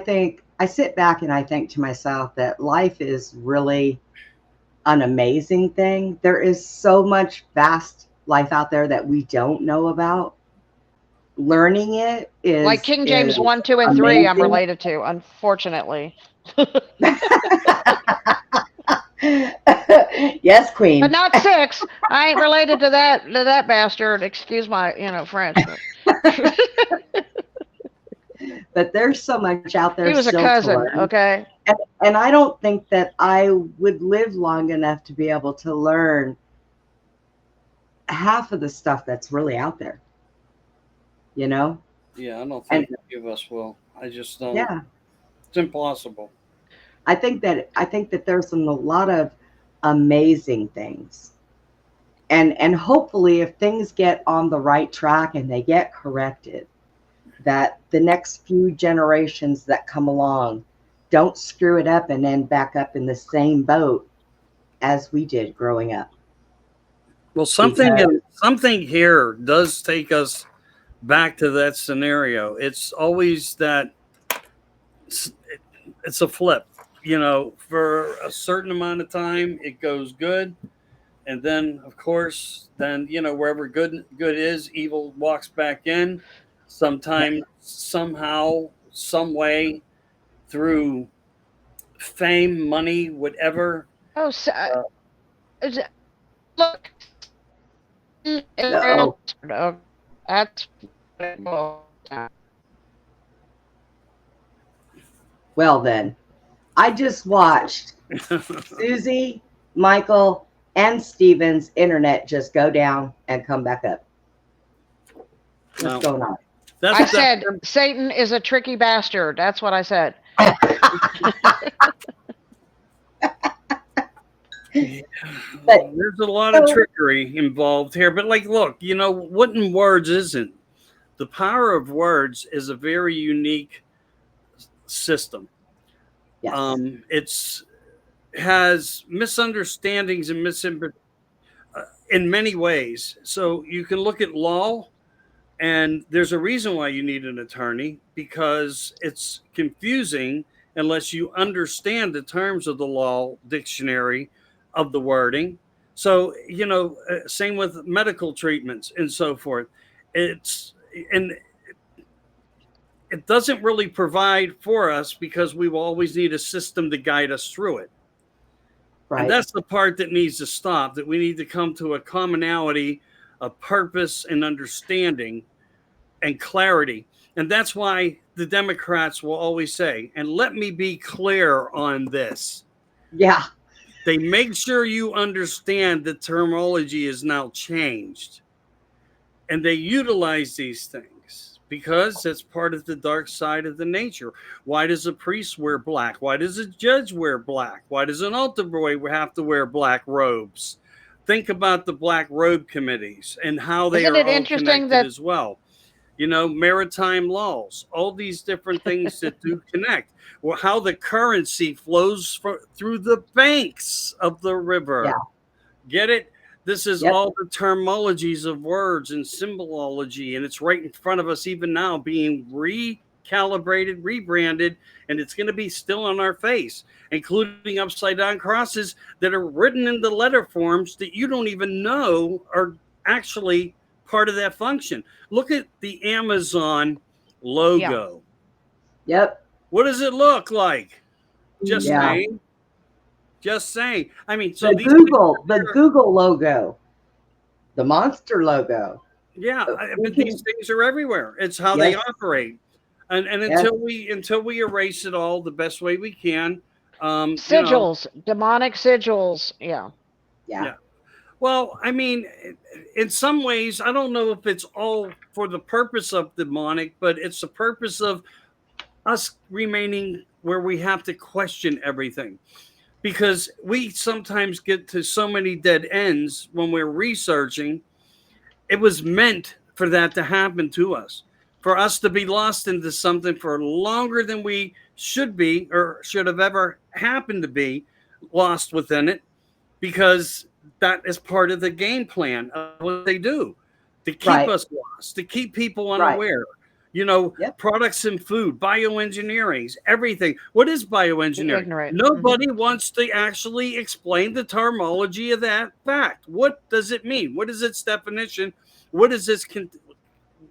sit back and I think to myself that life is really an amazing thing. There is so much vast life out there that we don't know about. Learning it Like is King James is 1, 2, and 3, I'm amazing. related to, unfortunately. Yes, But Queen. not 6. I ain't related to that bastard. Excuse my, French, but But there's so much out he there was a still to cousin, learn. okay? And I don't think that I would live long enough to be able to learn half of the stuff that's really out there, you know? Yeah, I don't And think any of us will. I just don't. yeah, It's impossible. I think that there's a lot of amazing things. And hopefully if things get on the right track and they get corrected, that the next few generations that come along don't screw it up and end back up in the same boat as we did growing up. Well, Because something here does take us back to that scenario. It's always that it's a flip. For a certain amount of time, it goes good, and then, of course, wherever good is, evil walks back in. Sometime, somehow, some way, through fame, money, whatever. Oh, so, Uh, look. oh, That's what it boils down. Well, then, I just watched Susie, Michael, and Steven's internet just go down and come back up. What's No. going on? I said Satan is a tricky bastard. That's what I said. But there's a lot of trickery involved here. But like, look, what in words isn't? The power of words is a very unique system. yes. It's has misunderstandings and in many ways. So you can look at law, and there's a reason why you need an attorney, because it's confusing unless you understand the terms of the law dictionary of the wording. So, same with medical treatments and so forth. And it doesn't really provide for us because we will always need a system to guide us through it. Right. And that's the part that needs to stop, that we need to come to a commonality, a purpose and understanding and clarity. And that's why the Democrats will always say, and let me be clear on this. Yeah. They make sure you understand the terminology is now changed. And they utilize these things because it's part of the dark side of the nature. Why does a priest wear black? Why does a judge wear black? Why does an altar boy have to wear black robes? Think about the black robe committees and how they Isn't are it all interesting connected that- as well. Maritime laws, all these different things that do connect. Well, how the currency flows through the banks of the river. Yeah. Get it? This is Yep. all the terminologies of words and symbolology, and it's right in front of us even now, being recalibrated, rebranded, and it's going to be still on our face, including upside down crosses that are written in the letter forms that you don't even know are actually part of that function. Look at the Amazon logo. Yep. What does it look like? Just Yeah. saying. Just saying. I mean, so The Google logo, the monster logo. Yeah, but these things are everywhere. It's how they operate, and until we erase it all the best way we can. Sigils, demonic sigils. Yeah. Yeah. Well, I mean, in some ways, I don't know if it's all for the purpose of demonic, but it's the purpose of us remaining where we have to question everything. Because we sometimes get to so many dead ends when we're researching. It was meant for that to happen to us, for us to be lost into something for longer than we should be or should have ever happened to be lost within it, because that is part of the game plan of what they do, to keep us lost, to keep people unaware. Products and food, bioengineering, everything. What is bioengineering? Ignorant. Nobody wants to actually explain the terminology of that fact. What does it mean? What is its definition? What is this?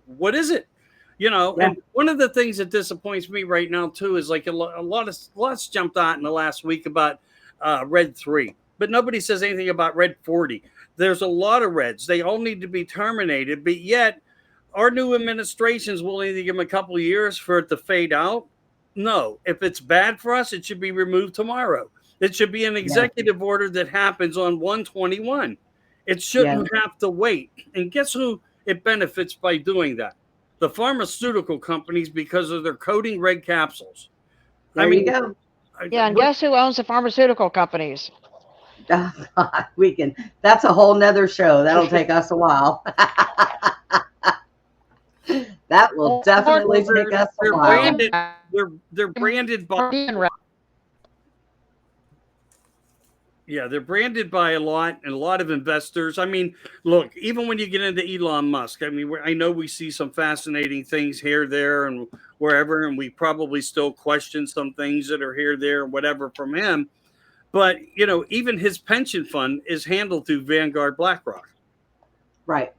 What is it? And one of the things that disappoints me right now too is like lots jumped out in the last week about Red 3, but nobody says anything about Red 40. There's a lot of Reds. They all need to be terminated, but yet our new administrations will either give them a couple of years for it to fade out. No, if it's bad for us, it should be removed tomorrow. It should be an executive order that happens on 1/21. It shouldn't have to wait. And guess who it benefits by doing that? The pharmaceutical companies, because of their coating red capsules. There you go. Yeah, and guess who owns the pharmaceutical companies? That's a whole nother show. That'll take us a while. That will definitely take us a while. They're branded by they're branded by a lot of investors. I mean, look, even when you get into Elon Musk, I mean, I know we see some fascinating things here, there, and wherever, and we probably still question some things that are here, there, whatever from him. But even his pension fund is handled through Vanguard BlackRock. Right.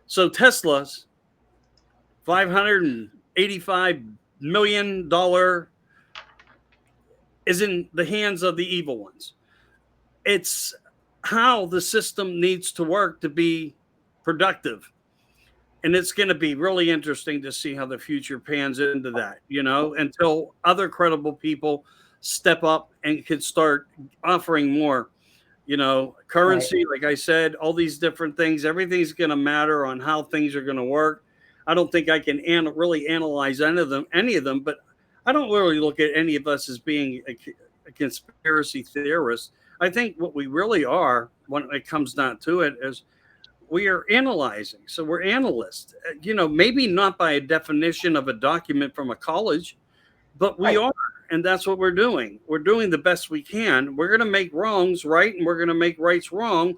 So Tesla's $585 million is in the hands of the evil ones. It's how the system needs to work to be productive. And it's going to be really interesting to see how the future pans into that, until other credible people step up and can start offering more, currency. Like I said, all these different things, everything's going to matter on how things are going to work. I don't think I can really analyze any of them, but I don't really look at any of us as being a conspiracy theorist. I think what we really are, when it comes down to it, is we are analyzing. So we're analysts, maybe not by a definition of a document from a college, but we are. And that's what we're doing. We're doing the best we can. We're going to make wrongs right, and we're going to make rights wrong,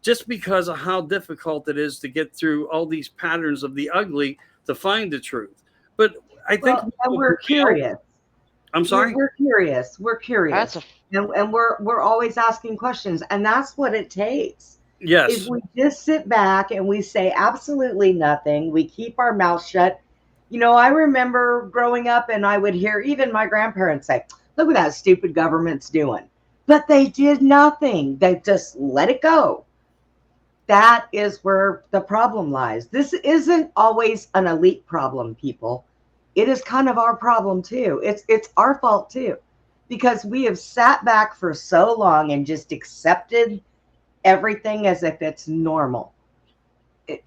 just because of how difficult it is to get through all these patterns of the ugly to find the truth. But I think we're curious. I'm sorry? We're curious. We're curious. And we're always asking questions. And that's what it takes. Yes. If we just sit back and we say absolutely nothing, we keep our mouth shut. I remember growing up and I would hear even my grandparents say, look what that stupid government's doing. But they did nothing. They just let it go. That is where the problem lies. This isn't always an elite problem, people. It is kind of our problem too. It's our fault too, because we have sat back for so long and just accepted everything as if it's normal.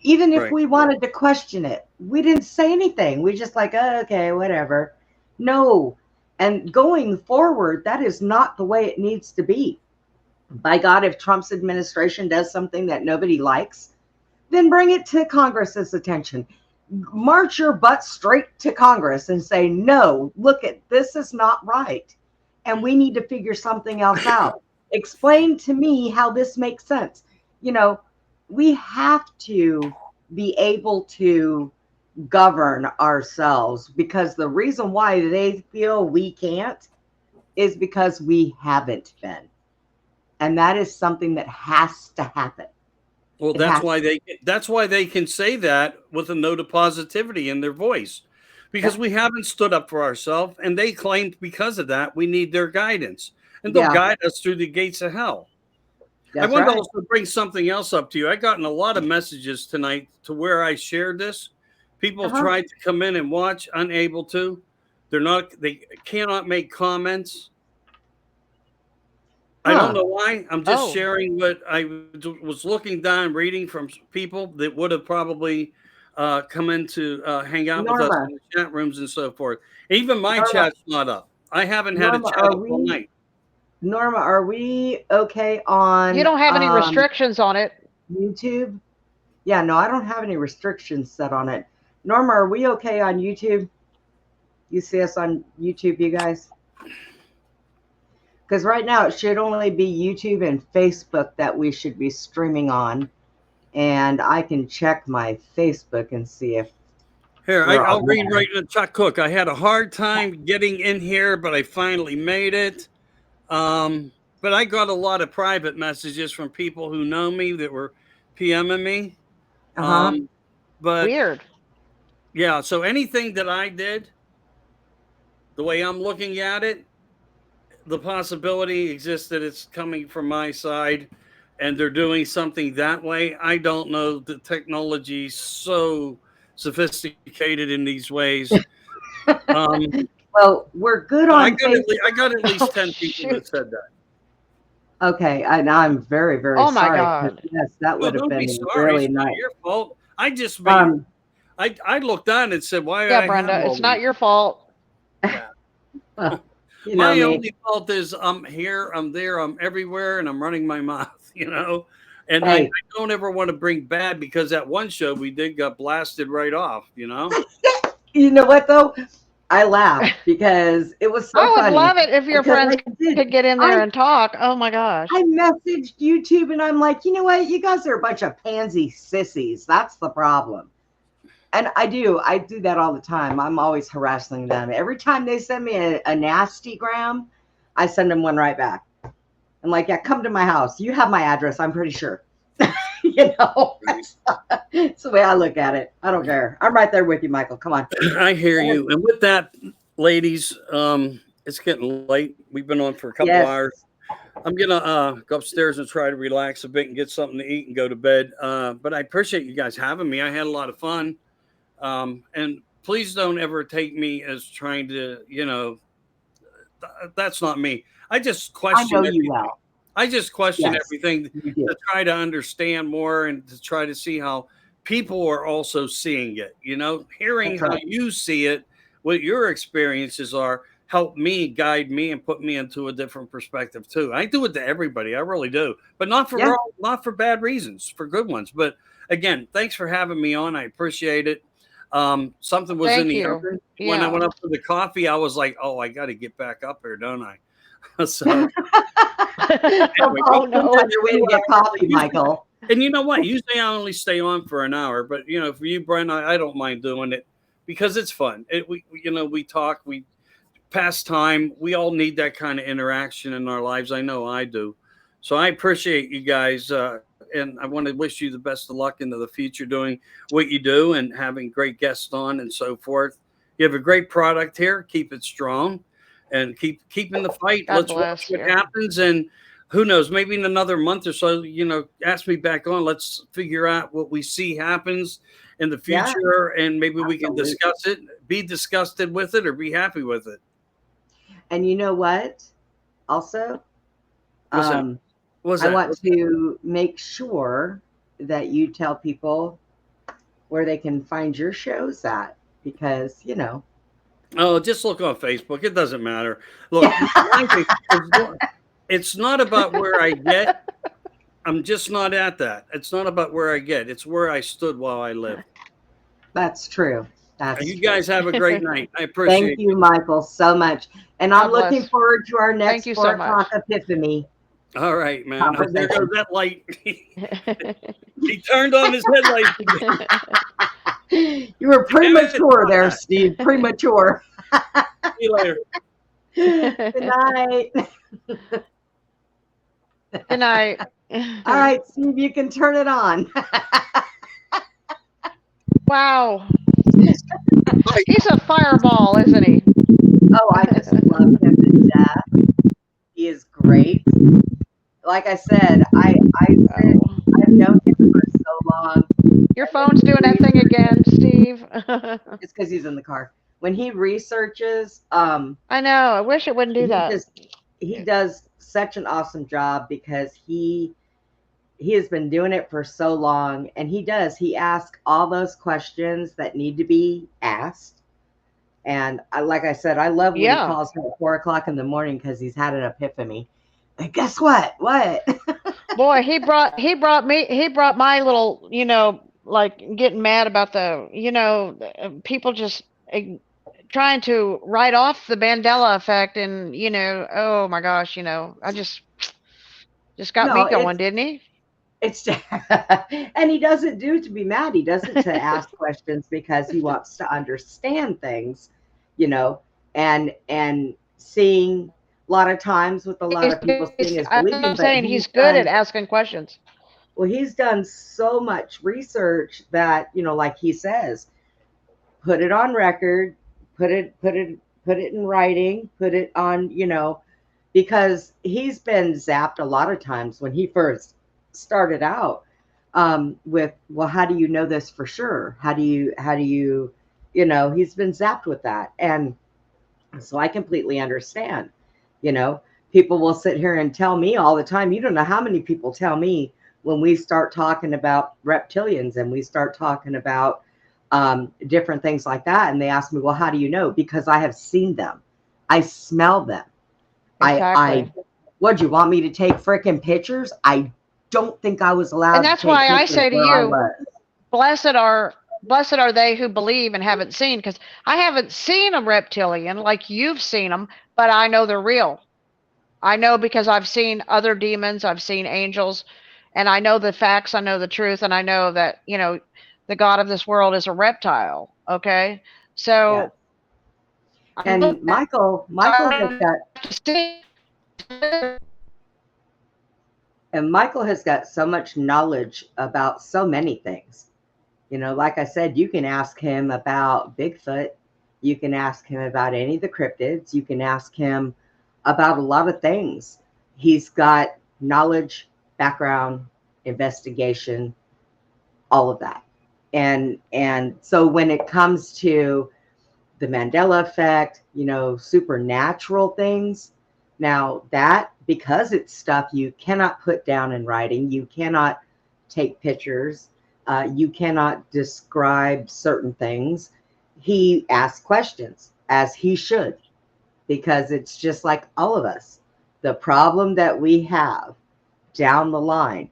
Even if we wanted to question it, we didn't say anything. We just like, oh, okay, whatever. No. And going forward, that is not the way it needs to be. By God, if Trump's administration does something that nobody likes, then bring it to Congress's attention. March your butt straight to Congress and say, no, look, this is not right. And we need to figure something else out. Explain to me how this makes sense. We have to be able to govern ourselves, because the reason why they feel we can't is because we haven't been. And that is something that has to happen. Well, that's why they can say that with a note of positivity in their voice, because we haven't stood up for ourselves, and they claim because of that we need their guidance, and they'll guide us through the gates of hell. I want to also bring something else up to you. I gotten a lot of messages tonight to where I shared this. People have tried to come in and watch, unable to. They cannot make comments. I don't know why. I'm just sharing what I was looking down, reading from people that would have probably come in to hang out with us in the chat rooms and so forth. Even my chat's not up. I haven't had a chat up all night. Norma, are we okay on... You don't have any restrictions on it. YouTube? Yeah, no, I don't have any restrictions set on it. Norma, are we okay on YouTube? You see us on YouTube, you guys? Because right now it should only be YouTube and Facebook that we should be streaming on. And I can check my Facebook and see if... Here, I'll read right in Chuck Cook. I had a hard time getting in here, but I finally made it. But I got a lot of private messages from people who know me that were PMing me. But weird. Yeah, so anything that I did, the way I'm looking at it, the possibility exists that it's coming from my side and they're doing something that way. I don't know. The technology's so sophisticated in these ways. Well, we're good on I got at least 10 people that said that. Okay, I'm very, very sorry. Oh my God. Yes, that would have been sorry. really It's nice. not your fault. I just I looked down and said, why? Yeah, Brenda, it's not your fault. Well, my only fault is I'm here, I'm there, I'm everywhere, and I'm running my mouth, And I don't ever want to bring bad, because that one show we did got blasted right off, You know what, though? I laughed because it was so funny. I would love it if your friends could get in there and talk. Oh, my gosh. I messaged YouTube, and I'm like, you know what? You guys are a bunch of pansy sissies. That's the problem. And I do that all the time. I'm always harassing them. Every time they send me a nasty gram, I send them one right back. I'm like, yeah, come to my house. You have my address, I'm pretty sure. That's the way I look at it. I don't care. I'm right there with you, Michael. Come on. I hear you. And with that, ladies, it's getting late. We've been on for a couple hours. I'm gonna go upstairs and try to relax a bit and get something to eat and go to bed. But I appreciate you guys having me. I had a lot of fun. And please don't ever take me as trying to, that's not me. I just I question know you everything. well. I just question Yes, everything you do. to try to understand more and to try to see how people are also seeing it. Hearing That's how right. you see it, what your experiences are, help me, guide me, and put me into a different perspective too. I do it to everybody, I really do, but not for Yeah. not for bad reasons, for good ones. But again, thanks for having me on. I appreciate it. Something was in Thank the you. oven when I Yeah. went up for the coffee. I was like, oh, I got to get back up here, don't I? So anyway, Oh welcome no. On your way to get coffee, Michael. and you know what? Usually I only stay on for an hour, but for you, Brent, I don't mind doing it because it's fun. We talk, we pass time. We all need that kind of interaction in our lives. I know I do. So I appreciate you guys, and I want to wish you the best of luck into the future doing what you do and having great guests on and so forth. You have a great product here. Keep it strong, and keeping the fight. God Let's watch bless what you. happens, and who knows? Maybe in another month or so, ask me back on. Let's figure out what we see happens in the Yeah, future, and maybe we can absolutely. discuss it, be disgusted with it, or be happy with it. And you know what? Also, What's that? um, What's I that? want to make sure that you tell people where they can find your shows at because, Oh, just look on Facebook. It doesn't matter. Look, my thing is, it's not about where I get. I'm just not at that. It's not about where I get. It's where I stood while I lived. that's true. That's You true. guys have a great night. I Thank appreciate you, you. Michael, so much. And I'm God looking bless. forward to our Thank next you 4 so much. o'clock epiphany All right, man. Oh, there goes conversation. that light. He turned on his headlights again. You were premature Damn it. there, Steve. Premature. See you later. Good night. Good night. All right, Steve, you can turn it on. Wow. He's a fireball, isn't he? Oh, I just love him to death. He is great. Like I said, I've Oh. known him for so long. Your phone's doing that thing again, Steve. It's because he's in the car. When he researches, I know. I wish it wouldn't do that. he does such an awesome job because he has been doing it for so long, and he asks all those questions that need to be asked. And like I said, I love when he Yeah. calls me at 4 o'clock in the morning because he's had an epiphany. And guess what? What? Boy, he brought my little, like getting mad about people just trying to write off the Mandela effect, and oh my gosh, I just got me No, going, didn't he? it's and he doesn't do it to be mad. He does it to ask questions because he wants to understand things, and seeing a lot of times with a lot of people seeing is believing. I'm But saying he's good at asking questions. well, he's done so much research that, like he says, put it on record, put it in writing, put it on, because he's been zapped a lot of times when he first started out with, well, how do you know this for sure? How do you, he's been zapped with that. And so I completely understand, people will sit here and tell me all the time. You don't know how many people tell me when we start talking about reptilians and we start talking about different things like that. And they ask me, well, how do you know? Because I have seen them. I smell them. Exactly. What, do you want me to take frickin' pictures? I don't think I was allowed And that's to take why I pictures say to where I you, was. blessed are they who believe and haven't seen, because I haven't seen a reptilian like you've seen them, but I know they're real. I know because I've seen other demons, I've seen angels, and I know the facts, I know the truth, and I know that, the God of this world is a reptile. Okay. So And Michael has got so much knowledge about so many things. Like I said, you can ask him about Bigfoot. You can ask him about any of the cryptids. You can ask him about a lot of things. He's got knowledge, background, investigation, all of that. And so when it comes to the Mandela effect, you know, supernatural things, now that, because it's stuff you cannot put down in writing, you cannot take pictures, you cannot describe certain things. He asks questions, as he should, because it's just like all of us. The problem that we have down the line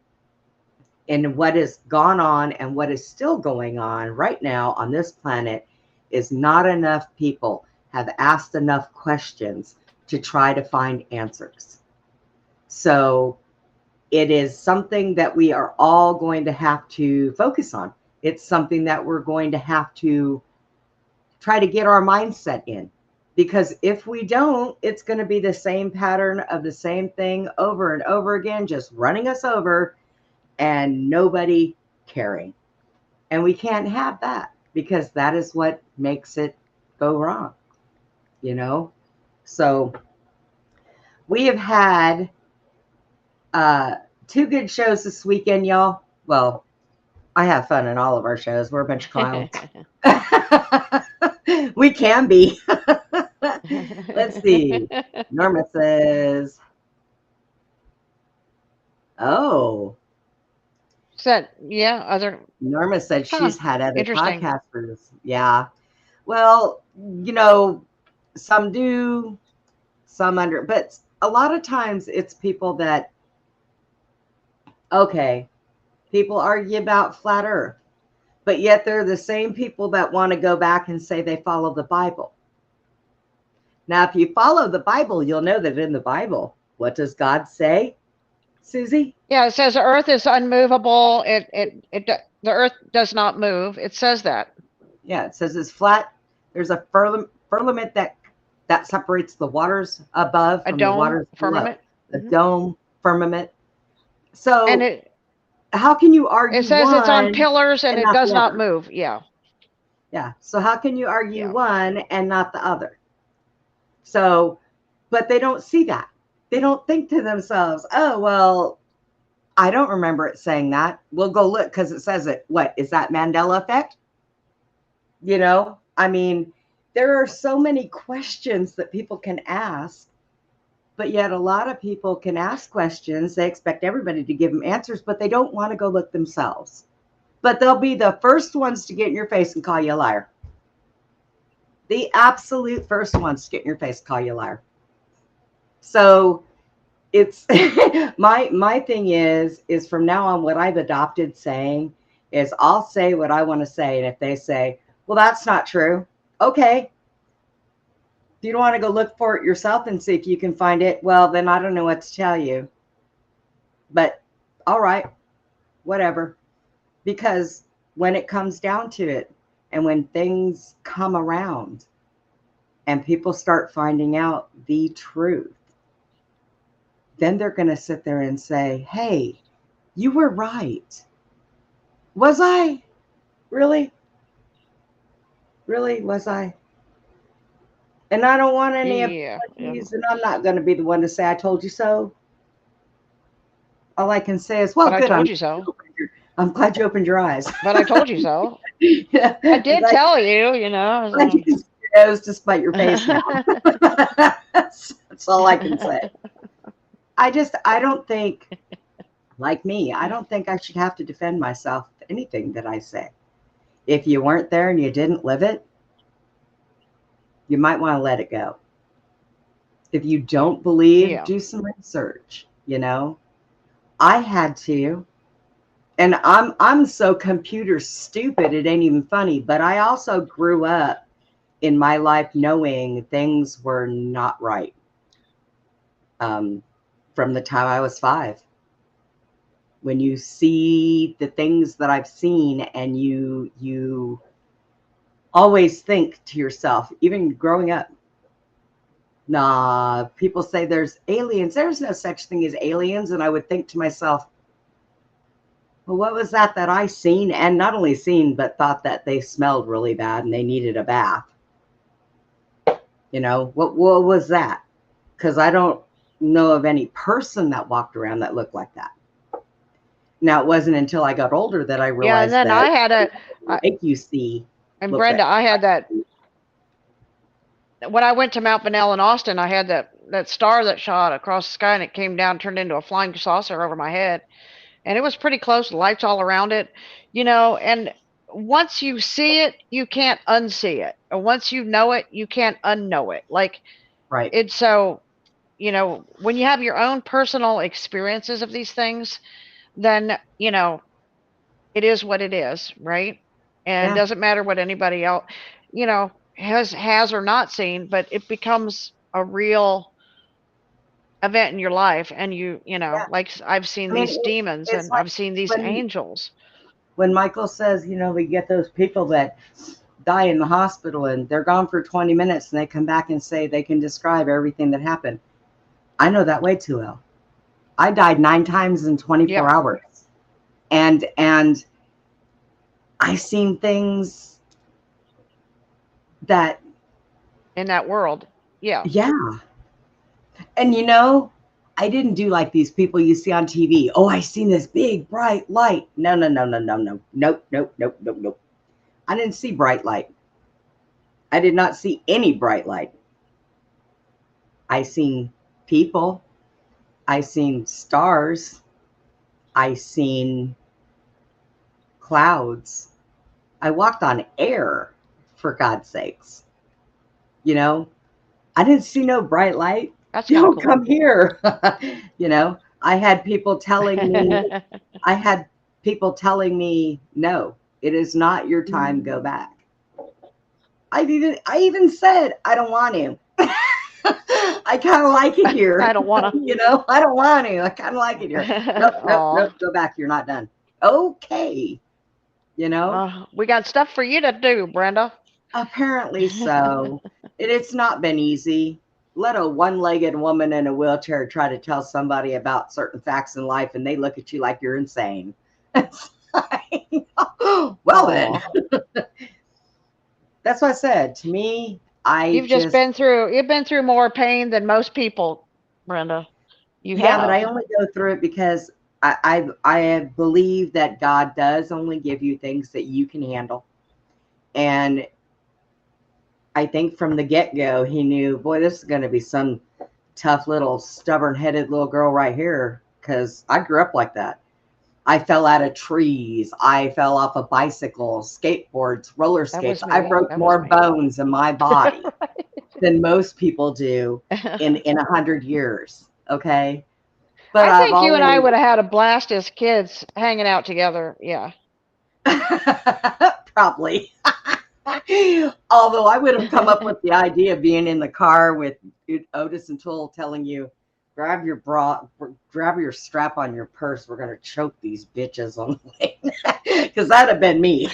and what has gone on and what is still going on right now on this planet is not enough people have asked enough questions to try to find answers. So it is something that we are all going to have to focus on. It's something that we're going to have to try to get our mindset in, because if we don't, it's going to be the same pattern of the same thing over and over again, just running us over and nobody caring. And we can't have that, because that is what makes it go wrong, you know? So we have had 2 good shows this weekend, y'all. Well, I have fun in all of our shows. We're a bunch of clowns. We can be. Let's see. Norma says, oh. Said, yeah, other. Norma said she's had other Interesting. podcasters. Yeah. Well, you know, some do, some under, but a lot of times it's people that, okay, people argue about flat earth, but yet they're the same people that want to go back and say they follow the Bible. Now, if you follow the Bible, you'll know that in the Bible, what does God say, Susie? Yeah, it says the earth is unmovable. The earth does not move. It says that. Yeah, it says it's flat. There's a firmament that separates the waters above A from the dome waters firmament. below. The dome firmament. So And it how can you argue? it says it's on one pillars and and it not does the not other? move. Yeah. Yeah. So how can you argue Yeah. one and not the other? So, but they don't see that. They don't think to themselves, oh, well, I don't remember it saying that. We'll go look because it says it. What is that Mandela effect? You know, I mean, there are so many questions that people can ask, but yet a lot of people can ask questions. They expect everybody to give them answers, but they don't want to go look themselves. But they'll be the first ones to get in your face and call you a liar. The absolute first ones to get in your face and call you a liar. So it's my thing is from now on, what I've adopted saying is I'll say what I want to say. And if they say, well, that's not true. Okay. If you don't want to go look for it yourself and see if you can find it, well, then I don't know what to tell you. But all right, whatever. Because when it comes down to it, and when things come around and people start finding out the truth, then they're going to sit there and say, hey, you were right. Was I? Really? Really? Was I? And I don't want any Yeah. apologies, and I'm not going to be the one to say, I told you so. All I can say is, well, But good. I told you so. I'm glad you opened your eyes. But I told you so. Yeah, I did like, tell you, you know. like you used your nose to spite your face now. That's all I can say. I don't think, like me, I don't think I should have to defend myself for anything that I say. If you weren't there and you didn't live it, you might want to let it go. If you don't believe, Yeah. do some research, you know. I had to. And I'm so computer stupid, it ain't even funny. But I also grew up in my life knowing things were not right. From the time I was 5. When you see the things that I've seen, and you always think to yourself, even growing up, nah, people say there's aliens. There's no such thing as aliens. And I would think to myself, well, what was that I seen? And not only seen, but thought that they smelled really bad and they needed a bath. You know, what was that? Because I don't know of any person that walked around that looked like that. Now, it wasn't until I got older that I Yeah, and realized then that I had a, I, make you see. and look Brenda, that- I had that when I went to Mount Vanell in Austin. I had that star that shot across the sky, and it came down, turned into a flying saucer over my head, and it was pretty close. Lights all around it, And once you see it, you can't unsee it, and once you know it, you can't unknow it. Like Right. it's so, when you have your own personal experiences of these things, then it is what it is, right? And it Yeah. doesn't matter what anybody else, has or not seen, but it becomes a real event in your life. And like I've seen I mean, these demons it's and like I've seen these when angels. Michael says, we get those people that die in the hospital and they're gone for 20 minutes and they come back and say they can describe everything that happened. I know that way too well. I died 9 times in 24 Yeah. hours. And I seen things that, In that world. Yeah. yeah. And I didn't do like these people you see on TV. Oh, I seen this big bright light. No. Nope. I didn't see bright light. I did not see any bright light. I seen people. I seen stars. I seen clouds. I walked on air, for God's sakes. I didn't see no bright light. That's kind of cool. Come here. I had people telling me, no, it is not your time. Go back. I even said, I don't want to. I kind of like it here. I don't want to. I don't want to. I kind of like it here. Nope. Go back. You're not done. Okay. We got stuff for you to do, Brenda. Apparently so. It's not been easy. Let a one-legged woman in a wheelchair try to tell somebody about certain facts in life, and they look at you like you're insane. Well, then. That's what I said. To me, You've been through more pain than most people, Brenda. But I only go through it because I believe that God does only give you things that you can handle. And I think from the get-go, he knew, boy, this is going to be some tough little stubborn-headed little girl right here, because I grew up like that. I fell out of trees. I fell off of bicycles, skateboards, roller skates. I broke more bones in my body than most people do in 100 years. Okay. But I think you and I would have had a blast as kids hanging out together. Yeah. Probably. Although I would have come up with the idea of being in the car with Otis and Tool telling you, grab your strap on your purse. We're going to choke these bitches on the way. Because that'd have been me.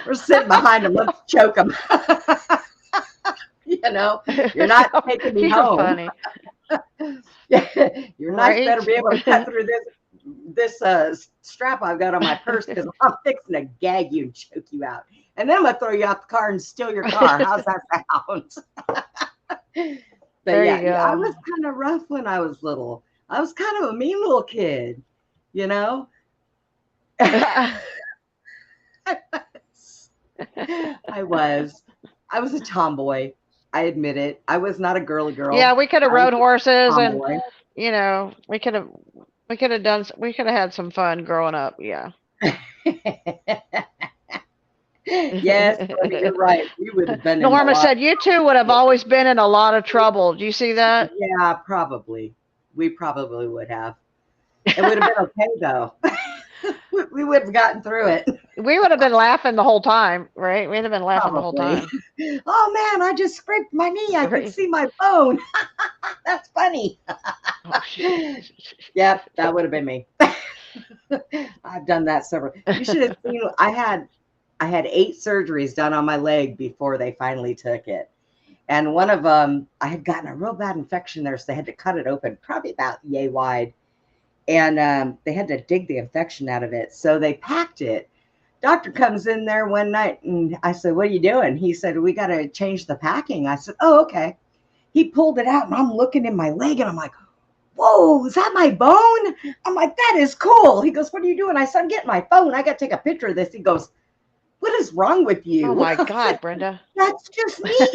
We're sitting behind them. Let's choke them. You're not taking me home. Funny. You're not better be able to cut through this strap I've got on my purse, because I'm fixing to gag you and choke you out. And then I'm going to throw you out the car and steal your car. How's that sound? But I was kind of rough when I was little. I was kind of a mean little kid, I was a tomboy. I admit it. I was not a girly girl. Yeah, we could have rode horses and, we could have had some fun growing up. Yeah. Yes, you're right. We would have been. Norma said you two would have always been in a lot of trouble. Do you see that? Yeah, probably. We probably would have. It would have been okay though. We would have gotten through it. We would have been laughing the whole time, right? We'd have been laughing the whole time. Oh man, I just scraped my knee. I could see my bone. That's funny. Yep, that would have been me. I've done that several. You should have seen. I had 8 surgeries done on my leg before they finally took it. And one of them, I had gotten a real bad infection there, so they had to cut it open, probably about yay wide. And they had to dig the infection out of it. So they packed it. Doctor comes in there one night, and I said, what are you doing? He said, we got to change the packing. I said, oh, okay. he pulled it out, and I'm looking in my leg, and I'm like, whoa, is that my bone? I'm like, that is cool. He goes, what are you doing? I said, I'm getting my phone. I got to take a picture of this. He goes, what is wrong with you? Oh my I God, said, Brenda. that's just neat.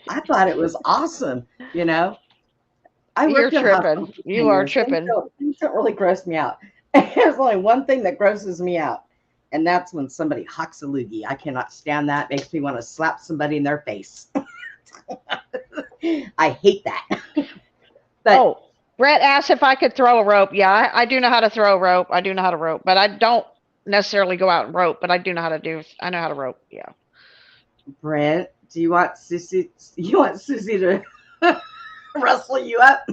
I thought it was awesome, you know. I You're worked in a hospital tripping. for 10 You are years. Things tripping. don't really gross me out. There's only one thing that grosses me out, and that's when somebody hawks a loogie. I cannot stand that. Makes me want to slap somebody in their face. I hate that. But Oh, Brett asked if I could throw a rope. Yeah, I do know how to throw a rope. I do know how to rope, but I don't necessarily go out and rope, but I do know how to do, I know how to rope. Yeah. Brent, do you want Sissy? You want Sissy to wrestle you up?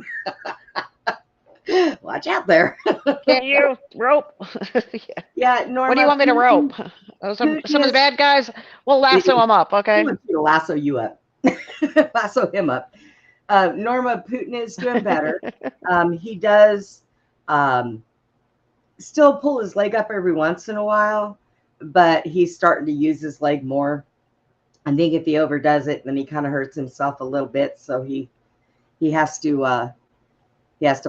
Watch out there. Can you rope? Yeah. Yeah, Norma. What do you want me to rope? Some of the bad guys, we'll lasso them up, He okay? wants you to lasso you up. Lasso him up. Norma, Putin is doing better. He does still pull his leg up every once in a while, but he's starting to use his leg more. I think if he overdoes it, then he kind of hurts himself a little bit. So he has to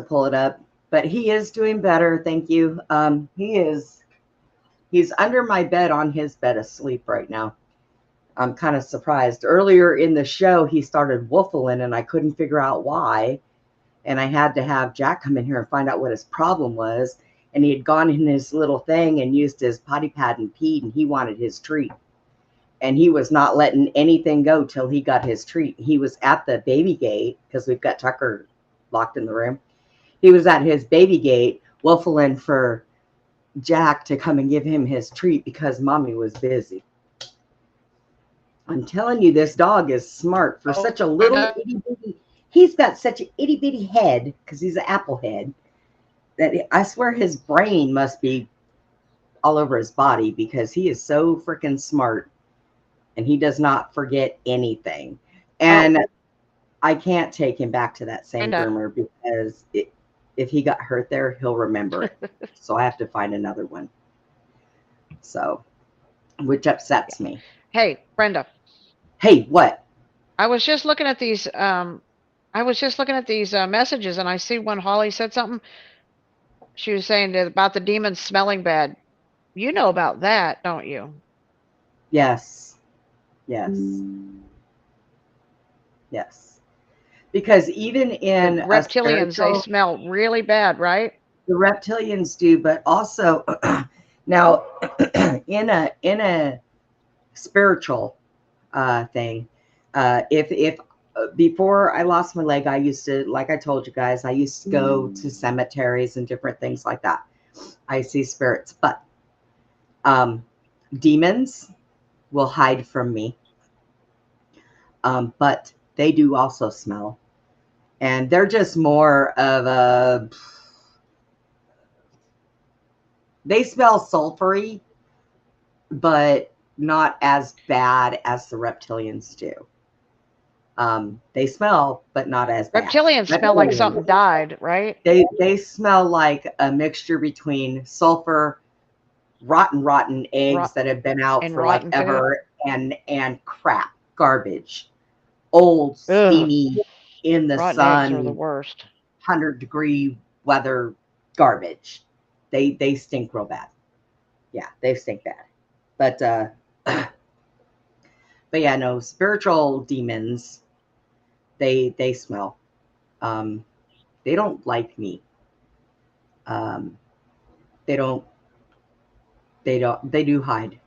pull it up. But he is doing better, thank you. He's under my bed on his bed asleep right now. I'm kind of surprised. Earlier in the show, he started woofling, and I couldn't figure out why. And I had to have Jack come in here and find out what his problem was. And he had gone in his little thing and used his potty pad and peed, and he wanted his treat. And he was not letting anything go till he got his treat. He was at the baby gate, because we've got Tucker locked in the room. He was at his baby gate woofling for Jack to come and give him his treat because mommy was busy. I'm telling you, this dog is smart for such a little itty bitty. He's got such an itty bitty head, because he's an apple head, that I swear his brain must be all over his body, because he is so freaking smart, and he does not forget anything. And I can't take him back to that same groomer, because if he got hurt there, he'll remember it. So I have to find another one. So, which upsets me. Hey, Brenda. Hey, what? I was just looking at these messages, and I see when Holly said something. She was saying about the demons smelling bad. You know about that, don't you? Yes. Yes. Yes. Because even in reptilians, they smell really bad, right? The reptilians do, but also now in a spiritual thing, if before I lost my leg, I used to, like I told you guys, I used to go to cemeteries and different things like that. I see spirits, but demons will hide from me. But they do also smell. And they're just more of they smell sulfury, but not as bad as the reptilians do. They smell, but not as bad. Reptilians smell like something died, right? They smell like a mixture between sulfur, rotten eggs that have been out for like ever, and crap, garbage, old, steamy, in the rotten sun, eggs are the worst. 100-degree weather garbage. They stink real bad. Yeah, they stink bad. But yeah, no, spiritual demons, they smell. They don't like me. They do hide.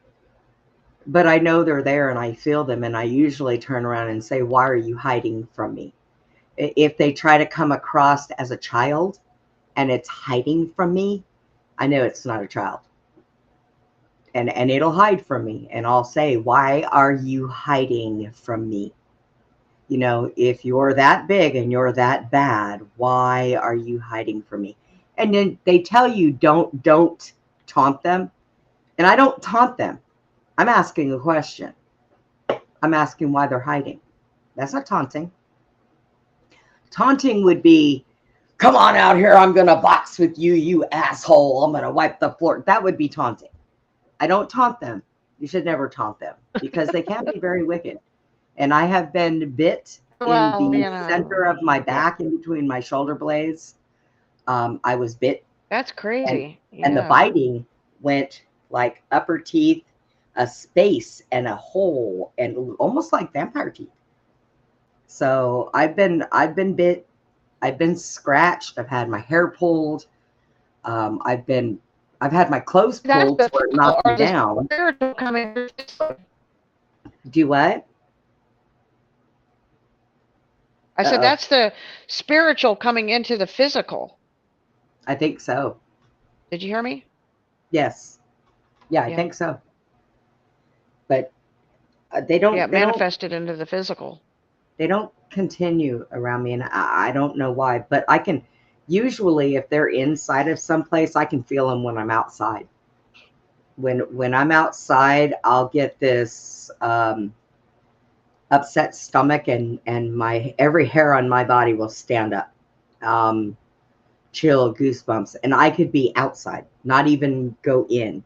But I know they're there, and I feel them, and I usually turn around and say, why are you hiding from me? If they try to come across as a child and it's hiding from me, I know it's not a child. And it'll hide from me, and I'll say, why are you hiding from me? You know, if you're that big and you're that bad, why are you hiding from me? And then they tell you don't taunt them. And I don't taunt them. I'm asking a question. I'm asking why they're hiding. That's not taunting. Taunting would be, come on out here, I'm going to box with you, you asshole. I'm going to wipe the floor. That would be taunting. I don't taunt them. You should never taunt them because they can be very wicked. And I have been bit in Well, the you know, center of my yeah, back, in between my shoulder blades. I was bit, that's and crazy. and the Yeah. biting went like upper teeth, a space, and a hole, and almost like vampire teeth. So I've been bit. I've been scratched. I've had my hair pulled. Um, I've been I've had my clothes That's pulled the to where it physical knocked me or the down. spiritual coming through physically. Do what? I said Uh-oh. that's the spiritual coming into the physical. I think so. Did you hear me? Yes. Yeah, I Yeah. think so. But Yeah, it manifested into the physical. they don't continue around me, and I don't know why. But I can usually, if they're inside of someplace, I can feel them when I'm outside. When I'm outside, I'll get this upset stomach, and my every hair on my body will stand up. Um, Chill, goosebumps, and I could be outside, not even go in.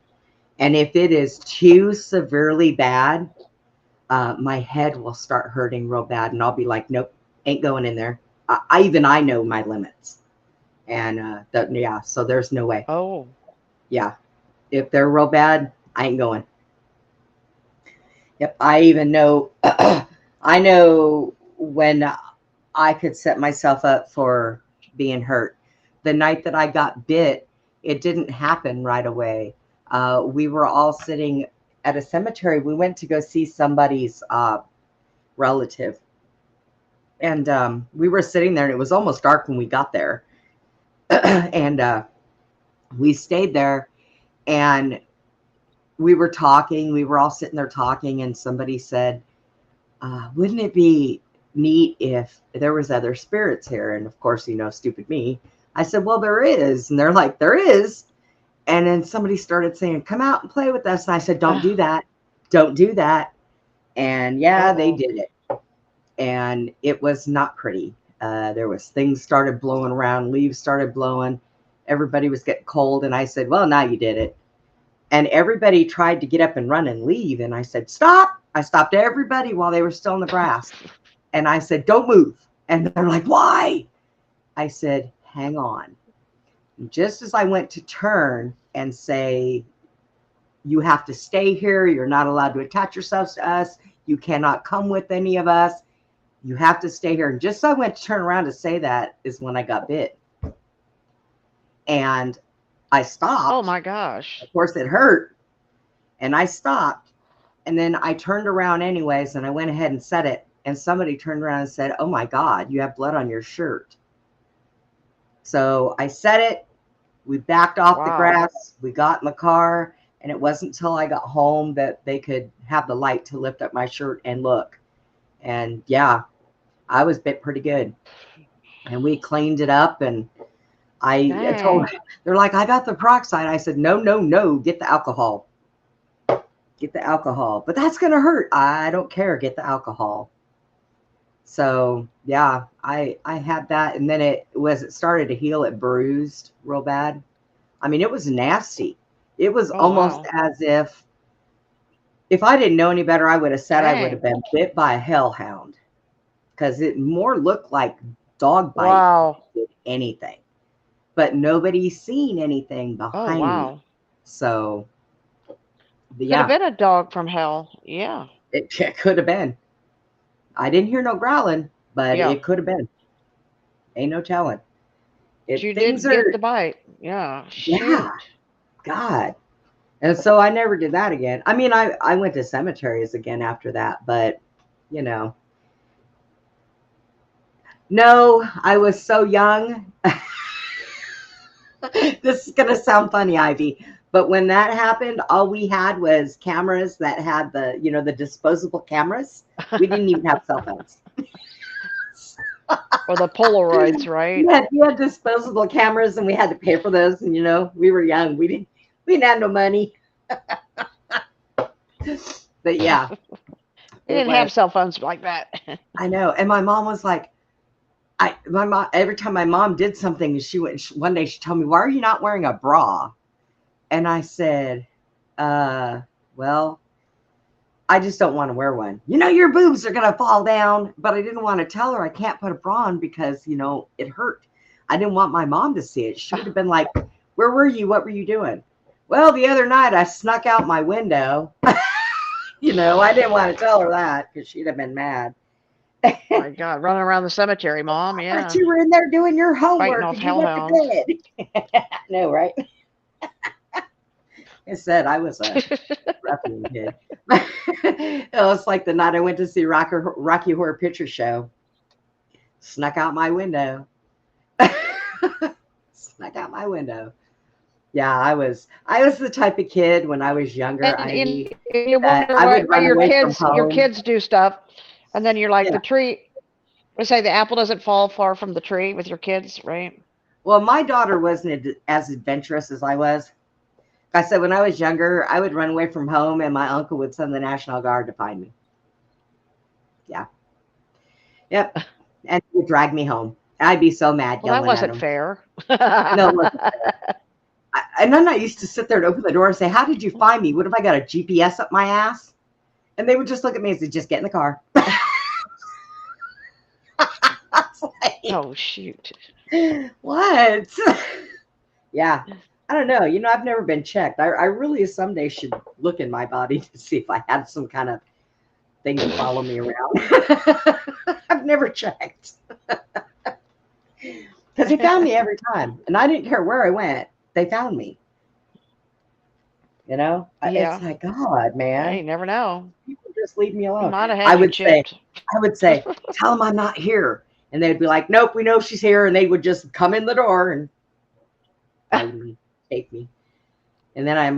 And if it is too severely bad, my head will start hurting real bad, and I'll be like, nope, ain't going in there. I know my limits, and yeah, so there's no way. Oh. Yeah, if they're real bad, I ain't going. Yep, I even know. I know when I could set myself up for being hurt. The night that I got bit, it didn't happen right away. We were all sitting at a cemetery. We went to go see somebody's relative. And we were sitting there, and it was almost dark when we got there. And we stayed there, and we were talking. We were all sitting there talking, and somebody said, wouldn't it be neat if there was other spirits here? And of course, stupid me, I said, well, there is. And they're like, there is. And then somebody started saying, come out and play with us. And I said, don't do that. Don't do that. And yeah, they did it. And it was not pretty. There was things started blowing around, leaves started blowing. Everybody was getting cold. And I said, well, now you did it. And everybody tried to get up and run and leave. And I said, stop. I stopped everybody while they were still in the grass. And I said, don't move. And they're like, why? I said, hang on. And just as I went to turn and say, you have to stay here. You're not allowed to attach yourselves to us. You cannot come with any of us. You have to stay here. And just as I went to turn around to say that is when I got bit. And I stopped. Oh my gosh. Of course, it hurt. And I stopped. And then I turned around anyways, and I went ahead and said it. And somebody turned around and said, oh my God, you have blood on your shirt. So I said it. We backed off the grass. We got in the car. And it wasn't until I got home that they could have the light to lift up my shirt and look. And yeah, I was bit pretty good. And we cleaned it up. And I told them, they're like, I got the peroxide. I said, no, get the alcohol. Get the alcohol. But that's going to hurt. I don't care. Get the alcohol. So yeah, I had that. And then it started to heal. It bruised real bad. I mean, it was nasty. It was almost as if I didn't know any better, I would have said I would have been bit by a hellhound, because it more looked like dog bite than anything. But nobody's seen anything behind me. So Could have been a dog from hell. Yeah. It could have been. I didn't hear no growling, but it could have been. Ain't no telling. You did get the bite. Yeah. Shoot. Yeah. God. And so I never did that again. I mean, I went to cemeteries again after that, but no, I was so young. This is going to sound funny, Ivy, but when that happened, all we had was cameras that had the disposable cameras. We didn't even have cell phones. Or the Polaroids, right? We had disposable cameras, and we had to pay for those. And we were young. We didn't have no money. But yeah, they didn't have cell phones like that. I know. And my mom was like, my mom, every time my mom did something, one day she told me, why are you not wearing a bra? And I said, well, I just don't want to wear one. Your boobs are going to fall down, but I didn't want to tell her I can't put a bra on because, it hurt. I didn't want my mom to see it. She would have been like, where were you? What were you doing? Well, the other night I snuck out my window. I didn't want to tell her that because she'd have been mad. Oh my God, running around the cemetery, Mom. Yeah. But you were in there doing your homework. Fighting off And you went to bed. No, right? I said I was a ruffian kid. It was like the night I went to see Rocky Horror Picture Show. Snuck out my window. Snuck out my window. Yeah, I was the type of kid when I was younger. And you wonder why your kids do stuff, and then you're like the tree. We say the apple doesn't fall far from the tree with your kids, right? Well, my daughter wasn't as adventurous as I was. I said when I was younger, I would run away from home, and my uncle would send the National Guard to find me. Yeah. Yep. And he would drag me home. I'd be so mad. Well, that wasn't fair. No, it wasn't fair. And then I used to sit there and open the door and say, how did you find me? What if I got a GPS up my ass? And they would just look at me and say, just get in the car. Like, oh, shoot. What? Yeah. I don't know. I've never been checked. I really someday should look in my body to see if I had some kind of thing to follow me around. I've never checked. Because they found me every time. And I didn't care where I went. They found me. Yeah. It's like, God, man. You never know. People just leave me alone. I would say, tell them I'm not here. And they'd be like, nope, we know she's here. And they would just come in the door and find me, take me. And then I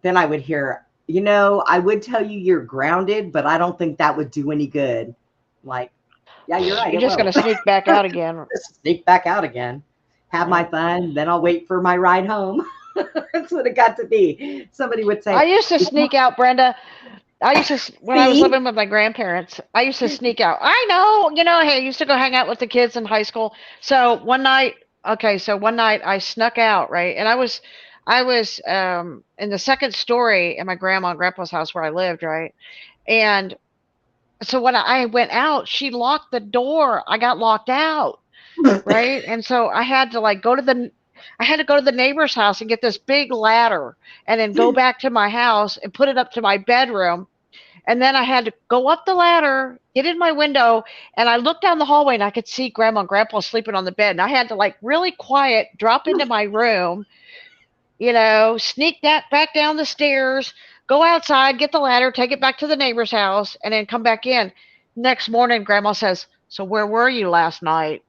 then I would hear, I would tell you you're grounded, but I don't think that would do any good. Like, yeah, you're right. You're just going to sneak back out again. Sneak back out again. Have my fun. Then I'll wait for my ride home. That's what it got to be. Somebody would say, I used to sneak out, Brenda. When I was living with my grandparents, I used to sneak out. I know, hey, I used to go hang out with the kids in high school. So one night I snuck out, right? And I was in the second story in my grandma and grandpa's house where I lived, right? And so when I went out, she locked the door. I got locked out, right? And so I had to go to the neighbor's house and get this big ladder and then go back to my house and put it up to my bedroom. And then I had to go up the ladder, get in my window, and I looked down the hallway and I could see Grandma and Grandpa sleeping on the bed. And I had to really quiet, drop into my room, sneak that back down the stairs, go outside, get the ladder, take it back to the neighbor's house, and then come back in. Next morning, Grandma says, so where were you last night?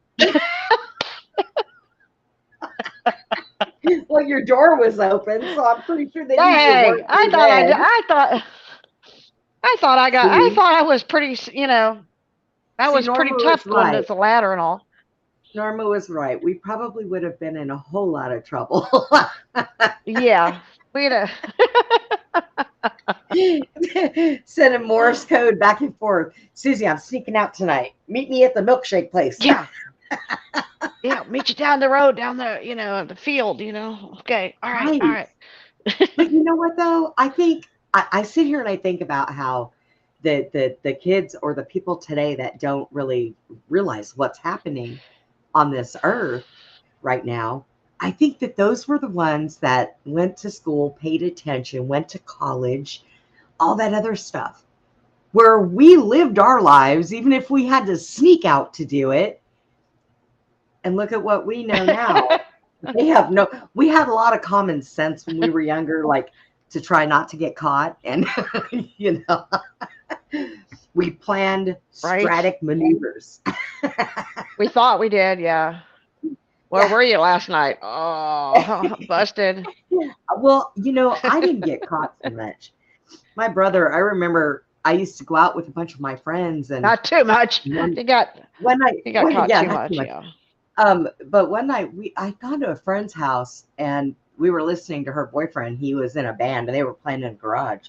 Well, your door was open, so I'm pretty sure they. Dang, I thought I was pretty, I was pretty tough going up the ladder and all. Norma was right. We probably would have been in a whole lot of trouble. Yeah, we'd have. Sending Morse code back and forth. Susie, I'm sneaking out tonight. Meet me at the milkshake place. Yeah. Yeah, meet you down the road, down the, the field, Okay, all right. But you know what, though? I think, I sit here and I think about how the kids or the people today that don't really realize what's happening on this earth right now, I think that those were the ones that went to school, paid attention, went to college, all that other stuff, where we lived our lives, even if we had to sneak out to do it. And look at what we know now. We had a lot of common sense when we were younger, like to try not to get caught. And, we planned strategic maneuvers. We thought we did, yeah. Where were you last night? Oh, busted. Well, I didn't get caught so much. My brother, I remember I used to go out with a bunch of my friends. And not too much. You got caught too much. Yeah. But one night I gone to a friend's house and we were listening to her boyfriend. He was in a band and they were playing in a garage.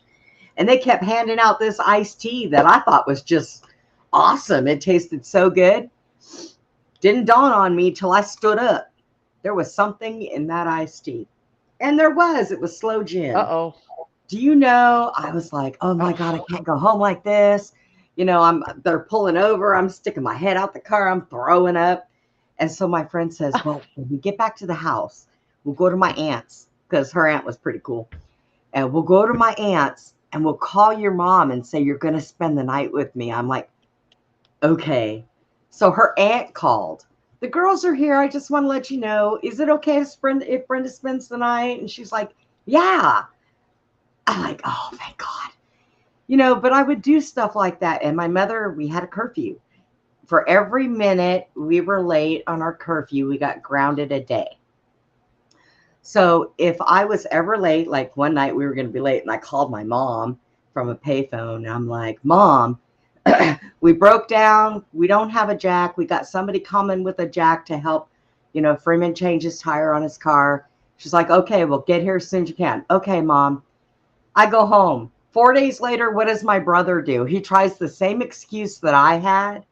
And they kept handing out this iced tea that I thought was just awesome. It tasted so good. Didn't dawn on me till I stood up. There was something in that iced tea. And it was slow gin. Uh-oh. do you know, I was like, oh my God, I can't go home like this. You know, they're pulling over. I'm sticking my head out the car. I'm throwing up. And so my friend says, well, when we get back to the house, we'll go to my aunt's, because her aunt was pretty cool. And we'll go to my aunt's and we'll call your mom and say, you're going to spend the night with me. I'm like, okay. So her aunt called. The girls are here. I just want to let you know, is it okay if Brenda spends the night? And she's like, yeah. I'm like, oh, thank God. You know, but I would do stuff like that. And my mother, we had a curfew. For every minute we were late on our curfew, we got grounded a day. So if I was ever late, like one night we were going to be late and I called my mom from a payphone. And I'm like, Mom, we broke down. We don't have a jack. We got somebody coming with a jack to help, you know, Freeman change his tire on his car. She's like, okay, well, get here as soon as you can. Okay, Mom. I go home. 4 days later, what does my brother do? He tries the same excuse that I had.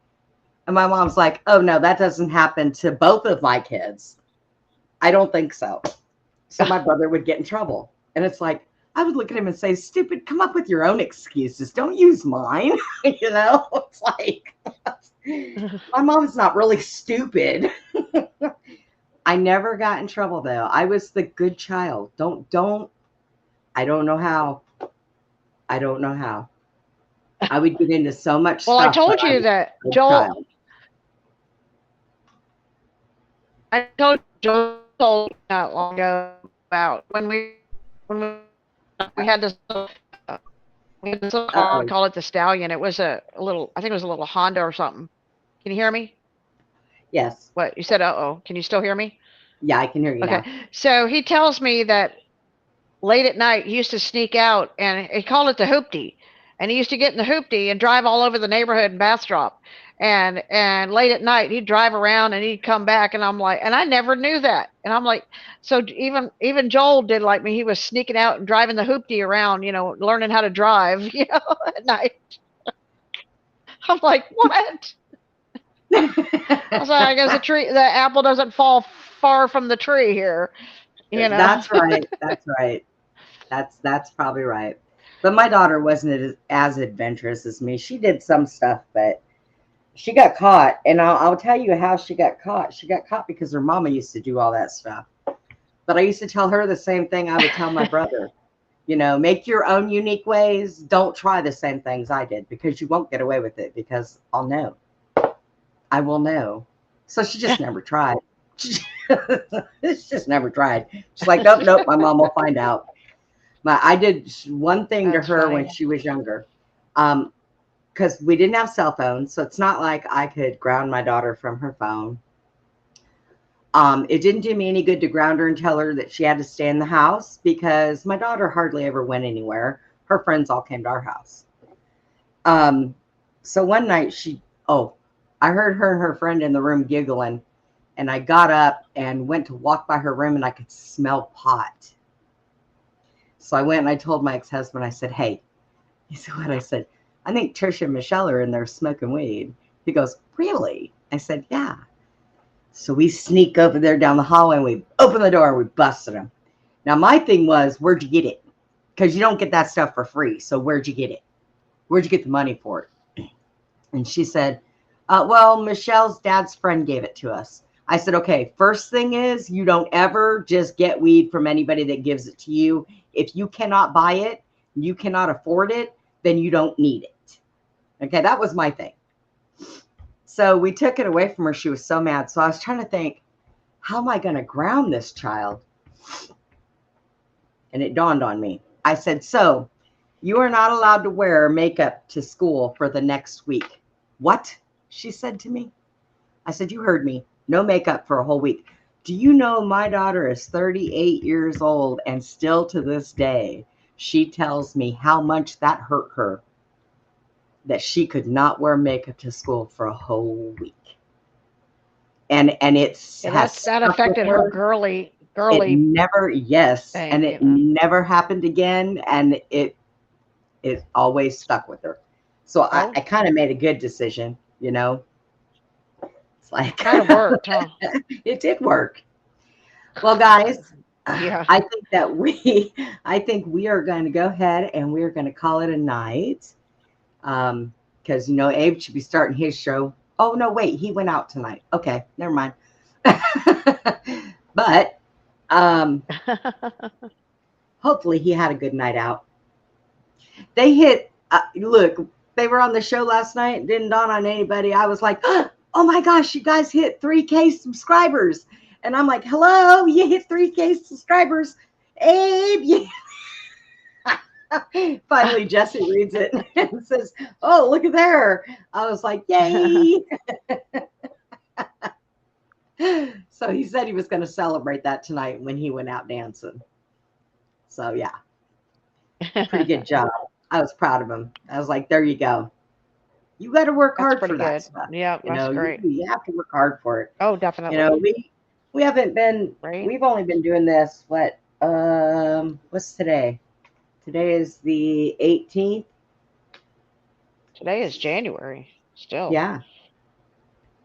And my mom's like, oh, no, that doesn't happen to both of my kids. I don't think so. So my brother would get in trouble. And it's like, I would look at him and say, stupid, come up with your own excuses. Don't use mine. You know, it's like, my mom's not really stupid. I never got in trouble, though. I was the good child. I don't know how. I don't know how. I would get into so much Well, stuff. I told you that Joel. I told Joel not long ago about when we had this little car, call it the Stallion. It was a little, I think it was a little Honda or something. Can you hear me? Yes. What you said? Can you still hear me? Yeah, I can hear you now. Okay. So he tells me that late at night he used to sneak out and he called it the hoopty. And he used to get in the hoopty and drive all over the neighborhood in Bastrop. And late at night he'd drive around and he'd come back, and I'm like, and I never knew that. And I'm like, so even Joel did like me. He was sneaking out and driving the hoopty around, you know, learning how to drive, you know, at night. I'm like, what? I was like, I guess the apple doesn't fall far from the tree here. You know. That's right. That's right. That's probably right. But my daughter wasn't as adventurous as me. She did some stuff, but she got caught. And I'll tell you how she got caught. She got caught because her mama used to do all that stuff. But I used to tell her the same thing I would tell my brother. You know, make your own unique ways. Don't try the same things I did, because you won't get away with it, because I'll know. I will know. So she just never tried. It's just never tried. She's like, nope, my mom will find out. I did one thing to her when she was younger, because we didn't have cell phones, so it's not like I could ground my daughter from her phone. It didn't do me any good to ground her and tell her that she had to stay in the house, because my daughter hardly ever went anywhere. Her friends all came to our house. So one night I heard her and her friend in the room giggling, and I got up and went to walk by her room, and I could smell pot. So I went and I told my ex-husband, I said, hey, he said what? I said, I think Trisha and Michelle are in there smoking weed. He goes, really? I said, yeah. So we sneak over there down the hallway and we open the door and we busted them. Now my thing was, where'd you get it? Because you don't get that stuff for free. So where'd you get it? Where'd you get the money for it? And she said, well, Michelle's dad's friend gave it to us. I said, okay, first thing is, you don't ever just get weed from anybody that gives it to you. If you cannot buy it, you cannot afford it, then you don't need it. Okay, that was my thing. So we took it away from her. She was so mad. So I was trying to think, how am I going to ground this child? And it dawned on me. I said, so you are not allowed to wear makeup to school for the next week. What? She said to me. I said, you heard me. No makeup for a whole week. Do you know my daughter is 38 years old, and still to this day, she tells me how much that hurt her, that she could not wear makeup to school for a whole week. And it's that affected her girly it never thing, and it never happened again, and it always stuck with her. So I kind of made a good decision, you know. It's like kind of worked, huh? It did work. Well, guys, Yeah. I think that I think we are going to go ahead and we're going to call it a night. Because Abe should be starting his show. Oh no, wait, he went out tonight. Okay, never mind. But hopefully he had a good night out. They hit. Look, they were on the show last night. Didn't dawn on anybody. I was like, oh my gosh, you guys hit 3K subscribers, and I'm like, hello, you hit 3K subscribers, Abe. Finally, Jesse reads it and says, oh, look at there. I was like, yay. So he said he was going to celebrate that tonight when he went out dancing. So, yeah, pretty good job. I was proud of him. I was like, there you go. You got to work That's hard pretty for that good. stuff. Yeah, that's great. You have to work hard for it. Oh, definitely. We haven't been, Right? we've only been doing this, what's today? Today is the 18th. Today is January still. Yeah.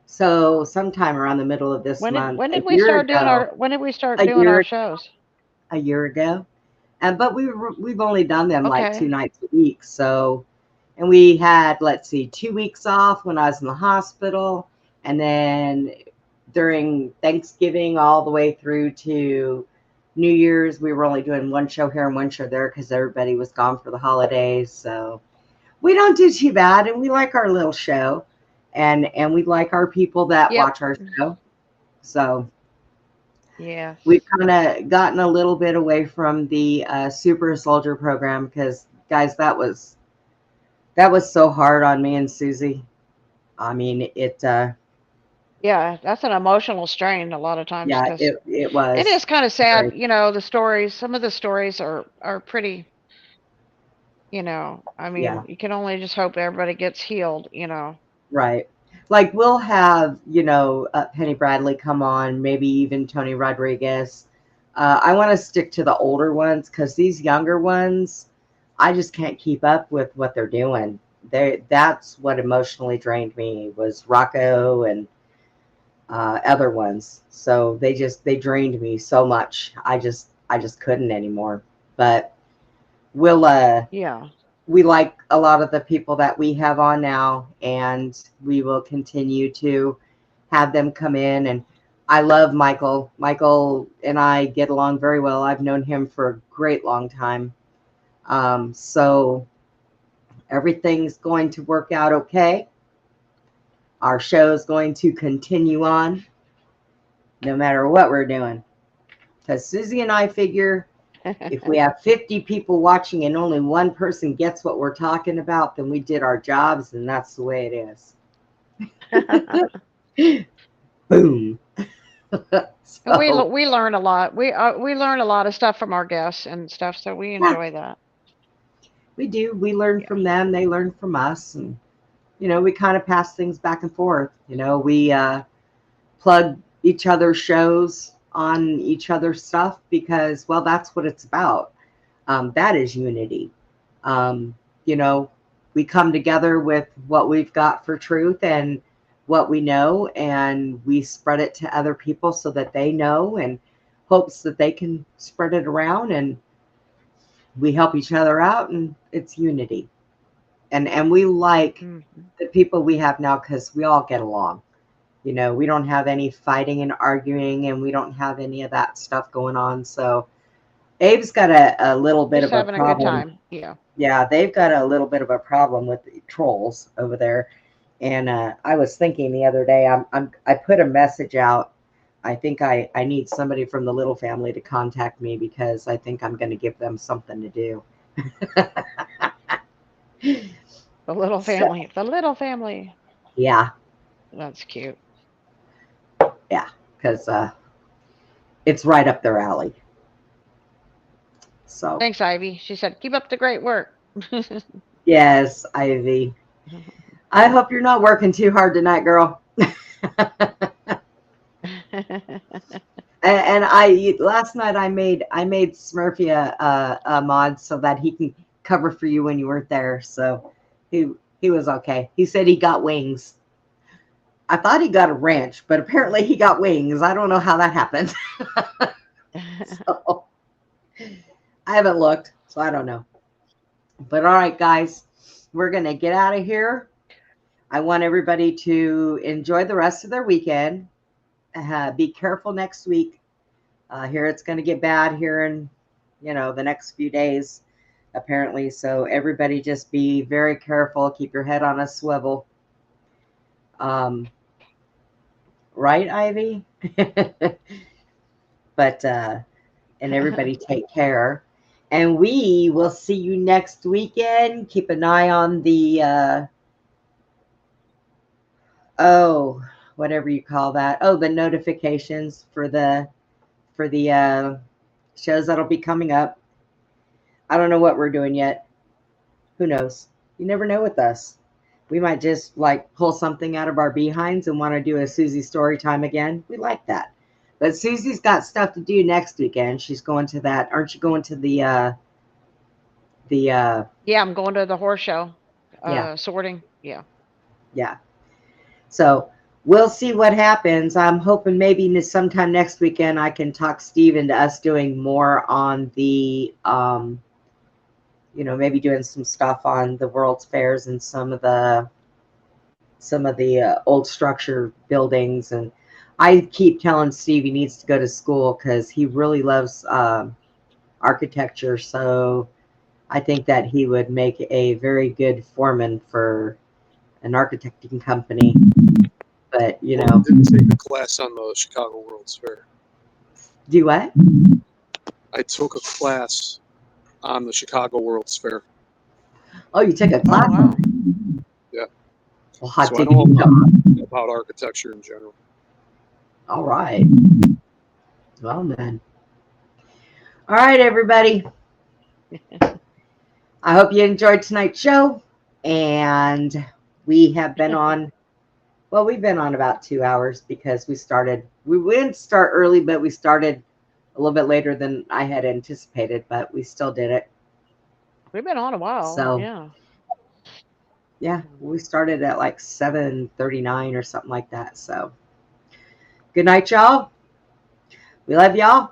So sometime around the middle of this When month. did we start doing our shows? A year ago. But we've only done them like Okay. 2 nights a week. So, and we had, let's see, 2 weeks off when I was in the hospital. And then during Thanksgiving all the way through to New Year's, we were only doing one show here and one show there because everybody was gone for the holidays. So we don't do too bad, and we like our little show, and we like our people that Yep. watch our show. So Yeah. we've kind of gotten a little bit away from the Super Soldier program because, guys, that was so hard on me and Susie. I mean, Yeah, that's an emotional strain a lot of times. yeah, 'Cause it was. it is kind of sad, very- the stories. Some of the stories are pretty. I mean, Yeah. you can only just hope everybody gets healed. Right. Like we'll have, Penny Bradley come on, maybe even Tony Rodriguez. I want to stick to the older ones because these younger ones, I just can't keep up with what they're doing. That's what emotionally drained me was Rocco and other ones. So they drained me so much. I just couldn't anymore. But we'll Yeah. we like a lot of the people that we have on now, and we will continue to have them come in. And I love Michael. Michael and I get along very well. I've known him for a great long time. So everything's going to work out okay. Our show is going to continue on no matter what we're doing. Because Susie and I figure if we have 50 people watching and only one person gets what we're talking about, then we did our jobs, and that's the way it is. Boom. So, we learn a lot. We learn a lot of stuff from our guests and stuff, so we enjoy that. we do. We learn from them. They learn from us. And, we kind of pass things back and forth. We plug each other's shows on each other's stuff because, well, that's what it's about. That is unity. We come together with what we've got for truth and what we know, and we spread it to other people so that they know, and hopes that they can spread it around, and we help each other out, and it's unity. And we like the people we have now because we all get along. We don't have any fighting and arguing, and we don't have any of that stuff going on. So Abe's got a little bit Just of a having problem. a good time. Yeah. Yeah, they've got a little bit of a problem with the trolls over there. And I was thinking the other day, I put a message out. I think I need somebody from the Little family to contact me because I think I'm going to give them something to do. The little family. The little family. Yeah, That's cute. because it's right up their alley. So Thanks, Ivy. She said, keep up the great work. yes, Ivy. I hope you're not working too hard tonight, girl. And last night I made Smurfy a mod so that he can cover for you when you weren't there. So he was okay. He said he got wings. I thought he got a wrench, but apparently he got wings. I don't know how that happened. So, I haven't looked, so I don't know. But all right, guys, we're going to get out of here. I want everybody to enjoy the rest of their weekend. Be careful next week. Here it's going to get bad here in, the next few days, apparently. So everybody just be very careful. Keep your head on a swivel. Right, Ivy? But, and everybody take care. And we will see you next weekend. Keep an eye on the, whatever you call that. Oh, the notifications for the shows that'll be coming up. I don't know what we're doing yet. Who knows? You never know with us. We might just like pull something out of our behinds and want to do a Susie story time again. We like that. But Susie's got stuff to do next weekend. She's going to that. Aren't you going to the Yeah, I'm going to the horse show. Yeah. Sorting. Yeah. Yeah. So we'll see what happens. I'm hoping maybe sometime next weekend I can talk Steve into us doing more on the, maybe doing some stuff on the World's Fairs and some of the old structure buildings. And I keep telling Steve he needs to go to school because he really loves architecture. So I think that he would make a very good foreman for an architecting company. But, I didn't take a class on the Chicago World's Fair. Do what? I took a class on the Chicago World's Fair. Oh, you took a class? wow. Yeah. Well, hot So I diggity know dog. about architecture in general. All right. Well, then. All right, everybody. I hope you enjoyed tonight's show. And we have been on, well, we've been on about 2 hours because we didn't start early, but we started a little bit later than I had anticipated, but we still did it. We've been on a while. So, yeah. Yeah, we started at like 7:39 or something like that. So good night, y'all. We love y'all.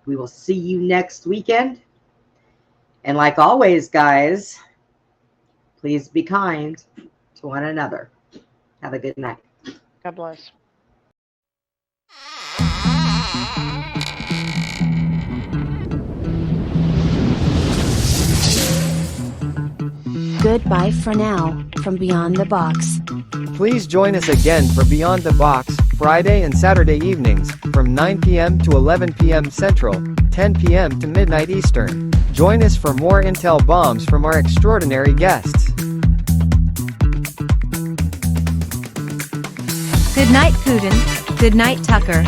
We will see you next weekend. And like always, guys, please be kind to one another. Have a good night. God bless. Goodbye for now, from Beyond the Box. Please join us again for Beyond the Box, Friday and Saturday evenings, from 9 p.m. to 11 p.m. Central, 10 p.m. to midnight Eastern. Join us for more intel bombs from our extraordinary guests. Good night, Putin. Good night, Tucker.